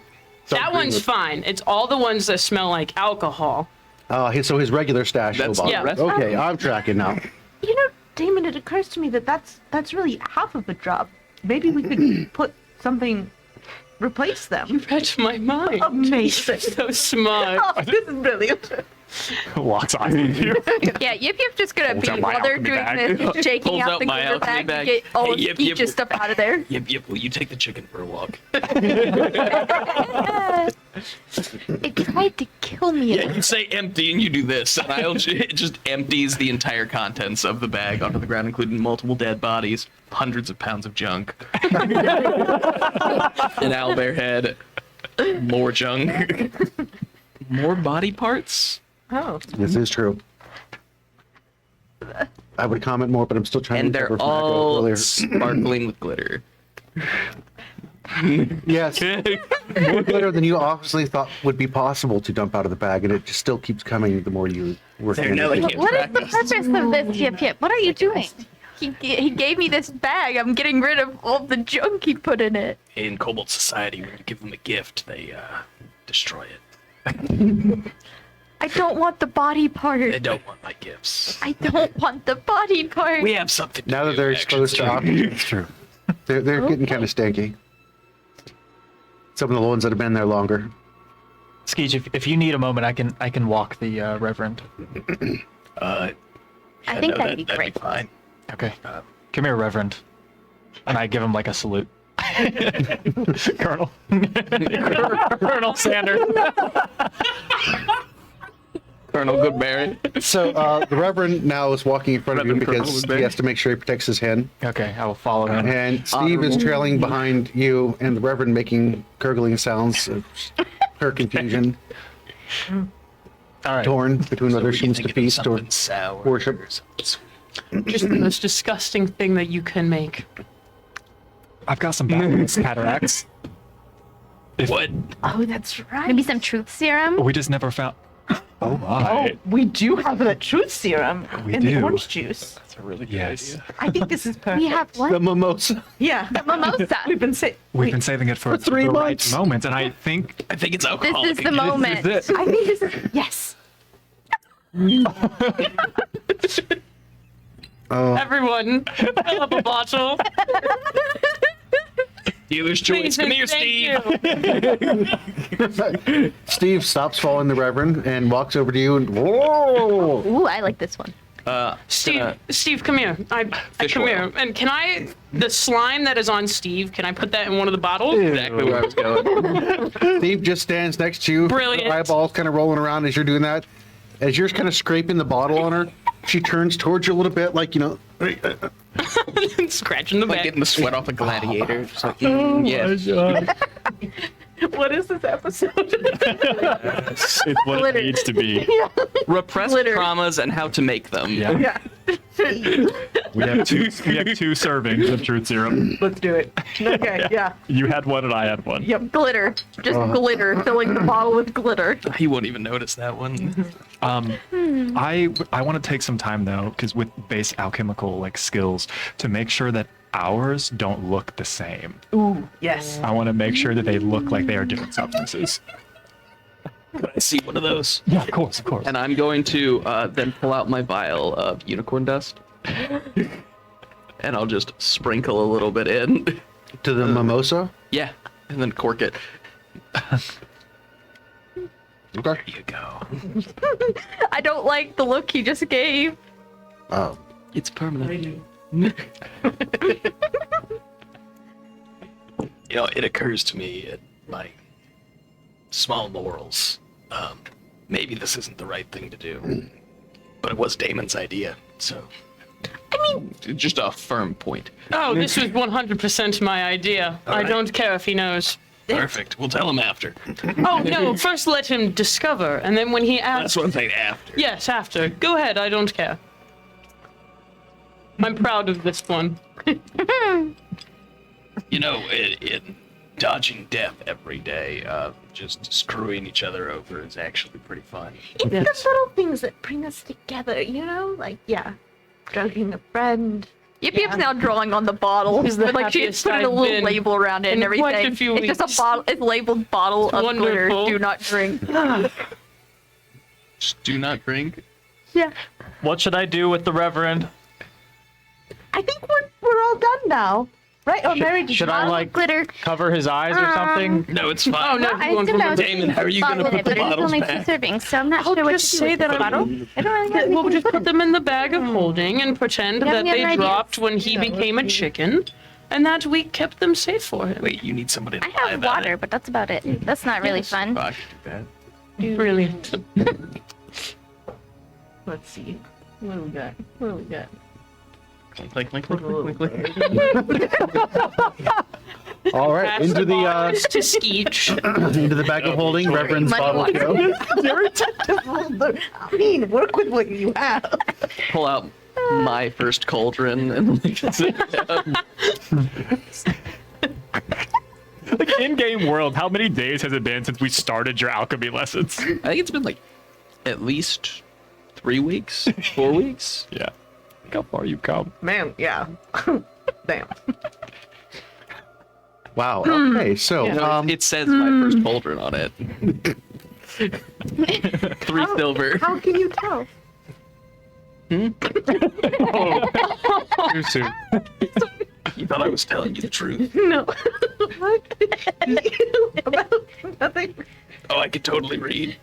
That one's fine. It's all the ones that smell like alcohol. So his regular stash. That's bottle. the rest? Okay, I'm tracking now. You know, Damon, it occurs to me that that's really half of a job. Maybe we could put something, replace them. Read my mind. Amazing. So smart. Oh, this is brilliant. Walks off you. Yeah, Yip's just gonna Pulls be, out my while they're alchemy doing bag. this, shaking Pulls out out the my glitter alchemy bag, bag. to get all Hey, of Yip, Skeech's Yip. stuff out of there. Yip, will you take the chicken for a walk? It tried to kill me. Yeah, you say empty and you do this, and it just empties the entire contents of the bag onto the ground, including multiple dead bodies, hundreds of pounds of junk, an owlbear head, more junk, more body parts, Oh. This is true. I would comment more, but I'm still trying and to they're recover from Echo all earlier. sparkling with glitter. Yes. More glitter than you obviously thought would be possible to dump out of the bag, and it just still keeps coming the more you work They're in it. Nelly. What is the purpose of this, Yip? What are you doing? He gave me this bag. I'm getting rid of all the junk he put in it. In Cobalt Society, when you give them a gift, they destroy it. I don't want the body part. They don't want my gifts. I don't want the body part. We have something to Now that do, they're actually. exposed to oxygen, it's true. They're getting kind of stanky. Some of the ones that have been there longer. Skeech, if you need a moment, I can walk the Reverend. I think that'd be that'd great. be fine. Okay. Come here, Reverend. And I give him like a salute. Colonel. Colonel Sanders. Colonel Goodberry. So the Reverend now is walking in front of you Reverend Colonel because Woodbury. he has to make sure he protects his hen. Okay, I will follow him. And Steve is trailing behind you, and the Reverend making gurgling sounds of her confusion, All right. torn between whether she wants to feast or sour. worship. Just the most disgusting thing that you can make. I've got some cataracts. What? Oh, that's right. Maybe some truth serum. We just never found. Oh my! Oh, we do have the truth serum We in the do. orange juice. That's a really good Yes. idea. I think this is perfect. We have The what? mimosa. Yeah. Mimosa. We've been saying. We've been saving it for 3 the months. right moment, and I think I think it's This alcoholic. is the again. moment. this is it. I think this is yes. Everyone, fill up a bottle. Dealer's choice. Please Come and here, thank Steve. you. Steve stops following the Reverend and walks over to you and whoa! Ooh, I like this one. Steve, come here. Fish Come oil. here. And can I, the slime that is on Steve, can I put that in one of the bottles? Exactly where I was going. Steve just stands next to you. Brilliant. Her eyeballs kind of rolling around as you're doing that. As you're kind of scraping the bottle on her, she turns towards you a little bit, like, you know. Scratching the Like back. getting the sweat off a gladiator. Just like, yes. What is this episode? it's what Glitter. it needs to be. Repressed Glitter. traumas and how to make them. Yeah. Yeah. We have two servings of truth serum. Let's do it. Okay. Yeah. You had one and I had one. Yep. Glitter. Just glitter. Filling the bottle with glitter. He won't even notice that one. I want to take some time though, because with base alchemical like skills, to make sure that ours don't look the same. Ooh. Yes. I want to make sure that they look like they are different substances. Could I see one of those? Yeah, of course, of course. And I'm going to then pull out my vial of unicorn dust. And I'll just sprinkle a little bit in. To the mimosa? Yeah. And then cork it. Okay. There you go. I don't like the look he just gave. Oh. It's permanent. You know, it occurs to me at my small morals. Maybe this isn't the right thing to do. But it was Damon's idea, so. I mean, just a firm point. Oh, this was 100% my idea. I right. don't care if he knows. Perfect. We'll tell him after. Oh, no, first let him discover, and then when he asks... That's what I'm saying after. Yes, after. Go ahead, I don't care. I'm proud of this one. You know, in dodging death every day, just screwing each other over is actually pretty fun. It's the little things that bring us together, you know? Like, yeah, drugging a friend. Yip's now drawing on the bottle. This is the But, like, she's happiest putting a I've little been label around it and in quite everything. a few It's just weeks. a bottle. It's labeled bottle of glitter. wonderful. Do not drink. Just do not drink. Yeah. What should I do with the Reverend? I think we're all done now, right? Oh, Mary, did Should you I want- like Glitter. cover his eyes or something? No, it's fine. Oh, no, I he won't assumed I was remember. Damon, how are you gonna bottle in put it, the but bottles it's only back? 2 servings, so I'm not I'll sure what just to do say with that the I'm- bottle. I don't really have We'll anything just to put them in the bag of holding and pretend You have that any they other ideas? dropped when he became a chicken, and that we kept them safe for him. Wait, you need somebody to I lie have about water, but that's about it. That's not really fun. Oh, I could do Brilliant. Let's see. What do we got? What do we got? that. Click, click, click, click, click, click. All right, Pass into the bars to Skeech. into the bag of holding, Reverend's Money bottle wise. go. I mean, work with what you have. Pull out my first cauldron and Like in-game world, how many days has it been since we started your alchemy lessons? I think it's been like at least 3 weeks, 4 weeks. Yeah. Look how far you've come. Man, yeah. Damn. Wow. Okay, so It says my first cauldron on it. 3 silver. How can you tell? Too soon. You thought I was telling you the truth. No. What? About nothing. Oh, I could totally read.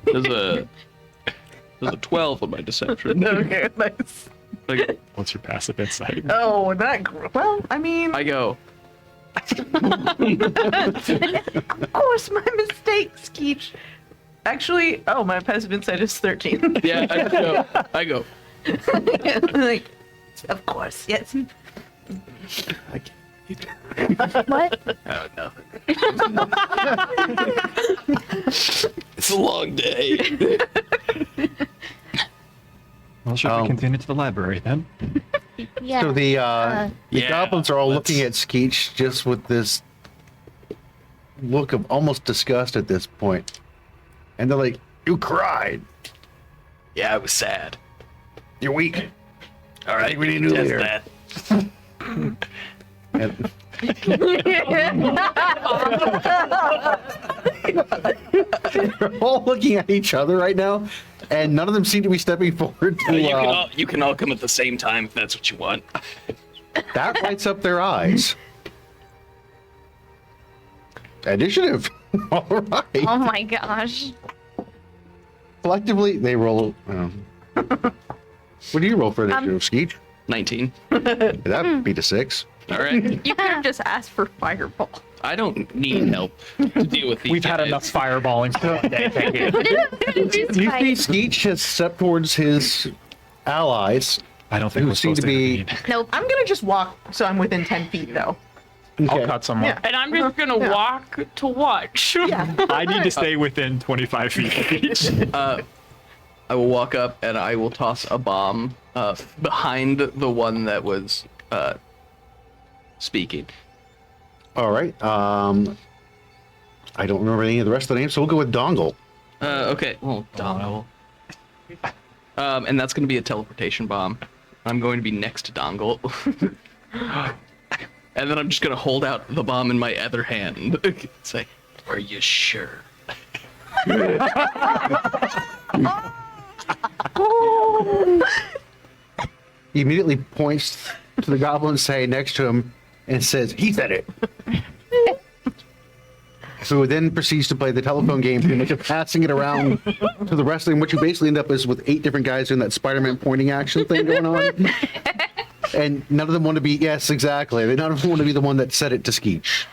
There's a 12 on my deception. Okay, nice. Like, What's your passive insight? Oh, well, I mean, I go, Of course, my mistake, Skeech. Actually, my pessimist side is 13. Yeah, I go. Like, of course, yes. What? Oh, nothing. It's a long day. Well, should we continue to the library then? Yeah. So the Yeah, goblins are all let's- looking at Skeech just with this look of almost disgust at this point. And they're like, "You cried. Yeah, I was sad. You're weak." All right, we we need need to to do test here. that. And they're all looking at each other right now, and none of them seem to be stepping forward to, You can all come at the same time if that's what you want. that lights up their eyes. Initiative. All right. Oh my gosh. Collectively, they roll. What do you roll for initiative, Skeech? 19. That'd be the 6. All right. You could have just asked for fireball. I don't need help to deal with these. We've had guys. enough fireballing for one day. Thank you. You see Skeech has stepped towards his allies. I don't think Who we're seem supposed to be- intervene. Nope. I'm gonna just walk so I'm within 10 feet, though. I'll cut someone. Yeah. And I'm just gonna walk to watch. Yeah. I need to stay within 25 feet of each. I will walk up and I will toss a bomb behind the one that was speaking. All right. I don't remember any of the rest of the names, so we'll go with Dongle. Okay. Well, Dongle. And that's going to be a teleportation bomb. I'm going to be next to Dongle. And then I'm just going to hold out the bomb in my other hand. Say, are you sure? He immediately points to the goblin saying next to him and says, "He said it." Who then proceeds to play the telephone game, pretty much of passing it around to the rest of them. What you basically end up is with 8 different guys doing that Spider-Man pointing action thing going on. And none of them want to be, yes, exactly. None of them want to be the one that said it to Skeech.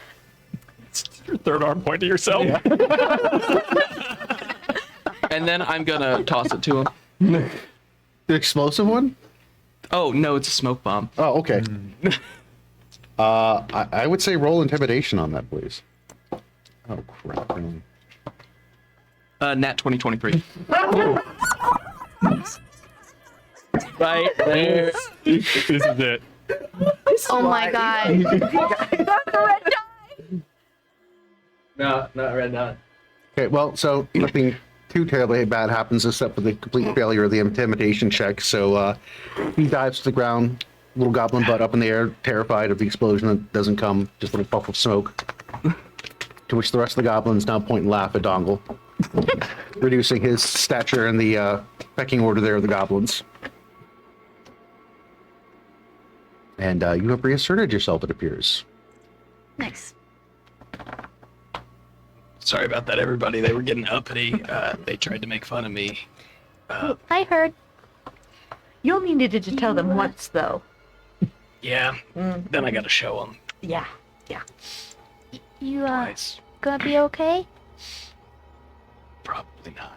Your third arm point to yourself. And then I'm going to toss it to him. The explosive one? Oh, no, it's a smoke bomb. Oh, okay. I would say roll intimidation on that, please. Oh, crap. Nat 2023. Right there. This is it. Oh my god. No, not red dot. Okay, well, so nothing too terribly bad happens except for the complete failure of the intimidation check. So he dives to the ground, little goblin butt up in the air, terrified of the explosion that doesn't come, just a little puff of smoke. To which the rest of the goblins now point and laugh at Dongle, reducing his stature in the pecking order there of the goblins. And you have reasserted yourself, it appears. Nice. Sorry about that, everybody. They were getting uppity. They tried to make fun of me. I heard. You only needed to tell them once, though. Yeah. Then I got to show them Yeah. Yeah. You twice. gonna be okay? Probably not.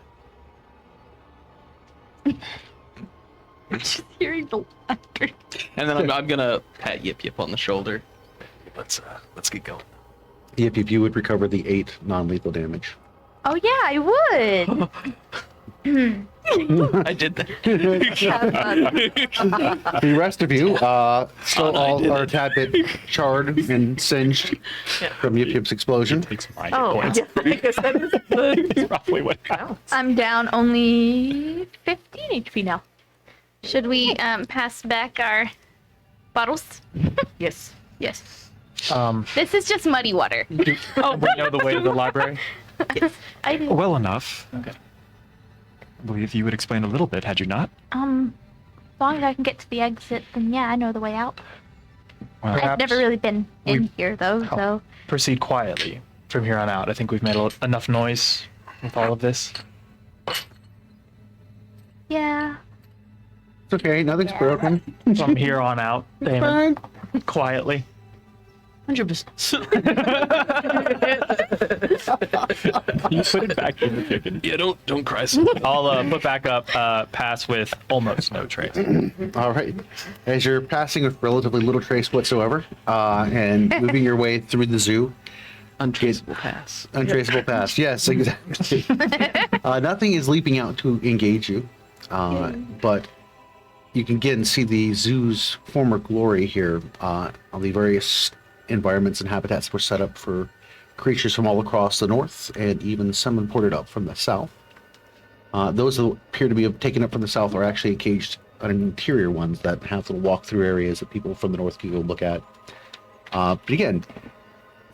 Just hearing the laughter. And then I'm gonna pat Yip Yip on the shoulder. Let's get going. If you would recover the 8 non-lethal damage. Oh yeah, I would. I did that. The rest of you still I all did are a it. tad bit charred and singed from Yip Yip's explosion. Takes my Oh, points. yeah, I guess that is the That's roughly what counts. I'm down only 15 HP now. Should we pass back our bottles? Yes. Yes. This is just muddy water. Oh, we know the way to the library? I do. Well enough. Okay. I believe you would explain a little bit, had you not? As long as I can get to the exit, then yeah, I know the way out. Well, I've perhaps never really been in we- here though, Oh. so proceed quietly from here on out. I think we've made enough noise with all of this. yeah. It's okay, nothing's broken. From here on out, Damon, quietly. 100%. You put it back in the chicken. Yeah, don't cry so much. I'll put back up pass with almost no trace. All right. As you're passing with relatively little trace whatsoever, and moving your way through the zoo, Untraceable pass. untraceable pass. Yes, exactly. Nothing is leaping out to engage you, but you can again see the zoo's former glory here. On the various environments and habitats were set up for creatures from all across the north, and even some imported up from the south. Those that appear to be taken up from the south are actually encaged on interior ones that have little walk-through areas that people from the north can go look at. But again,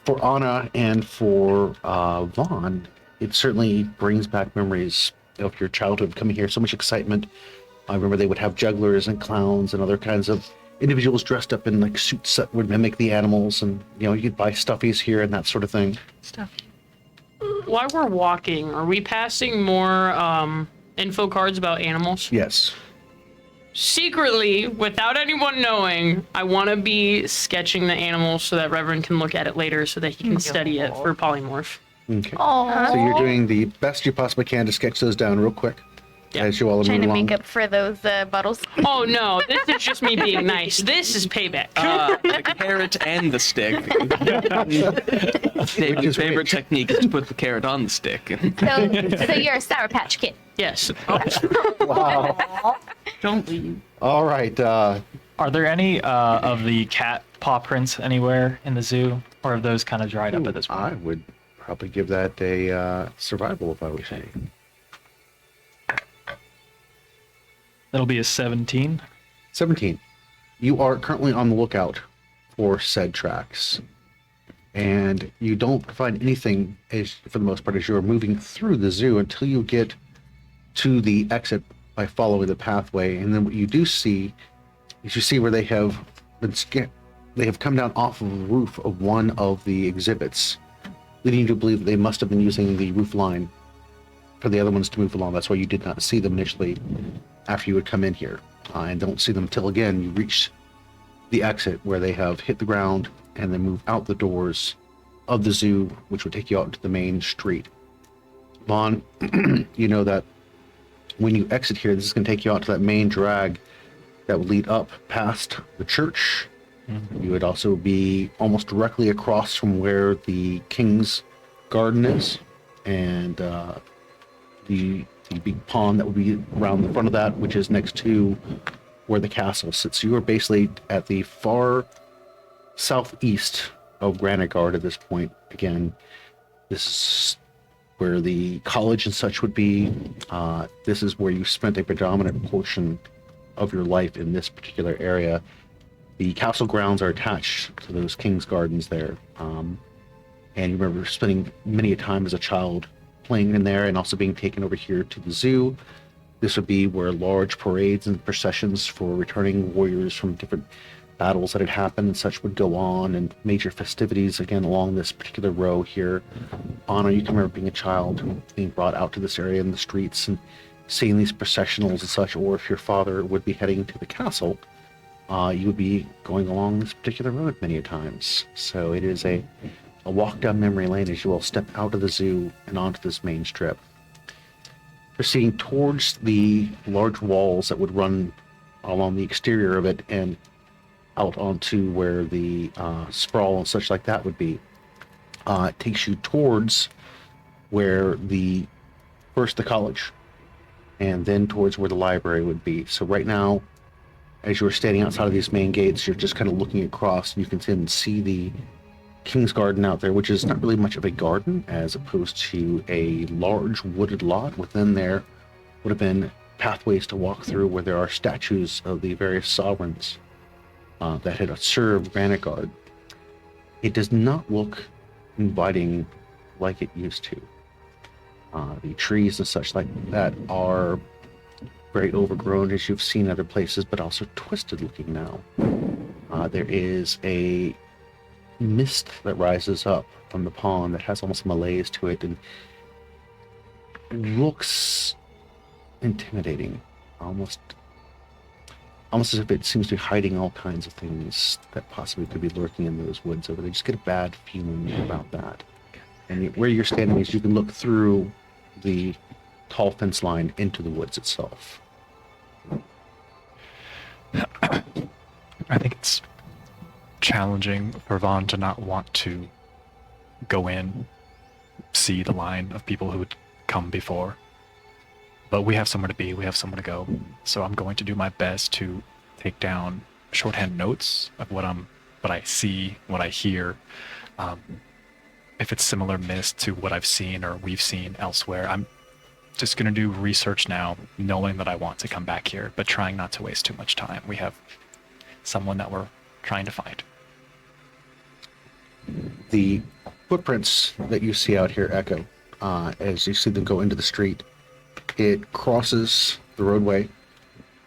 for Anna and for Vaughn, it certainly brings back memories of your childhood coming here. So much excitement. I remember they would have jugglers and clowns and other kinds of individuals dressed up in like suits that would mimic the animals, and you could buy stuffies here and that sort of thing. While we're walking, are we passing more info cards about animals? Yes. Secretly, without anyone knowing, I want to be sketching the animals so that Reverend can look at it later so that he can study it for polymorph. Okay. So you're doing the best you possibly can to sketch those down real quick. Yeah. As you all Trying move to along. make up for those bottles. Oh no, this is just me being nice. This is payback. The carrot and the stick. David's is favorite which? technique is to put the carrot on the stick. So you're a Sour Patch Kid. Yes. Wow. Don't leave. All right. Are there any of the cat paw prints anywhere in the zoo, or are those kind of dried up at this point? I would probably give that a survival if I were saying. That'll be a 17. 17. You are currently on the lookout for said tracks, and you don't find anything for the most part as you're moving through the zoo until you get to the exit by following the pathway. And then what you do see is you see where they have been they have come down off of the roof of one of the exhibits, leading you to believe that they must have been using the roof line for the other ones to move along. That's why you did not see them initially after you would come in here, and don't see them till again you reach the exit where they have hit the ground and then move out the doors of the zoo, which would take you out into the main street. Vaughn, you know that when you exit here, this is going to take you out to that main drag that would lead up past the church. You would also be almost directly across from where the King's Garden is, and the big pond that would be around the front of that, which is next to where the castle sits. So you are basically at the far southeast of Granitegard at this point. Again, this is where the college and such would be. This is where you spent a predominant portion of your life in this particular area. The castle grounds are attached to those King's Gardens there. And you remember spending many a time as a child playing in there, and also being taken over here to the zoo. This would be where large parades and processions for returning warriors from different battles that had happened and such would go on, and major festivities again along this particular row here. Anna, you can remember being a child being brought out to this area in the streets and seeing these processionals and such, or if your father would be heading to the castle, you would be going along this particular road many a times. So it is a walk down memory lane as you all step out of the zoo and onto this main strip. Proceeding towards the large walls that would run along the exterior of it and out onto where the sprawl and such like that would be. It takes you towards where first the college, and then towards where the library would be. So right now, as you're standing outside of these main gates, you're just kind of looking across, and you can see the King's Garden out there, which is not really much of a garden as opposed to a large wooded lot. Within there would have been pathways to walk through where there are statues of the various sovereigns that had served Granitegard. It does not look inviting like it used to. The trees and such like that are very overgrown, as you've seen other places, but also twisted looking now. There is a mist that rises up from the pond that has almost a malaise to it and looks intimidating, almost almost as if it seems to be hiding all kinds of things that possibly could be lurking in those woods over there. Just get a bad feeling about that. And where you're standing is you can look through the tall fence line into the woods itself. I think it's challenging for Vaughn to not want to go in, see the line of people who would come before. But we have somewhere to be, we have somewhere to go. So I'm going to do my best to take down shorthand notes of what I see, what I hear. If it's similar mist to what I've seen or we've seen elsewhere, I'm just going to do research now, knowing that I want to come back here, but trying not to waste too much time. We have someone that we're trying to find. The footprints that you see out here, Ehko, as you see them go into the street, it crosses the roadway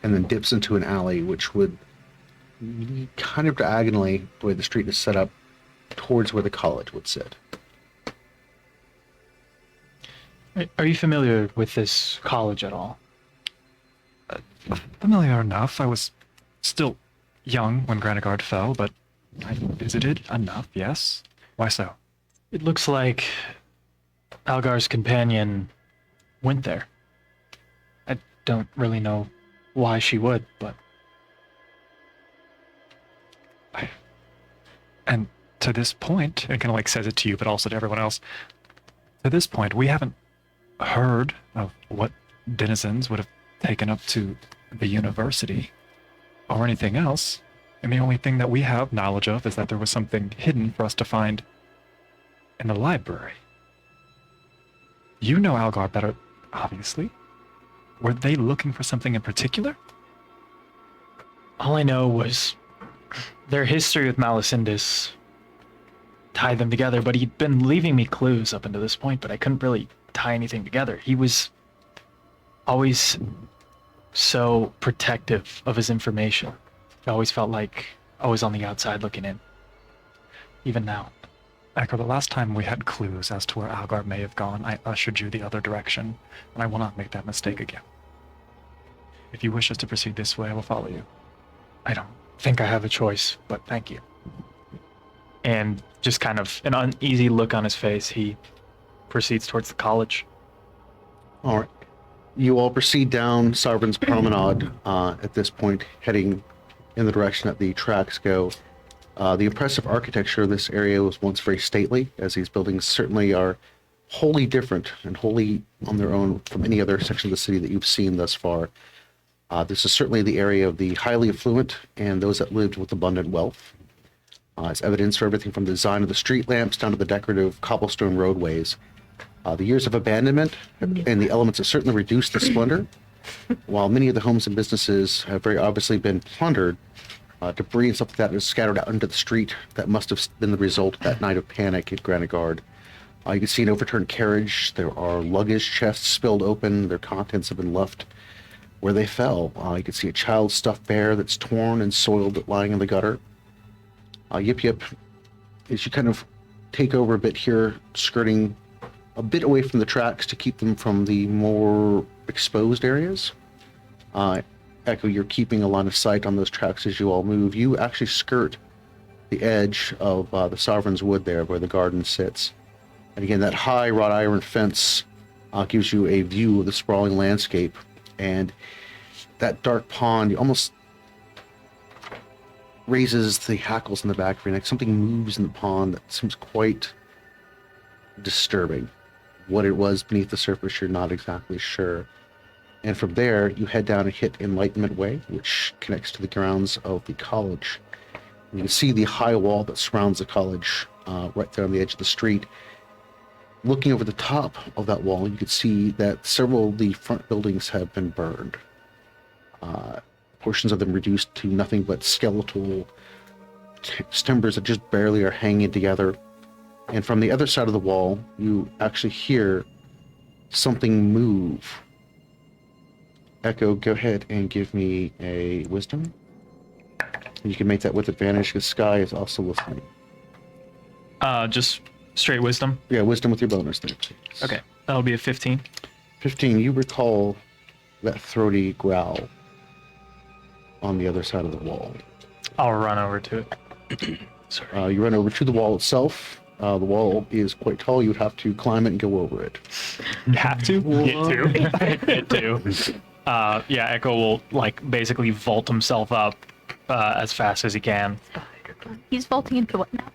and then dips into an alley, which would be kind of diagonally, the way the street is set up, towards where the college would sit. Are you familiar with this college at all? Familiar enough. I was still young when Granitegard fell, but I visited enough, yes. Why so? It looks like Algar's companion went there. I don't really know why she would, but... And to this point, it kind of like says it to you, but also to everyone else, to this point, we haven't heard of what denizens would have taken up to the university or anything else. And the only thing that we have knowledge of is that there was something hidden for us to find in the library. You know Algar better, obviously. Were they looking for something in particular? All I know was their history with Malacindus tied them together, but he'd been leaving me clues up until this point, but I couldn't really tie anything together. He was always so protective of his information. I always felt like I was on the outside looking in. Even now. Ehko, the last time we had clues as to where Algar may have gone, I ushered you the other direction, and I will not make that mistake again. If you wish us to proceed this way, I will follow you. I don't think I have a choice, but thank you. And just kind of an uneasy look on his face, he proceeds towards the college. All right. You all proceed down Sovereign's Promenade at this point, heading in the direction that the tracks go. The impressive architecture of this area was once very stately, as these buildings certainly are wholly different and wholly on their own from any other section of the city that you've seen thus far. This is certainly the area of the highly affluent and those that lived with abundant wealth. It's evidence for everything from the design of the street lamps down to the decorative cobblestone roadways. The years of abandonment and the elements have certainly reduced the splendor. While many of the homes and businesses have very obviously been plundered, debris and stuff like that is scattered out into the street. That must have been the result of that night of panic at Granitegard. You can see an overturned carriage. There are luggage chests spilled open. Their contents have been left where they fell. You can see a child's stuffed bear that's torn and soiled lying in the gutter. Yip Yip, as you kind of take over a bit here, skirting a bit away from the tracks to keep them from the more exposed areas. Ehko, you're keeping a line of sight on those tracks as you all move. You actually skirt the edge of the Sovereign's Wood there where the garden sits. And again, that high wrought iron fence gives you a view of the sprawling landscape. And that dark pond, you almost raises the hackles in the back of your neck. Something moves in the pond that seems quite disturbing. What it was beneath the surface, you're not exactly sure. And from there, you head down and hit Enlightenment Way, which connects to the grounds of the college. And you can see the high wall that surrounds the college right there on the edge of the street. Looking over the top of that wall, you can see that several of the front buildings have been burned. Portions of them reduced to nothing but skeletal timbers that just barely are hanging together. And from the other side of the wall, you actually hear something move. Ehko, go ahead and give me a wisdom. You can make that with advantage because Sky is also listening. Just straight wisdom? Yeah, wisdom with your bonus there, please. Okay, that'll be a 15. 15, you recall that throaty growl. on the other side of the wall. I'll run over to it. You run over to the wall itself. The wall is quite tall. You would have to climb it and go over it. You have to? Get to. Yeah, Ehko will like basically vault himself up as fast as he can. He's vaulting into what now?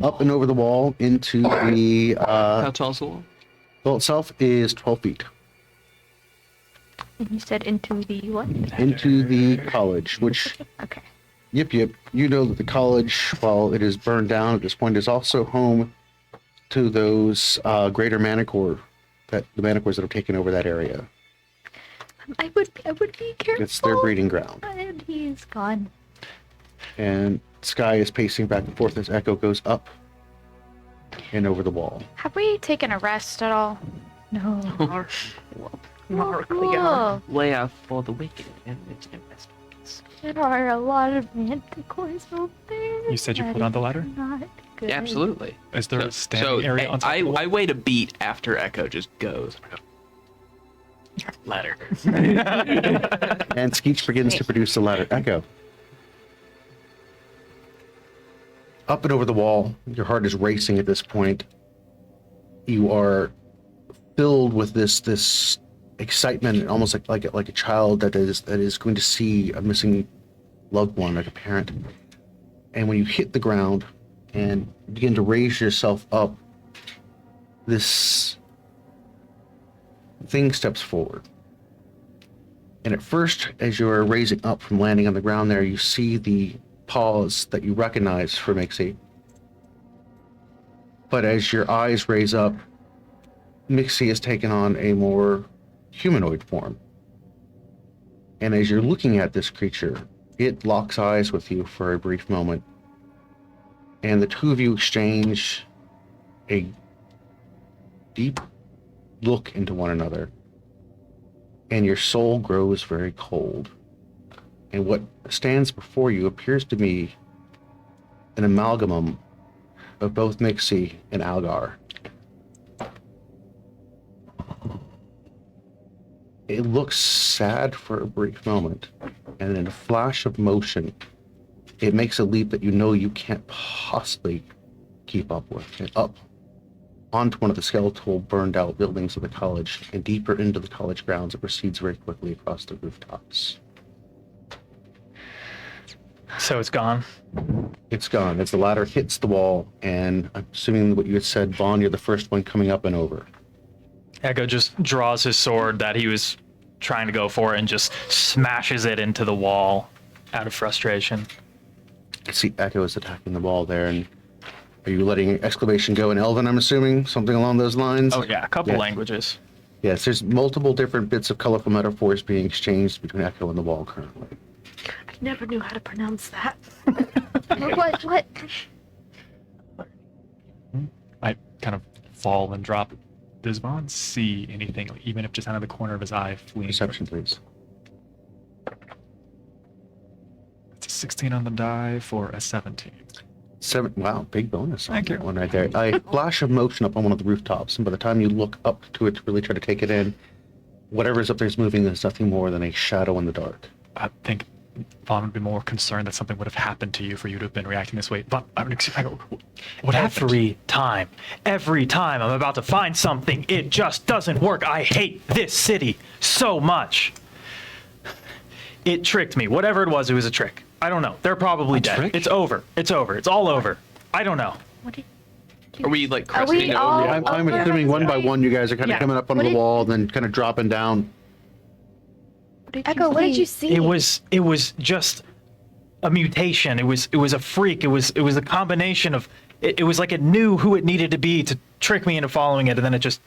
Up and over the wall into the... How tall is the wall? The wall itself is 12 feet. And you said into the what? Into the college, which... Okay. Yep. You know that the college, while it is burned down at this point, is also home to those greater Manticore, the Manticores that have taken over that area. I would be careful. It's their breeding ground. And he's gone. And Sky is pacing back and forth as Ehko goes up and over the wall. Have we taken a rest at all? No. Not Whoa. Layout for the wicked and its investments. There are a lot of manticores out there. You said you That put on the is ladder? Not good. Yeah, absolutely. Is there a standing So area on top of the wall? I wait a beat after Ehko just goes. Ladder. And Skeech begins to produce the ladder. Ehko. Up and over the wall, your heart is racing at this point. You are filled with this excitement, almost like a child that is going to see a missing loved one, like a parent. And when you hit the ground and begin to raise yourself up, this thing steps forward. And at first, as you're raising up from landing on the ground there, you see the paws that you recognize for Mixie. But as your eyes raise up, Mixie has taken on a more humanoid form. And as you're looking at this creature, it locks eyes with you for a brief moment. And the two of you exchange a deep look into one another. And your soul grows very cold. And what stands before you appears to be an amalgamum of both Mixie and Algar. It looks sad for a brief moment, and in a flash of motion, it makes a leap that you know you can't possibly keep up with, and up onto one of the skeletal, burned-out buildings of the college, and deeper into the college grounds. It proceeds very quickly across the rooftops. So it's gone. It's gone. As the ladder hits the wall, and I'm assuming what you had said, Vaughn, you're the first one coming up and over. Ehko just draws his sword that he was trying to go for and just smashes it into the wall out of frustration. You see Ehko is attacking the wall there, and are you letting exclamation go in Elven, I'm assuming? Something along those lines? Oh yeah, a couple languages. Yes, there's multiple different bits of colorful metaphors being exchanged between Ehko and the wall currently. I never knew how to pronounce that. What? I kind of fall and drop. Does Vaughn see anything, even if just out of the corner of his eye, fleeing? Perception, please. It's a 16 on the die for a 17. 7. Wow, big bonus on Thank that you. one right there. A flash of motion up on one of the rooftops, and by the time you look up to it to really try to take it in, whatever's up there is moving. There's nothing more than a shadow in the dark. I think Vaughn would be more concerned that something would have happened to you for you to have been reacting this way. Vaughn, what happened? Every time I'm about to find something, it just doesn't work. I hate this city so much. It tricked me. Whatever it was a trick. I don't know. They're probably dead. trick? It's over. It's all over. I don't know. Are we like Are we cresting all- over? I'm over assuming one by right? one you guys are kind of Yeah. coming up onto What the did- wall, then kind of dropping down. Ehko, what did you see? It was just a mutation. It was a freak. It was a combination of it was like it knew who it needed to be to trick me into following it, and then it just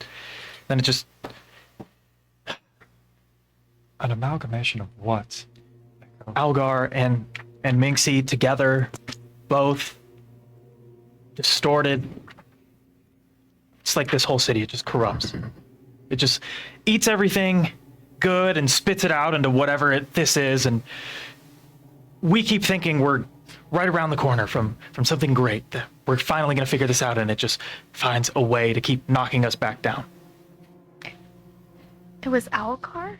An amalgamation of what? Algar and Minxie together, both distorted. It's like this whole city, it just corrupts. It just eats everything good and spits it out into whatever this is, and we keep thinking we're right around the corner from something great, that we're finally going to figure this out, and it just finds a way to keep knocking us back down. It was Algar?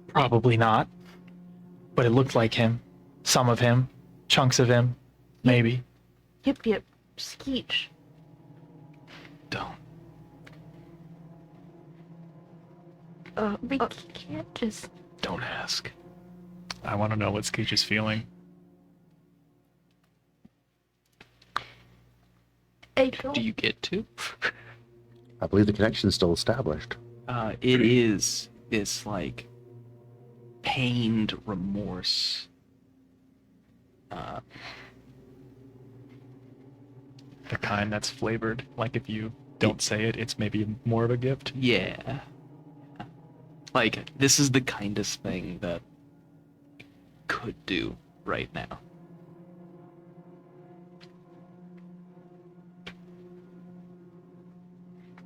Probably not. but it looked like him. Some of him, chunks of him, maybe. Yip, Skeech. Don't. We can't just. Don't ask. I want to know what Skeech is feeling. I don't. Do you get to? I believe the connection's still established. It is this like pained remorse. The kind that's flavored. Like if you don't say it, it's maybe more of a gift. Yeah. Like this is the kindest thing that I could do right now.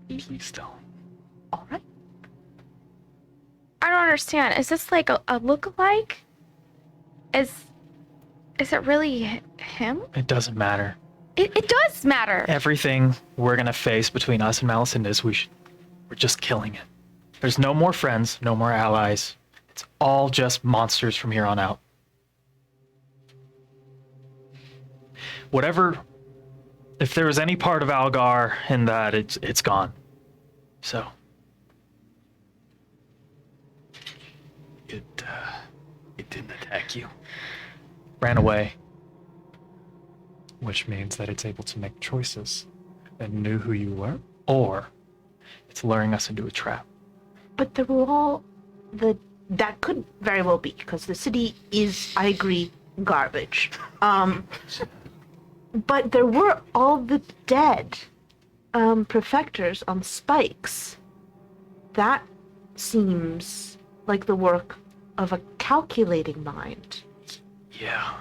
Please don't. All right. I don't understand. Is this like a look-alike? Is it really him? It doesn't matter. It does matter. Everything we're gonna face between us and Malicindas, we're just killing it. There's no more friends, no more allies. It's all just monsters from here on out. Whatever, if there was any part of Algar in that, it's gone. So. It didn't attack you. Ran away. Which means that it's able to make choices and knew who you were. Or it's luring us into a trap. But the wall, that could very well be, because the city is, I agree, garbage. But there were all the dead prefectors on spikes. That seems like the work of a calculating mind. Yeah,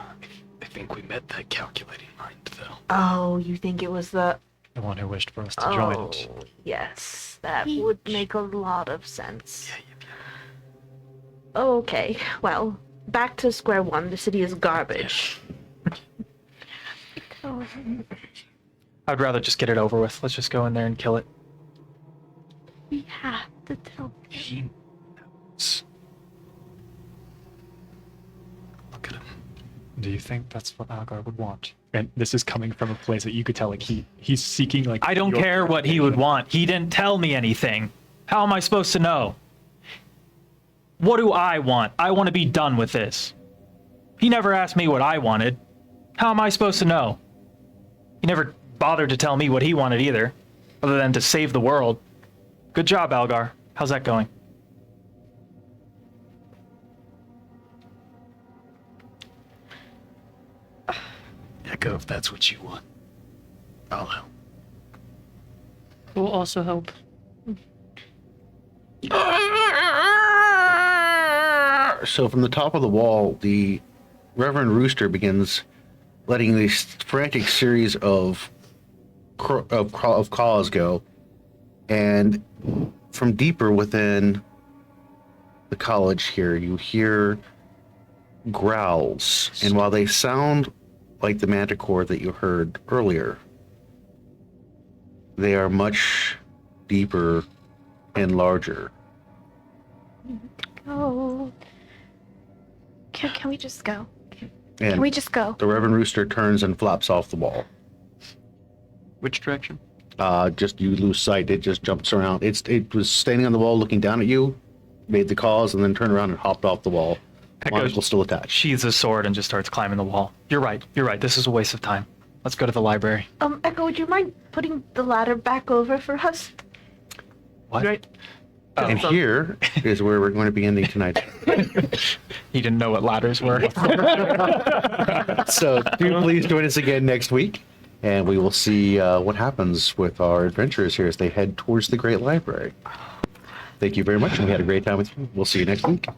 I think we met that calculating mind, though. Oh, you think it was the... The one who wished for us to join Oh, it. yes, that would make a lot of sense. Okay, well, back to square one. The city is garbage. I'd rather just get it over with. Let's just go in there and kill it. We have to tell. He knows. Look at him. Do you think that's what Algar would want? And this is coming from a place that you could tell, like he's seeking, like I don't your care what he would want. He didn't tell me anything. How am I supposed to know? What do I want? I want to be done with this. He never asked me what I wanted. How am I supposed to know? He never bothered to tell me what he wanted either, other than to save the world. Good job, Algar. How's that going? Ehko, if that's what you want, I'll help. We'll also help. So from the top of the wall, the Reverend Rooster begins letting this frantic series of caws go, and from deeper within the college here, you hear growls, and while they sound like the manticore that you heard earlier, they are much deeper and larger. Oh. Can we just go? And Can we just go? the Reverend Rooster turns and flaps off the wall. Which direction? Just you lose sight. It just jumps around. It was standing on the wall looking down at you, made the calls, and then turned around and hopped off the wall. Monocle still attached. Sheathes his sword and just starts climbing the wall. You're right. This is a waste of time. Let's go to the library. Ehko, would you mind putting the ladder back over for us? What? Right. And here is where we're going to be ending tonight. He didn't know what ladders were. So do please join us again next week, and we will see what happens with our adventurers here as they head towards the Great Library. Thank you very much, and we had a great time with you. We'll see you next week.